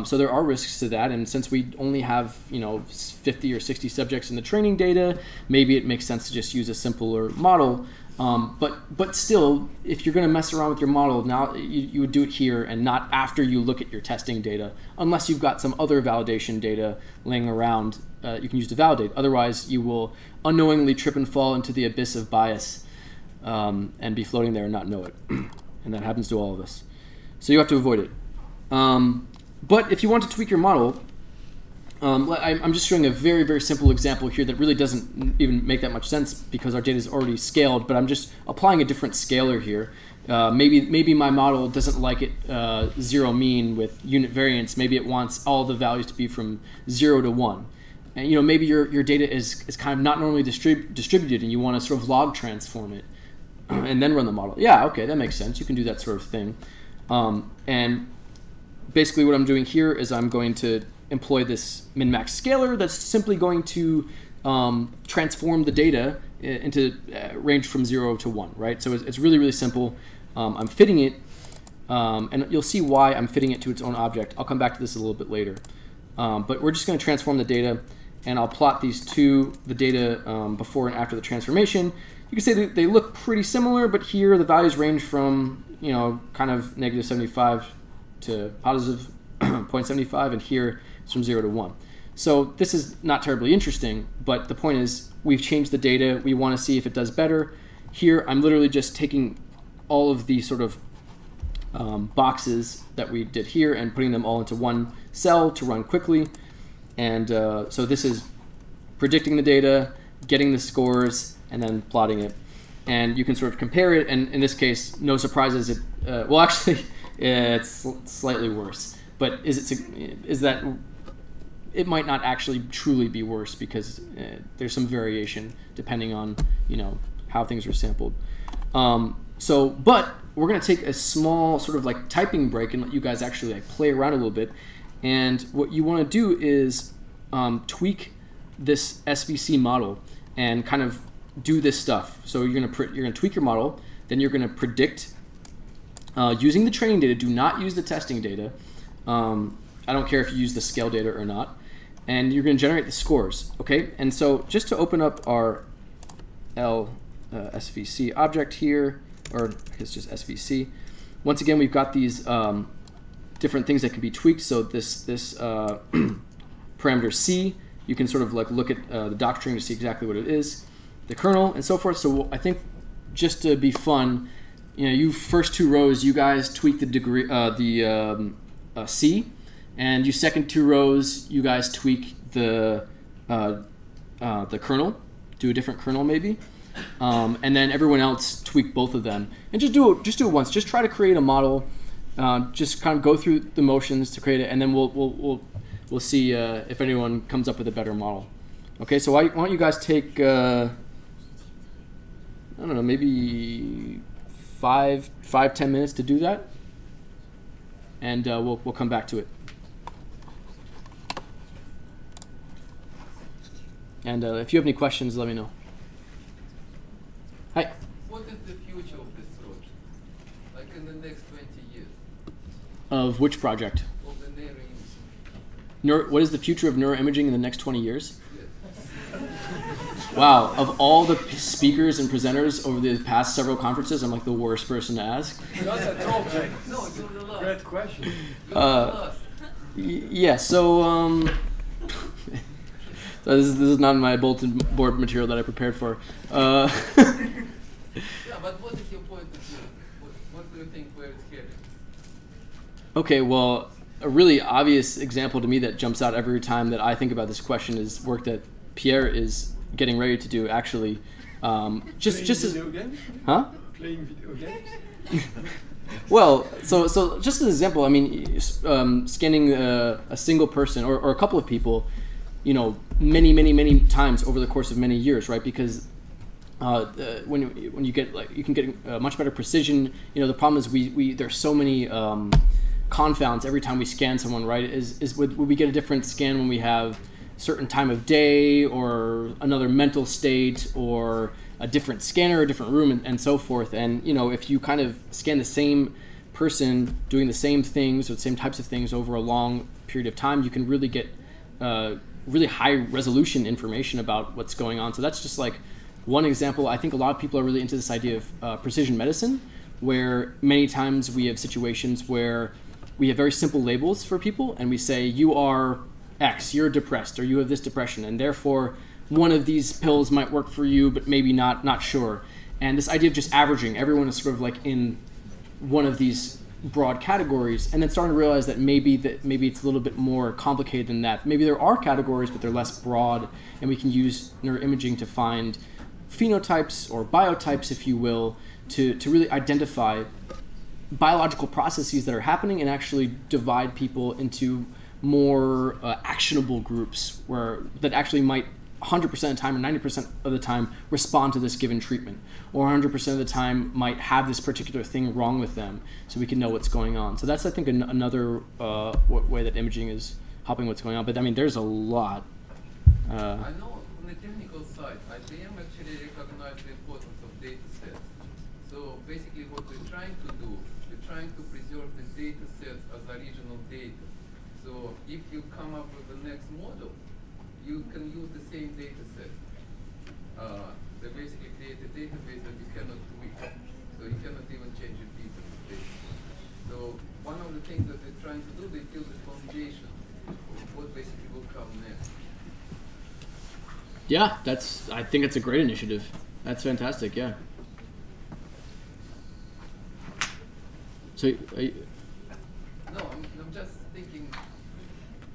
So there are risks to that, and since we only have 50 or 60 subjects in the training data, maybe it makes sense to just use a simpler model. But still, if you're going to mess around with your model, now you would do it here and not after you look at your testing data, unless you've got some other validation data laying around you can use to validate. Otherwise, you will unknowingly trip and fall into the abyss of bias and be floating there and not know it. And that happens to all of us. So you have to avoid it. But if you want to tweak your model, I'm just showing a very, very simple example here that really doesn't even make that much sense because our data is already scaled, but I'm just applying a different scaler here. Maybe my model doesn't like it zero mean with unit variance. Maybe it wants all the values to be from 0 to 1. And maybe your data is kind of not normally distributed and you want to sort of log transform it and then run the model. Yeah, okay, that makes sense. You can do that sort of thing. And basically what I'm doing here is I'm going to employ this min-max scaler that's simply going to transform the data into range from 0 to 1, right? So it's really, really simple. I'm fitting it, and you'll see why I'm fitting it to its own object. I'll come back to this a little bit later. But we're just going to transform the data, and I'll plot these two, the data before and after the transformation. You can say that they look pretty similar, but here the values range from, you know, kind of negative 75 to positive 0.75, and here it's from 0 to 1. So this is not terribly interesting, but the point is we've changed the data. We want to see if it does better. Here I'm literally just taking all of the sort of boxes that we did here and putting them all into one cell to run quickly. And so this is predicting the data, getting the scores, and then plotting it. And you can sort of compare it, and in this case, no surprises. Well, actually, it's slightly worse. But is that it might not actually truly be worse because there's some variation depending on, you know, how things are sampled. But we're going to take a small sort of like typing break and let you guys actually like play around a little bit. And what you want to do is tweak this SVC model and kind of do this stuff. So you're going to tweak your model, then you're going to predict using the training data. Do not use the testing data. I don't care if you use the scale data or not. And you're going to generate the scores, okay? And so just to open up our SVC object here, or it's just SVC. Once again, we've got these different things that can be tweaked. So this parameter C, you can sort of like look at the docstring to see exactly what it is, the kernel, and so forth. So I think just to be fun, you know, you first two rows, you guys tweak the degree, C, and you second two rows, you guys tweak the kernel, do a different kernel maybe, and then everyone else tweak both of them, and just do it once. Just try to create a model. Just kind of go through the motions to create it, and then we'll see if anyone comes up with a better model. Okay, so why don't you guys take I don't know, maybe 5-10 minutes to do that, and we'll come back to it. And if you have any questions, let me know. Hi. What is the future of this project? Like in the next 20 years? Of which project? Of the neuroimaging. What is the future of neuroimaging in the next 20 years? Yes. Wow, of all the speakers and presenters over the past several conferences, I'm like the worst person to ask. Not at all, Jake. No, you're the last. Great question. You're the last. Yeah, so this is not my bulletin board material that I prepared for. Yeah, but what is your point of view? What do you think where it's heading? Okay, well, a really obvious example to me that jumps out every time that I think about this question is work that Pierre is getting ready to do. Actually, just as video games? Huh? Playing video games. Well, so just as an example, I mean, scanning a single person or a couple of people, you know, many times over the course of many years, right? Because when you get like, you can get much better precision. You know, the problem is there's so many confounds every time we scan someone, right? Would we get a different scan when we have certain time of day or another mental state or a different scanner, a different room, and so forth. And you know, if you kind of scan the same person doing the same things or the same types of things over a long period of time, you can really get really high resolution information about what's going on. So that's just like one example. I think a lot of people are really into this idea of precision medicine, where many times we have situations where we have very simple labels for people and we say, you are X, you're depressed, or you have this depression, and therefore one of these pills might work for you, but maybe not sure. And this idea of just averaging, everyone is sort of like in one of these broad categories, and then starting to realize that maybe it's a little bit more complicated than that. Maybe there are categories, but they're less broad, and we can use neuroimaging to find phenotypes or biotypes, if you will, to really identify biological processes that are happening and actually divide people into more actionable groups that actually might 100% of the time or 90% of the time respond to this given treatment, or 100% of the time might have this particular thing wrong with them, so we can know what's going on. So that's, I think, another way that imaging is helping what's going on. But I mean, there's a lot. I know on the technical side, IBM actually recognized the importance of data sets. So basically what we're trying to do, we're trying to preserve the data sets as original data. So if you come up with the next model, you can use the same data set. They basically create a database that you cannot tweak. So you cannot even change a bit of the data. So one of the things that they're trying to do, they build the foundation of what basically will come next. Yeah, I think it's a great initiative. That's fantastic, yeah. So, no, I'm just thinking,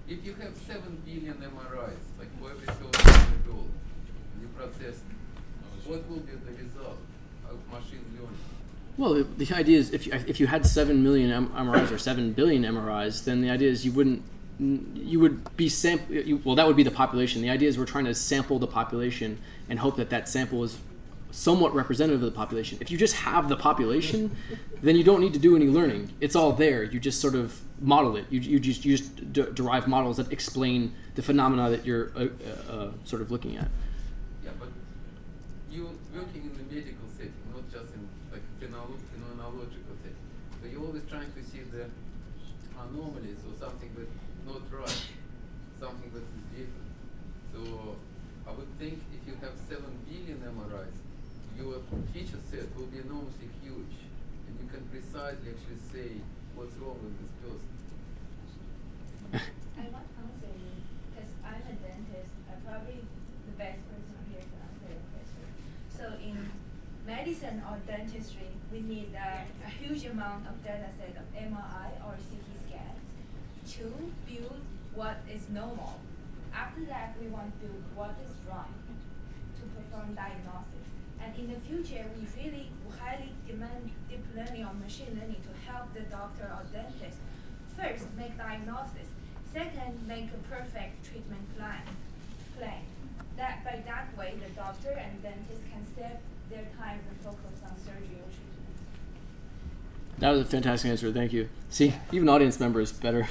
if you have 7 billion MRIs, like for every $1,000, you process, what will be the result of machine learning? well, the idea is if you had 7 million MRIs or 7 billion MRIs, then the idea is you would be well, that would be the population. The idea is we're trying to sample the population and hope that that sample is somewhat representative of the population. If you just have the population, then you don't need to do any learning. It's all there. You just sort of model it. You just derive models that explain the phenomena that you're sort of looking at. Yeah, but you're working in the medical setting, not just in like phenomenological setting. So you're always trying to see the anomalies or something that's not right, something that is different. So I would think if you have 7 billion MRIs, your feature set will be enormously huge, and you can precisely actually say what's wrong with this person. I want to answer you, because I'm a dentist. I'm probably the best person here to answer your question. So in medicine or dentistry, we need a huge amount of data set of MRI or CT scan to build what is normal. After that, we want to build what is wrong to perform diagnosis. And in the future, we really highly demand deep learning or machine learning to help the doctor or dentist. First, make diagnosis. Second, make a perfect treatment plan. That by that way, the doctor and dentist can save their time and focus on surgery or treatment. That was a fantastic answer. Thank you. See, even audience members better.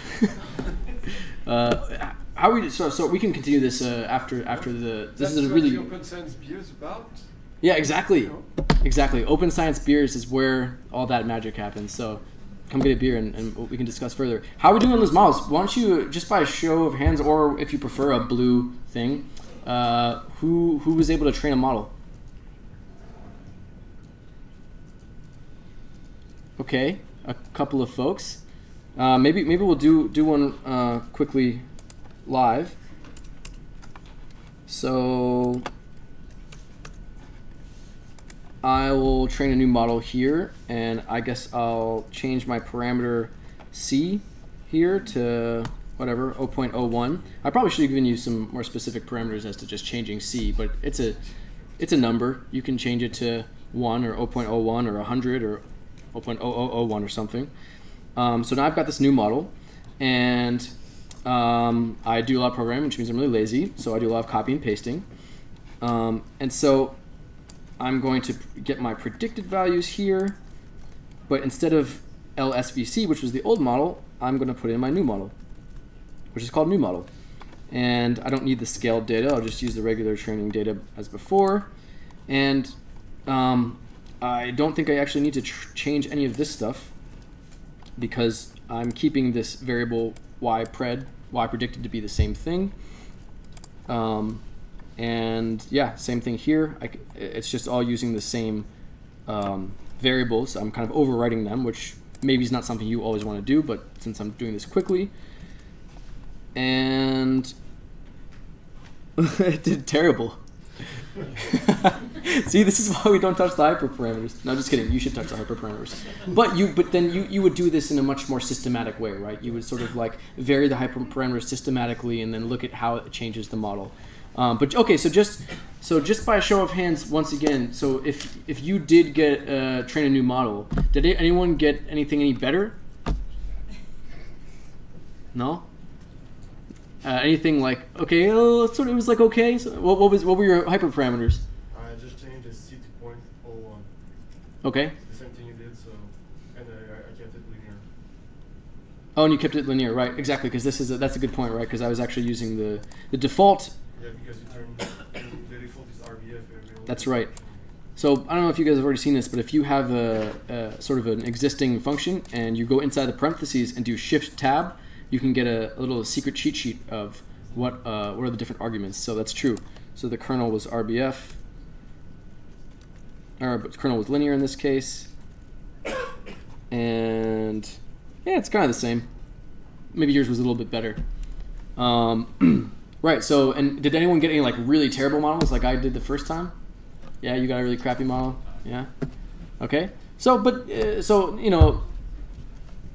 How we so we can continue this after the. This That's is a really. what the Open Science Beer is about. Yeah, exactly. Exactly. Open Science Beers is where all that magic happens. So come get a beer and we can discuss further. How are we doing on those models? Why don't you, just by a show of hands, or if you prefer a blue thing, who was able to train a model? Okay, a couple of folks. Maybe we'll do one quickly live. So I will train a new model here, and I guess I'll change my parameter C here to whatever, 0.01. I probably should have given you some more specific parameters as to just changing C, but it's a number. You can change it to 1 or 0.01 or 100 or 0.0001 or something. So now I've got this new model, and I do a lot of programming, which means I'm really lazy, so I do a lot of copy and pasting. And so I'm going to get my predicted values here, but instead of LSVC, which was the old model, I'm going to put in my new model, which is called new model. And I don't need the scaled data. I'll just use the regular training data as before. And I don't think I actually need to change any of this stuff because I'm keeping this variable y predicted to be the same thing. And yeah, same thing here. It's just all using the same variables. I'm kind of overwriting them, which maybe is not something you always want to do, but since I'm doing this quickly. And it did terrible. See, this is why we don't touch the hyperparameters. No, just kidding. You should touch the hyperparameters. But then you would do this in a much more systematic way, right? You would sort of like vary the hyperparameters systematically and then look at how it changes the model. But okay, so just by a show of hands, once again, so if you did get train a new model, did anyone get anything any better? No. Anything like okay, sort of it was like okay. So what were your hyperparameters? I just changed the C to 0.01. Okay. The same thing you did, so and I kept it linear. Oh, and you kept it linear, right? Exactly, because that's a good point, right? Because I was actually using the default. Yeah, because you turned That's right. So I don't know if you guys have already seen this, but if you have a sort of an existing function and you go inside the parentheses and do Shift Tab, you can get a little secret cheat sheet of what are the different arguments. So that's true. So the kernel was RBF, but the kernel was linear in this case, and yeah, it's kind of the same. Maybe yours was a little bit better. Right. So, and did anyone get any like really terrible models like I did the first time? Yeah, you got a really crappy model. Yeah. Okay. So, but so you know,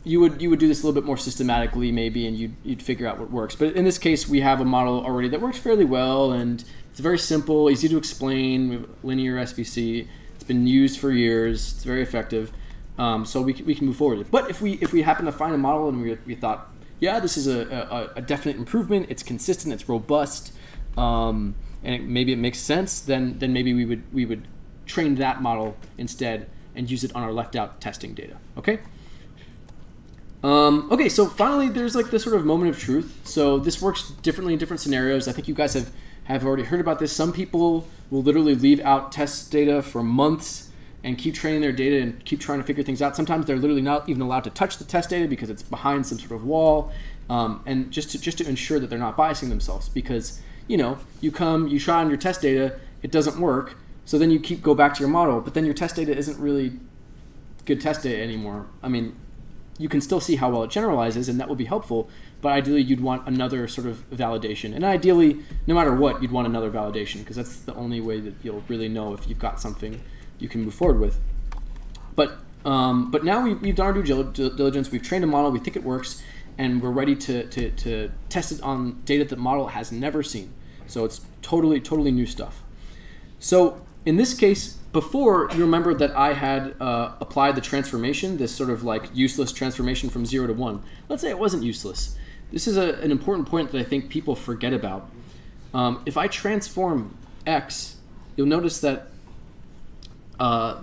you would do this a little bit more systematically maybe, and you'd figure out what works. But in this case, we have a model already that works fairly well, and it's very simple, easy to explain. We have linear SVC. It's been used for years. It's very effective. So we can move forward. But if we happen to find a model and we thought, yeah, this is a definite improvement. It's consistent. It's robust. And maybe it makes sense. Then maybe we would train that model instead and use it on our left out testing data. Okay. Okay. So finally, there's like this sort of moment of truth. So this works differently in different scenarios. I think you guys have already heard about this. Some people will literally leave out test data for months and keep training their data and keep trying to figure things out. Sometimes they're literally not even allowed to touch the test data because it's behind some sort of wall, and just to ensure that they're not biasing themselves. Because you know, you try on your test data, it doesn't work, so then you go back to your model, but then your test data isn't really good test data anymore. I mean, you can still see how well it generalizes, and that will be helpful, but ideally you'd want another sort of validation. And ideally, no matter what, you'd want another validation, because that's the only way that you'll really know if you've got something you can move forward with. But now we've done our due diligence, we've trained a model, we think it works, and we're ready to test it on data that the model has never seen. So it's totally new stuff. So in this case, before, you remember that I had applied the transformation, this sort of like useless transformation from 0 to 1. Let's say it wasn't useless. This is an important point that I think people forget about. If I transform x, you'll notice that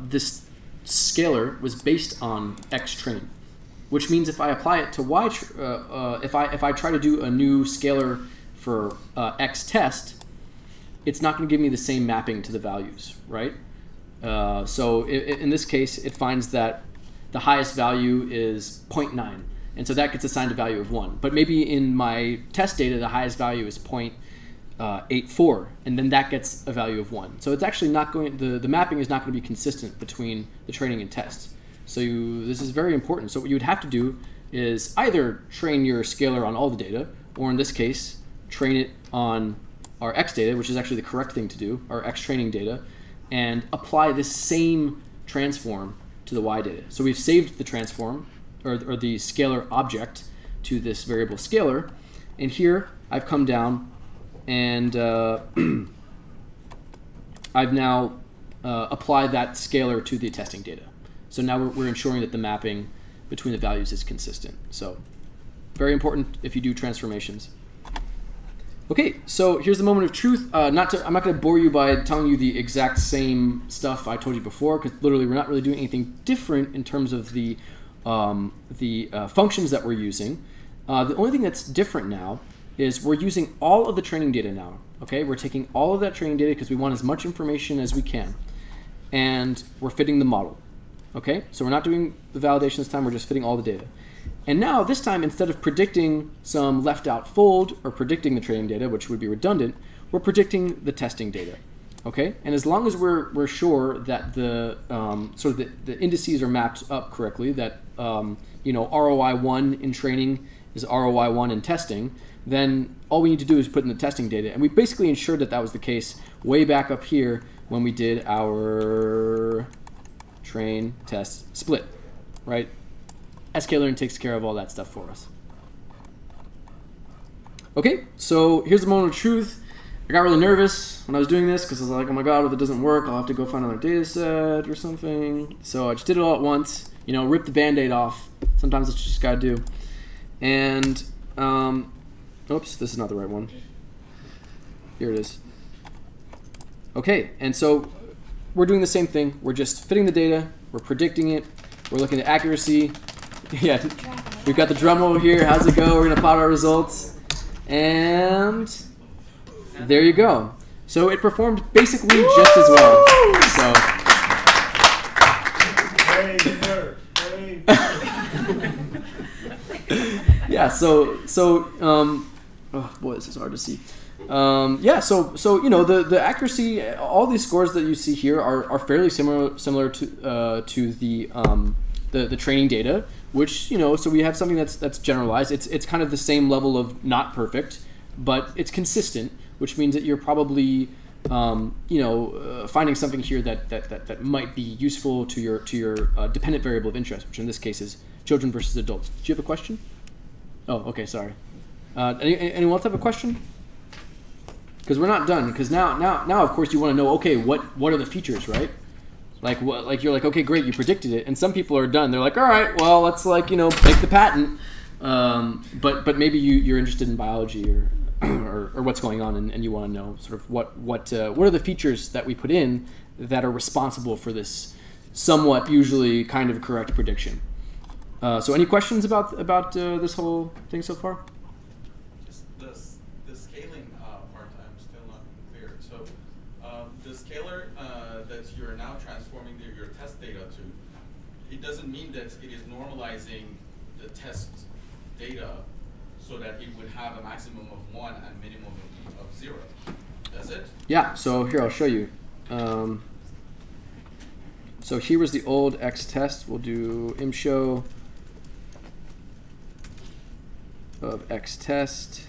this scalar was based on x train, which means if I apply it to y, if I try to do a new scalar for x test, it's not going to give me the same mapping to the values, right? So in this case, it finds that the highest value is 0.9, and so that gets assigned a value of 1. But maybe in my test data, the highest value is 0.84, and then that gets a value of 1. So it's actually not going, the mapping is not going to be consistent between the training and test. So this is very important. So what you would have to do is either train your scalar on all the data, or in this case, train it on our x data, which is actually the correct thing to do, our x training data, and apply this same transform to the y data. So we've saved the transform, or the scalar object, to this variable scalar, and here I've come down and I've now applied that scalar to the testing data. So now we're ensuring that the mapping between the values is consistent. So very important if you do transformations. Okay, so here's the moment of truth. I'm not going to bore you by telling you the exact same stuff I told you before, because literally we're not really doing anything different in terms of the functions that we're using. The only thing that's different now is we're using all of the training data now. Okay, we're taking all of that training data because we want as much information as we can, and we're fitting the model. Okay, so we're not doing the validation this time, we're just fitting all the data. And now this time, instead of predicting some left out fold or predicting the training data, which would be redundant, we're predicting the testing data. Okay, and as long as we're sure that the sort of the indices are mapped up correctly, that you know, ROI1 in training is ROI1 in testing, then all we need to do is put in the testing data. And we basically ensured that that was the case way back up here when we did our train test split, right? sklearn takes care of all that stuff for us. Okay, so here's the moment of truth. I got really nervous when I was doing this because I was like, oh my god, if it doesn't work, I'll have to go find another data set or something. So I just did it all at once, you know, rip the band-aid off. Sometimes that's what you just gotta do. And, oops, this is not the right one. Here it is. Okay, and so we're doing the same thing. We're just fitting the data, we're predicting it, we're looking at accuracy. Yeah, we've got the drum roll here. How's it go? We're gonna plot our results. And there you go. So it performed basically just as well. So. Yeah. So oh boy, this is hard to see. Yeah. So you know the accuracy. All these scores that you see here are fairly similar to the training data, which you know. So we have something that's generalized. It's kind of the same level of not perfect, but it's consistent, which means that you're probably finding something here that might be useful to your dependent variable of interest, which in this case is children versus adults. Do you have a question? Oh, okay, sorry. Anyone else have a question? Because we're not done. Because now, of course, you want to know. Okay, what are the features, right? Like what? Like you're like, okay, great, you predicted it, and some people are done. They're like, all right, well, let's make the patent. But maybe you're interested in biology or what's going on, and you want to know sort of what are the features that we put in that are responsible for this somewhat usually kind of correct prediction. So any questions about this whole thing so far? Just the scaling part, I'm still not clear. So the scalar that you're now transforming your test data to, it doesn't mean that it is normalizing the test data so that it would have a maximum of 1 and minimum of 0. Does it? Yeah, so here I'll show you. So here was the old X test. We'll do imshow of X test.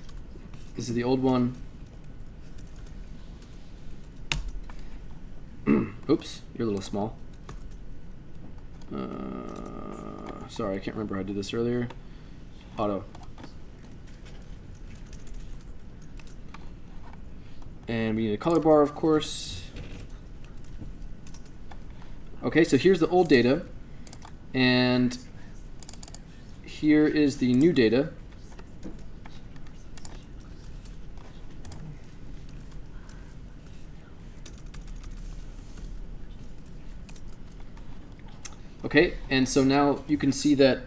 This is the old one. Oops, you're a little small. Sorry, I can't remember how I did this earlier. Auto. And we need a color bar, of course. Okay, so here's the old data, and here is the new data. Okay, and so now you can see that,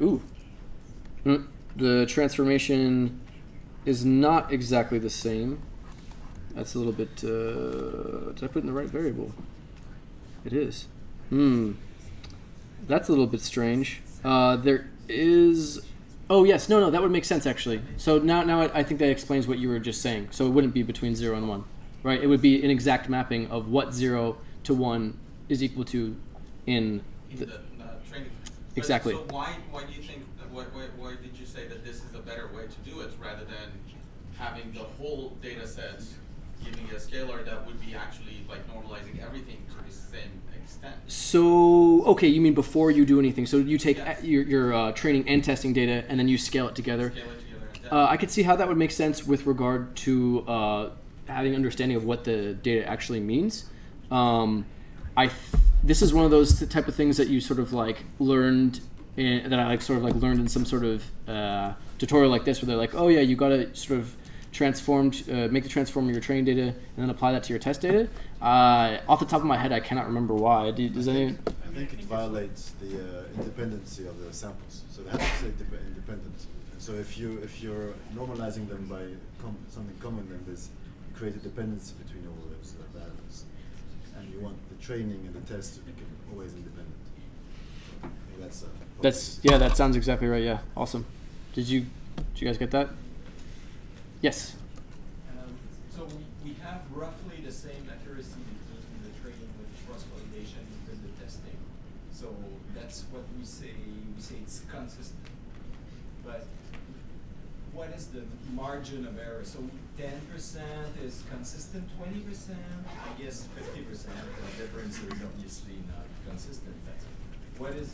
the transformation is not exactly the same. That's a little bit, did I put in the right variable? It is. That's a little bit strange. There is, oh yes, no, that would make sense actually. So now I think that explains what you were just saying. So it wouldn't be between 0 and 1, right? It would be an exact mapping of what 0 to 1 is equal to in the training. Exactly. So why do you think, why did you say that this is a better way to do it rather than having the whole data set giving a scalar that would be actually like normalizing everything to the same extent? So, okay, you mean before you do anything. So you take your training and testing data and then you scale it together. I could see how that would make sense with regard to having understanding of what the data actually means. This is one of those type of things that you sort of like learned that I learned in some sort of tutorial like this, where they're like, oh yeah, you got to sort of make the transform of your training data and then apply that to your test data. Off the top of my head, I cannot remember why. Does anyone? I think it violates the independency of the samples, so they have to stay independent. And so if you're normalizing them by something common, then there's create a dependency between all those variables, and you want the training and the test to become always independent. That sounds exactly right. Yeah, awesome. Did you guys get that? Yes. So we have roughly the same accuracy in the training with cross-validation with the testing. So that's what we say. We say it's consistent. But what is the margin of error? So 10% is consistent, 20%? I guess 50%. The difference is obviously not consistent. What is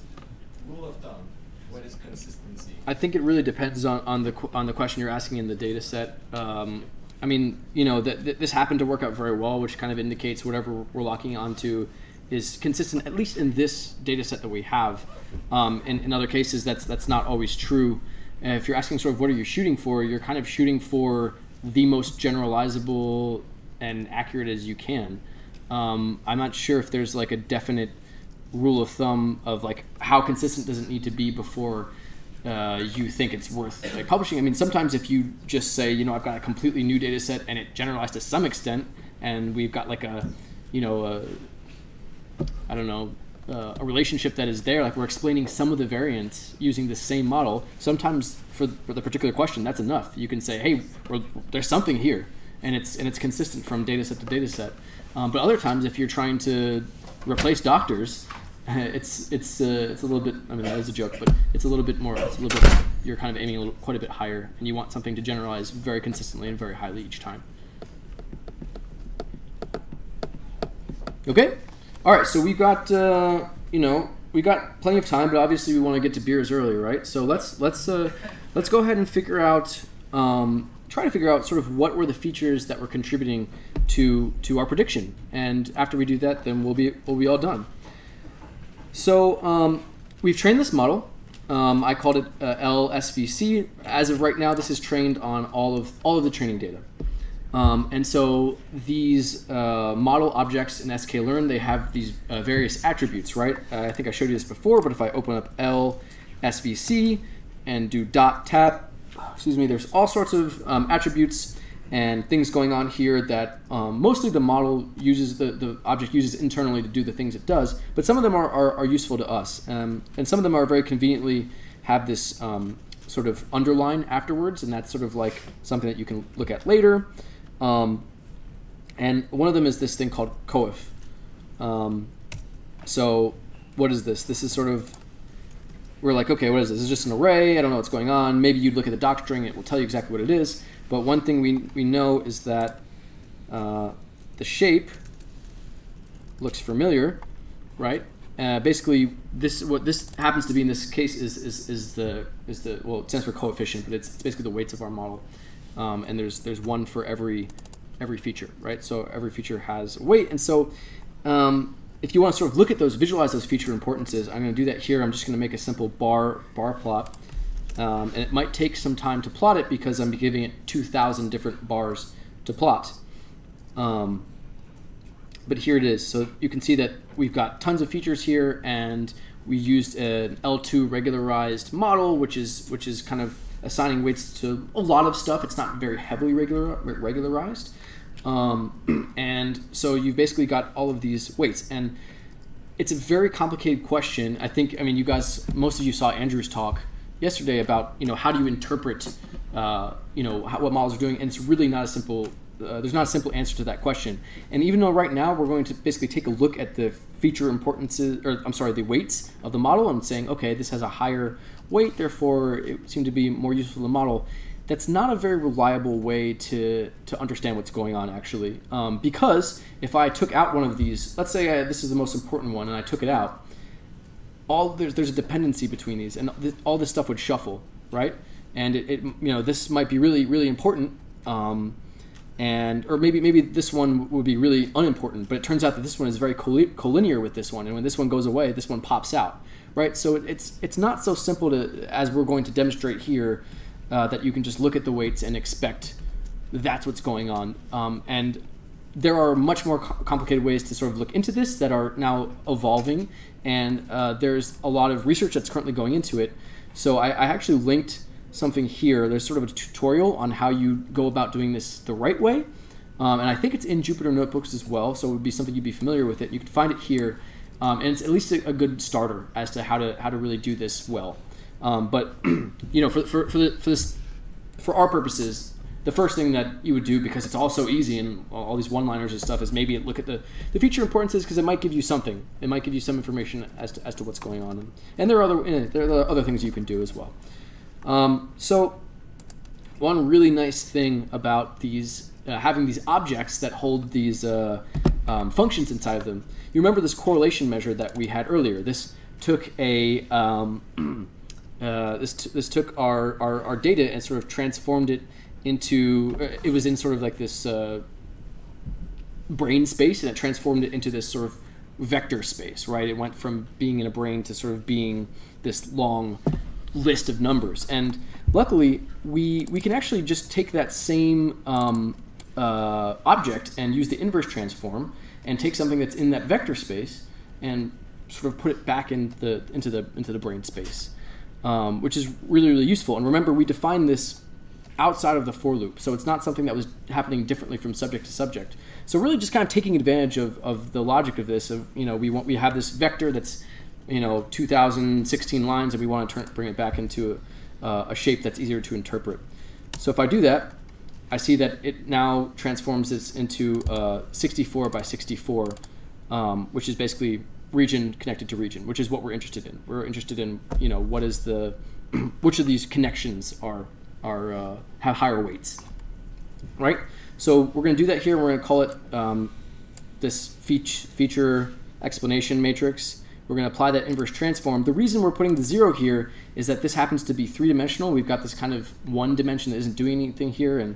rule of thumb? What is consistency? I think it really depends on the question you're asking in the data set. I mean, you know, this happened to work out very well, which kind of indicates whatever we're locking onto is consistent, at least in this data set that we have. In other cases, that's not always true. If you're asking sort of what are you shooting for, you're kind of shooting for the most generalizable and accurate as you can. I'm not sure if there's like a definite rule of thumb of like how consistent does it need to be before you think it's worth like publishing. I mean, sometimes if you just say, you know, I've got a completely new data set and it generalized to some extent and we've got like a, you know, I don't know, a relationship that is there, like we're explaining some of the variance using the same model, sometimes for the particular question, that's enough. You can say, hey, there's something here, and it's consistent from data set to data set. But other times, if you're trying to replace doctors, it's a little bit, I mean, that is a joke, but it's a little bit more, you're kind of aiming quite a bit higher, and you want something to generalize very consistently and very highly each time. Okay? All right, so we got, you know, we got plenty of time, but obviously we want to get to beers earlier, right? So let's go ahead and figure out, try to figure out sort of what were the features that were contributing to our prediction. And after we do that, then we'll be all done. So we've trained this model. I called it LSVC. As of right now, this is trained on all of the training data. And so these model objects in sklearn, they have these various attributes, right? I think I showed you this before, but if I open up LSVC and do .tap, excuse me, there's all sorts of attributes and things going on here that mostly the model uses, the object uses internally to do the things it does, but some of them are useful to us. And some of them are very conveniently have this sort of underline afterwards, and that's sort of like something that you can look at later. And one of them is this thing called coef. So what is this? This is sort of, we're like, okay, what is this? This is just an array. I don't know what's going on. Maybe you'd look at the doc string. It will tell you exactly what it is. But one thing we know is that the shape looks familiar, right? Basically, what this happens to be in this case is the well, it stands for coefficient, but it's basically the weights of our model. And there's one for every feature, right? So every feature has a weight, and so if you want to sort of look at those, visualize those feature importances, I'm going to do that here. I'm just going to make a simple bar plot, and it might take some time to plot it because I'm giving it 2,000 different bars to plot. But here it is. So you can see that we've got tons of features here, and we used an L2 regularized model, which is kind of assigning weights to a lot of stuff. It's not very heavily regularized. And so you've basically got all of these weights. And it's a very complicated question. I mean, you guys, most of you saw Andrew's talk yesterday about, you know, how do you interpret, you know, what models are doing. And it's really not a simple, there's not a simple answer to that question. And even though right now we're going to basically take a look at the feature importances, or I'm sorry, the weights of the model and saying, okay, this has a higher weight, therefore it seemed to be more useful to the model. That's not a very reliable way to understand what's going on, actually. Because if I took out one of these, let's say this is the most important one, and I took it out, there's a dependency between these, and all this stuff would shuffle, right? And you know, this might be really, really important, or maybe this one would be really unimportant, but it turns out that this one is very collinear with this one, and when this one goes away, this one pops out, right? So it's not so simple to, as we're going to demonstrate here, that you can just look at the weights and expect that's what's going on. And there are much more complicated ways to sort of look into this that are now evolving, and there's a lot of research that's currently going into it. So I actually linked something here. There's sort of a tutorial on how you go about doing this the right way. And I think it's in Jupyter Notebooks as well, so it would be something you'd be familiar with it. You can find it here, and it's at least a good starter as to how to really do this well. But you know, for our purposes, the first thing that you would do, because it's all so easy and all these one-liners and stuff, is maybe look at the feature importances, because it might give you something. It might give you some information as to what's going on, and there are other things you can do as well. So one really nice thing about these having these objects that hold these functions inside of them. You remember this correlation measure that we had earlier. This took a this took our data and sort of transformed it into, it was in sort of like this brain space, and it transformed it into this sort of vector space, right? It went from being in a brain to sort of being this long list of numbers. And luckily, we can actually just take that same object and use the inverse transform and take something that's in that vector space and sort of put it back into the brain space, which is really, really useful. And remember, we defined this outside of the for loop. So it's not something that was happening differently from subject to subject. So really just kind of taking advantage of the logic of this, of, you know, we have this vector that's, you know, 2016 lines, and we want to bring it back into a shape that's easier to interpret. So if I do that, I see that it now transforms this into 64 by 64, which is basically region connected to region, which is what we're interested in. We're interested in, you know, what is the which of these connections have higher weights, right? So we're going to do that here. We're going to call it this feature explanation matrix. We're going to apply that inverse transform. The reason we're putting the 0 here is that this happens to be three-dimensional. We've got this kind of one dimension that isn't doing anything here, and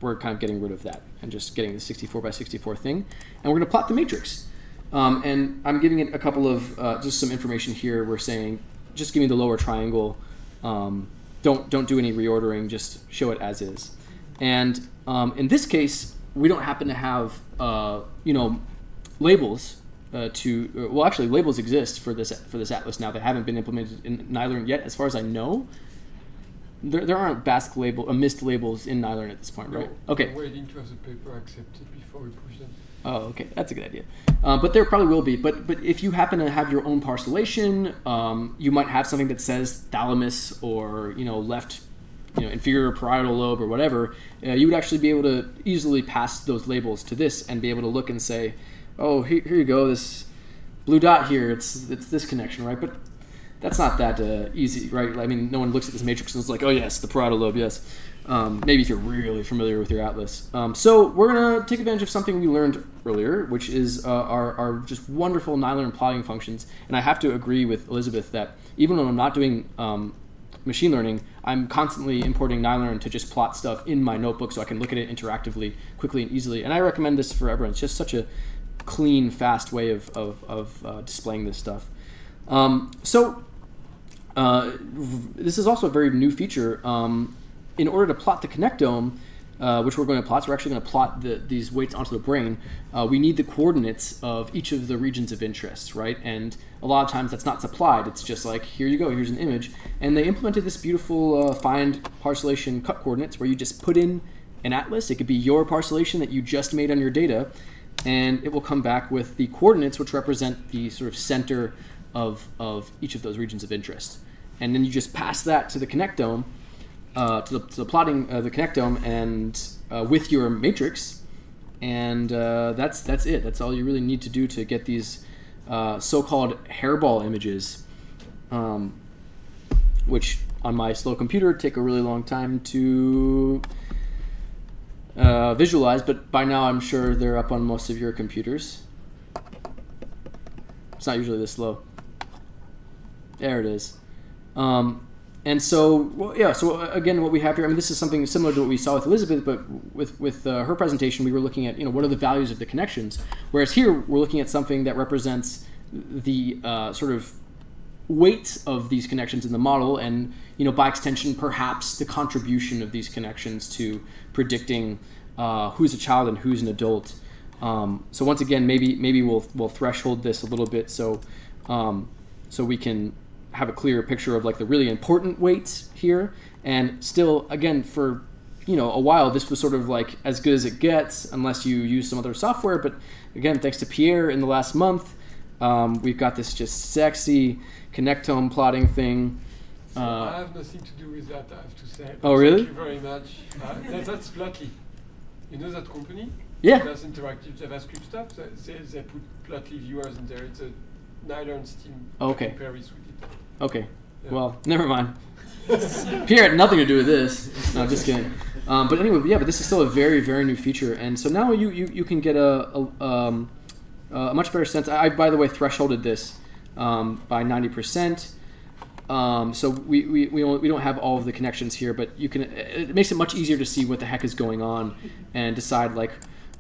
we're kind of getting rid of that and just getting the 64 by 64 thing. And we're going to plot the matrix. And I'm giving it a couple of just some information here. We're saying just give me the lower triangle. Don't do any reordering. Just show it as is. And in this case, we don't happen to have you know, labels. Well, actually, labels exist for this atlas now. They haven't been implemented in Nylearn yet, as far as I know. There aren't MIST labels in Nylearn at this point, right? Okay. We're waiting to have the paper accepted before we push them. Oh, okay, that's a good idea. But there probably will be. But if you happen to have your own parcellation, you might have something that says thalamus or, you know, left, you know, inferior parietal lobe or whatever. You would actually be able to easily pass those labels to this and be able to look and say, oh, here you go, this blue dot here, it's this connection, right? But that's not that easy, right? I mean, no one looks at this matrix and is like, oh yes, the parietal lobe, yes. Maybe if you're really familiar with your atlas. So we're going to take advantage of something we learned earlier, which is our just wonderful Nylearn plotting functions. And I have to agree with Elizabeth that even when I'm not doing machine learning, I'm constantly importing Nylearn to just plot stuff in my notebook so I can look at it interactively, quickly and easily. And I recommend this for everyone. It's just such a clean, fast way of displaying this stuff. This is also a very new feature. In order to plot the connectome, which we're going to plot, so we're actually going to plot these weights onto the brain, we need the coordinates of each of the regions of interest, right? And a lot of times that's not supplied. It's just like, here you go, here's an image. And they implemented this beautiful find parcellation cut coordinates where you just put in an atlas. It could be your parcellation that you just made on your data, and it will come back with the coordinates which represent the sort of center of each of those regions of interest. And then you just pass that to the connectome, to the plotting the connectome, and with your matrix, and that's it. That's all you really need to do to get these so-called hairball images, which on my slow computer take a really long time to visualize, but by now I'm sure they're up on most of your computers. It's not usually this slow. There it is. And so, well, yeah, so again, what we have here, I mean, this is something similar to what we saw with Elizabeth, but with her presentation, we were looking at, you know, what are the values of the connections, whereas here we're looking at something that represents the sort of weight of these connections in the model, and, you know, by extension, perhaps the contribution of these connections to predicting who's a child and who's an adult. So once again, maybe we'll threshold this a little bit so we can have a clearer picture of like the really important weights here. And still, again, for, you know, a while, this was sort of like as good as it gets unless you use some other software. But again, thanks to Pierre in the last month, we've got this just sexy connectome plotting thing. So I have nothing to do with that, I have to say. Oh, really? Thank you very much. That's Plotly. You know that company? Yeah. It does interactive JavaScript stuff. They put Plotly viewers in there. It's a Nylearn Steam Paris with it. Okay. Yeah. Well, never mind. Pierre had nothing to do with this. No, just kidding. But anyway, yeah, but this is still a very, very new feature. And so now you can get a much better sense. I, by the way, thresholded this by 90%. So we don't have all of the connections here, but you can. It makes it much easier to see what the heck is going on and decide like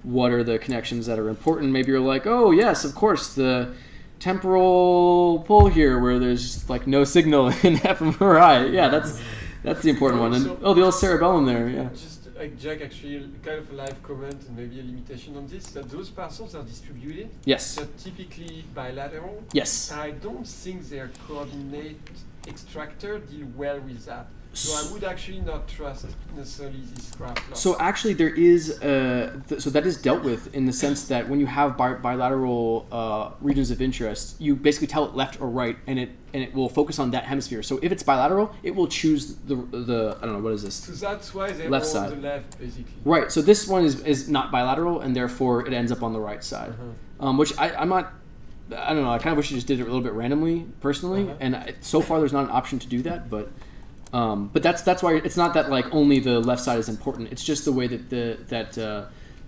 what are the connections that are important. Maybe you're like, oh yes, of course, the temporal pole here where there's like no signal in fMRI. Yeah, that's the important one. And oh, the old cerebellum there. Yeah. Just like Jack, actually, kind of a live comment and maybe a limitation on this, that those parcels are distributed. Yes. They're typically bilateral. Yes. I don't think their coordinate extractor deal well with that. So I would actually not trust necessarily this graph loss. So actually, there is so that is dealt with in the sense that when you have bilateral regions of interest, you basically tell it left or right, and it will focus on that hemisphere. So if it's bilateral, it will choose the I don't know, what is this? So that's why they're left all side. on the left, basically. Right. So this one is not bilateral, and therefore it ends up on the right side, which I'm not. I don't know. I kind of wish you just did it a little bit randomly, personally, and so far there's not an option to do that, but that's why it's not that like only the left side is important. It's just the way that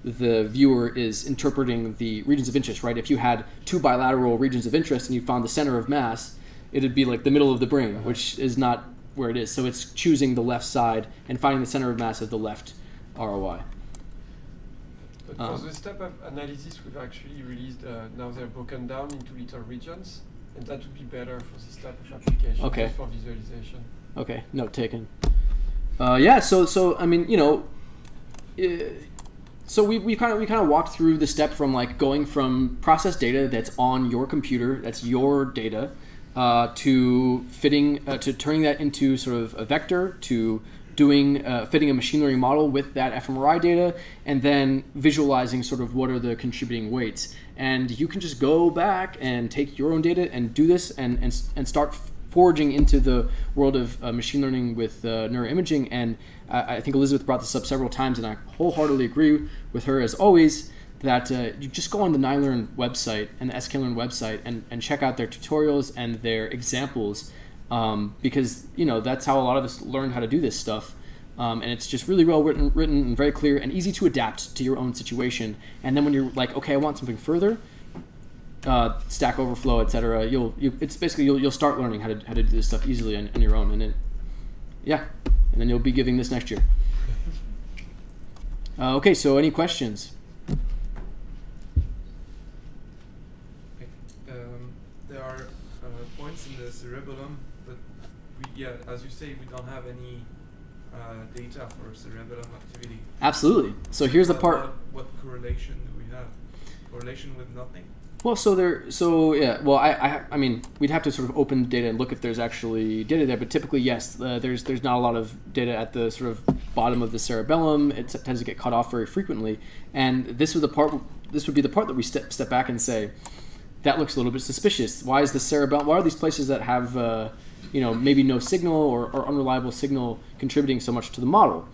the viewer is interpreting the regions of interest, right? If you had two bilateral regions of interest and you found the center of mass, it'd be like the middle of the brain, which is not where it is. So it's choosing the left side and finding the center of mass of the left ROI. But for this type of analysis, we've actually released, now they're broken down into little regions, and that would be better for this type of application, just for visualization. Okay, note taken. Yeah, so I mean, you know, so we kind of walked through the step from like going from processed data that's on your computer, that's your data, to turning that into sort of a vector, to doing fitting a machine learning model with that fMRI data, and then visualizing sort of what are the contributing weights. And you can just go back and take your own data and do this and start forging into the world of machine learning with neuroimaging. And I think Elizabeth brought this up several times, and I wholeheartedly agree with her as always, that you just go on the NiLearn website and the sklearn website and check out their tutorials and their examples. Because you know that's how a lot of us learn how to do this stuff, and it's just really well written and very clear and easy to adapt to your own situation. And then when you're like, okay, I want something further, Stack Overflow, etc. It's basically you'll start learning how to do this stuff easily on your own, and and then you'll be giving this next year. Okay, so any questions? There are points in the cerebellum, but as you say, we don't have any data for cerebellum activity. Absolutely. So here's the part. What correlation do we have? Correlation with nothing? Well, well, I mean, we'd have to sort of open data and look if there's actually data there, but typically, yes, there's not a lot of data at the sort of bottom of the cerebellum. It tends to get cut off very frequently, and this would be the part that we step back and say, that looks a little bit suspicious. Why is the cerebellum? Why are these places that have maybe no signal or unreliable signal contributing so much to the model?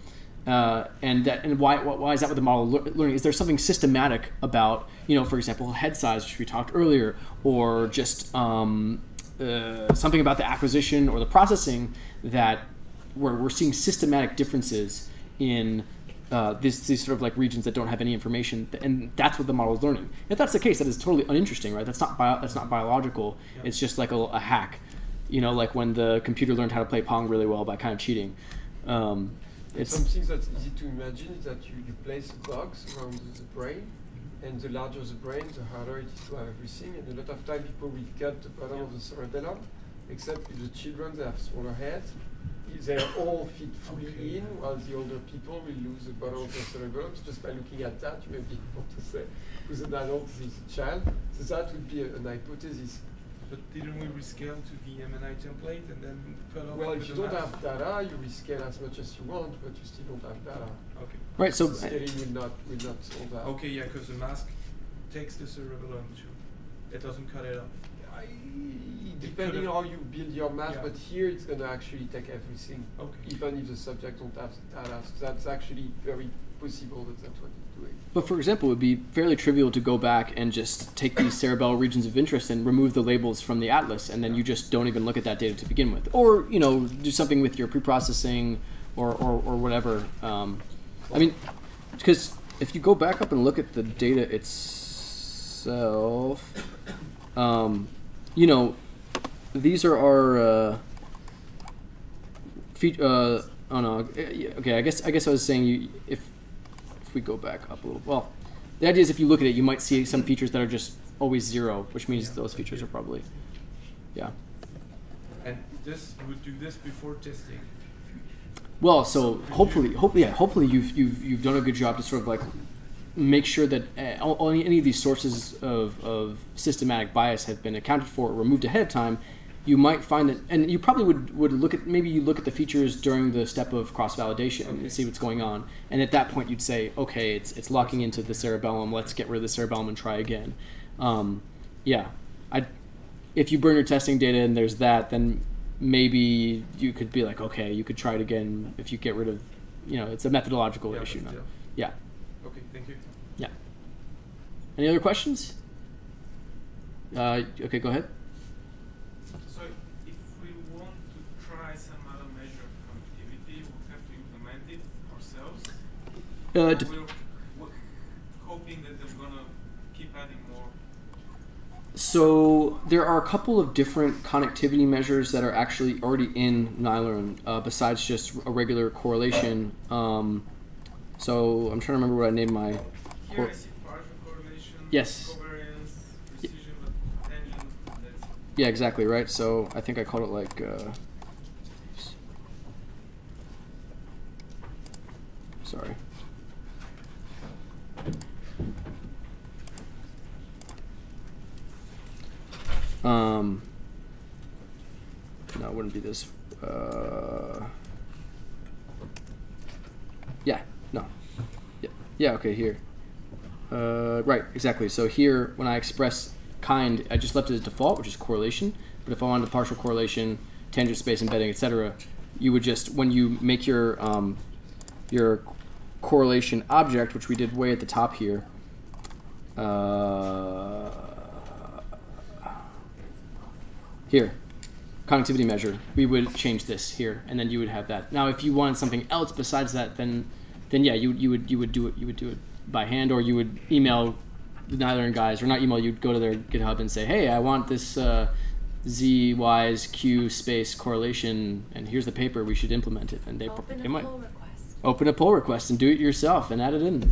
And why is that what the model learning? Is there something systematic about, for example, head size, which we talked earlier, or just something about the acquisition or the processing that where we're seeing systematic differences in these sort of like regions that don't have any information, and that's what the model is learning. If that's the case, that is totally uninteresting, right? That's not biological. Yeah. It's just like a hack, like when the computer learned how to play Pong really well by kind of cheating. Something that's easy to imagine is that you place a box around the brain, and the larger the brain, the harder it is to have everything. And a lot of time people will cut the bottom of the cerebellum, except with the children, they have smaller heads. They all fit fully in, while the older people will lose the bottom of the cerebellum. Just by looking at that, you may be able to say who's an adult, who's a child. So that would be an hypothesis. But didn't we rescale to the MNI template and then cut off? Well, if you don't have data, you rescale as much as you want, but you still don't have data. Okay. Right. So scaling will not solve that. Okay, yeah, because the mask takes the cerebellum too. It doesn't cut it off. Depending on how you build your mask, but here it's going to actually take everything, even if the subject don't have the data. So that's actually very possible that that's what it's doing. But for example, it would be fairly trivial to go back and just take these cerebellar regions of interest and remove the labels from the atlas, and then you just don't even look at that data to begin with. Or, do something with your preprocessing or whatever. I mean, because if you go back up and look at the data itself, these are our oh no, okay, I guess I was saying if we go back up a little, well, the idea is if you look at it, you might see some features that are just always 0, which means those features are probably, And would do this before testing. Well, so hopefully you've done a good job to sort of like make sure that any of these sources of systematic bias have been accounted for or removed ahead of time, you might find that, and you probably would look at, maybe you look at the features during the step of cross-validation and see what's going on. And at that point you'd say, okay, it's locking into the cerebellum, let's get rid of the cerebellum and try again. Yeah, if you burn your testing data and there's that, then maybe you could be like, okay, you could try it again if you get rid of, it's a methodological issue. No? Yeah. Okay, thank you. Yeah. Any other questions? Okay, go ahead. So if we want to try some other measure of connectivity, we'll have to implement it ourselves? We're hoping that they're going to keep adding more. So there are a couple of different connectivity measures that are actually already in Nylearn, besides just a regular correlation. So I'm trying to remember what I named my... Here I see partial correlation, yes. covariance, precision, tangent, that's... Yeah, exactly, right? So I think I called it like... sorry. No, it wouldn't be this. Yeah, no. Yeah, okay, here. Right, exactly. So here, when I express kind, I just left it as default, which is correlation. But if I wanted partial correlation, tangent space embedding, etc., you would just, when you make your correlation object, which we did way at the top here, here, connectivity measure, we would change this here, and then you would have that. Now, if you wanted something else besides that, then yeah, you would do it by hand, or you would email the Nylearn guys, or not email. You'd go to their GitHub and say, hey, I want this Z, Y's, Q space correlation, and here's the paper. We should implement it, and they might open a pull request and do it yourself and add it in.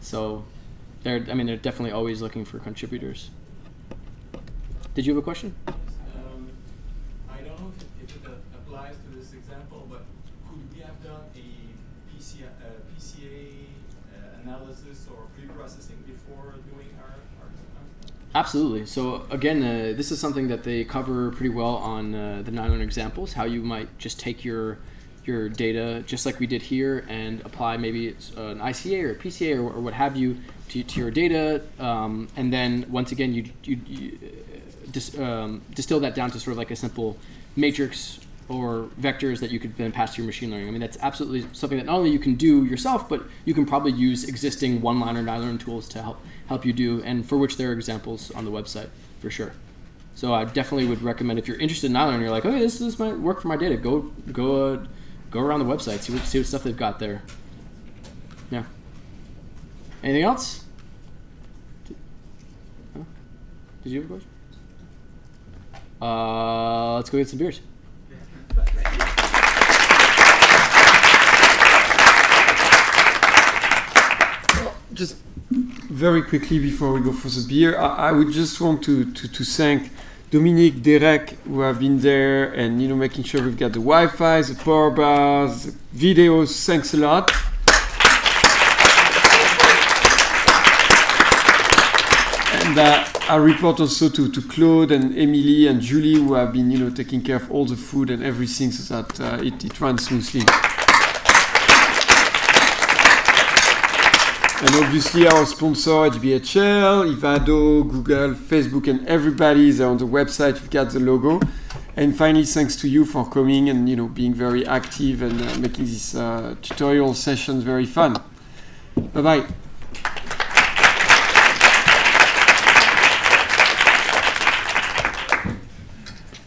So they're definitely always looking for contributors. Did you have a question? I don't know if it applies to this example, but could we have done a PCA analysis or pre-processing before doing our Absolutely. So again, this is something that they cover pretty well on the Nylearn examples, how you might just take your data, just like we did here, and apply maybe an ICA or a PCA or what have you to your data, and then once again you distill that down to sort of like a simple matrix or vectors that you could then pass to your machine learning. I mean, that's absolutely something that not only you can do yourself, but you can probably use existing one-liner Nylearn tools to help you do, and for which there are examples on the website for sure. So I definitely would recommend, if you're interested in Nylearn, you're like, okay, this might work for my data, go around the website, see what stuff they've got there. Yeah. Anything else? Did you have a question? Let's go get some beers. Just very quickly before we go for the beer, I would just want to thank Dominique, Derek, who have been there and making sure we've got the Wi-Fi, the power bars, the videos. Thanks a lot. And I report also to Claude and Emily and Julie, who have been taking care of all the food and everything so that it runs smoothly. And obviously our sponsor, HBHL, Ivado, Google, Facebook, and everybody is on the website. You've got the logo. And finally, thanks to you for coming and being very active and making these tutorial sessions very fun. Bye-bye.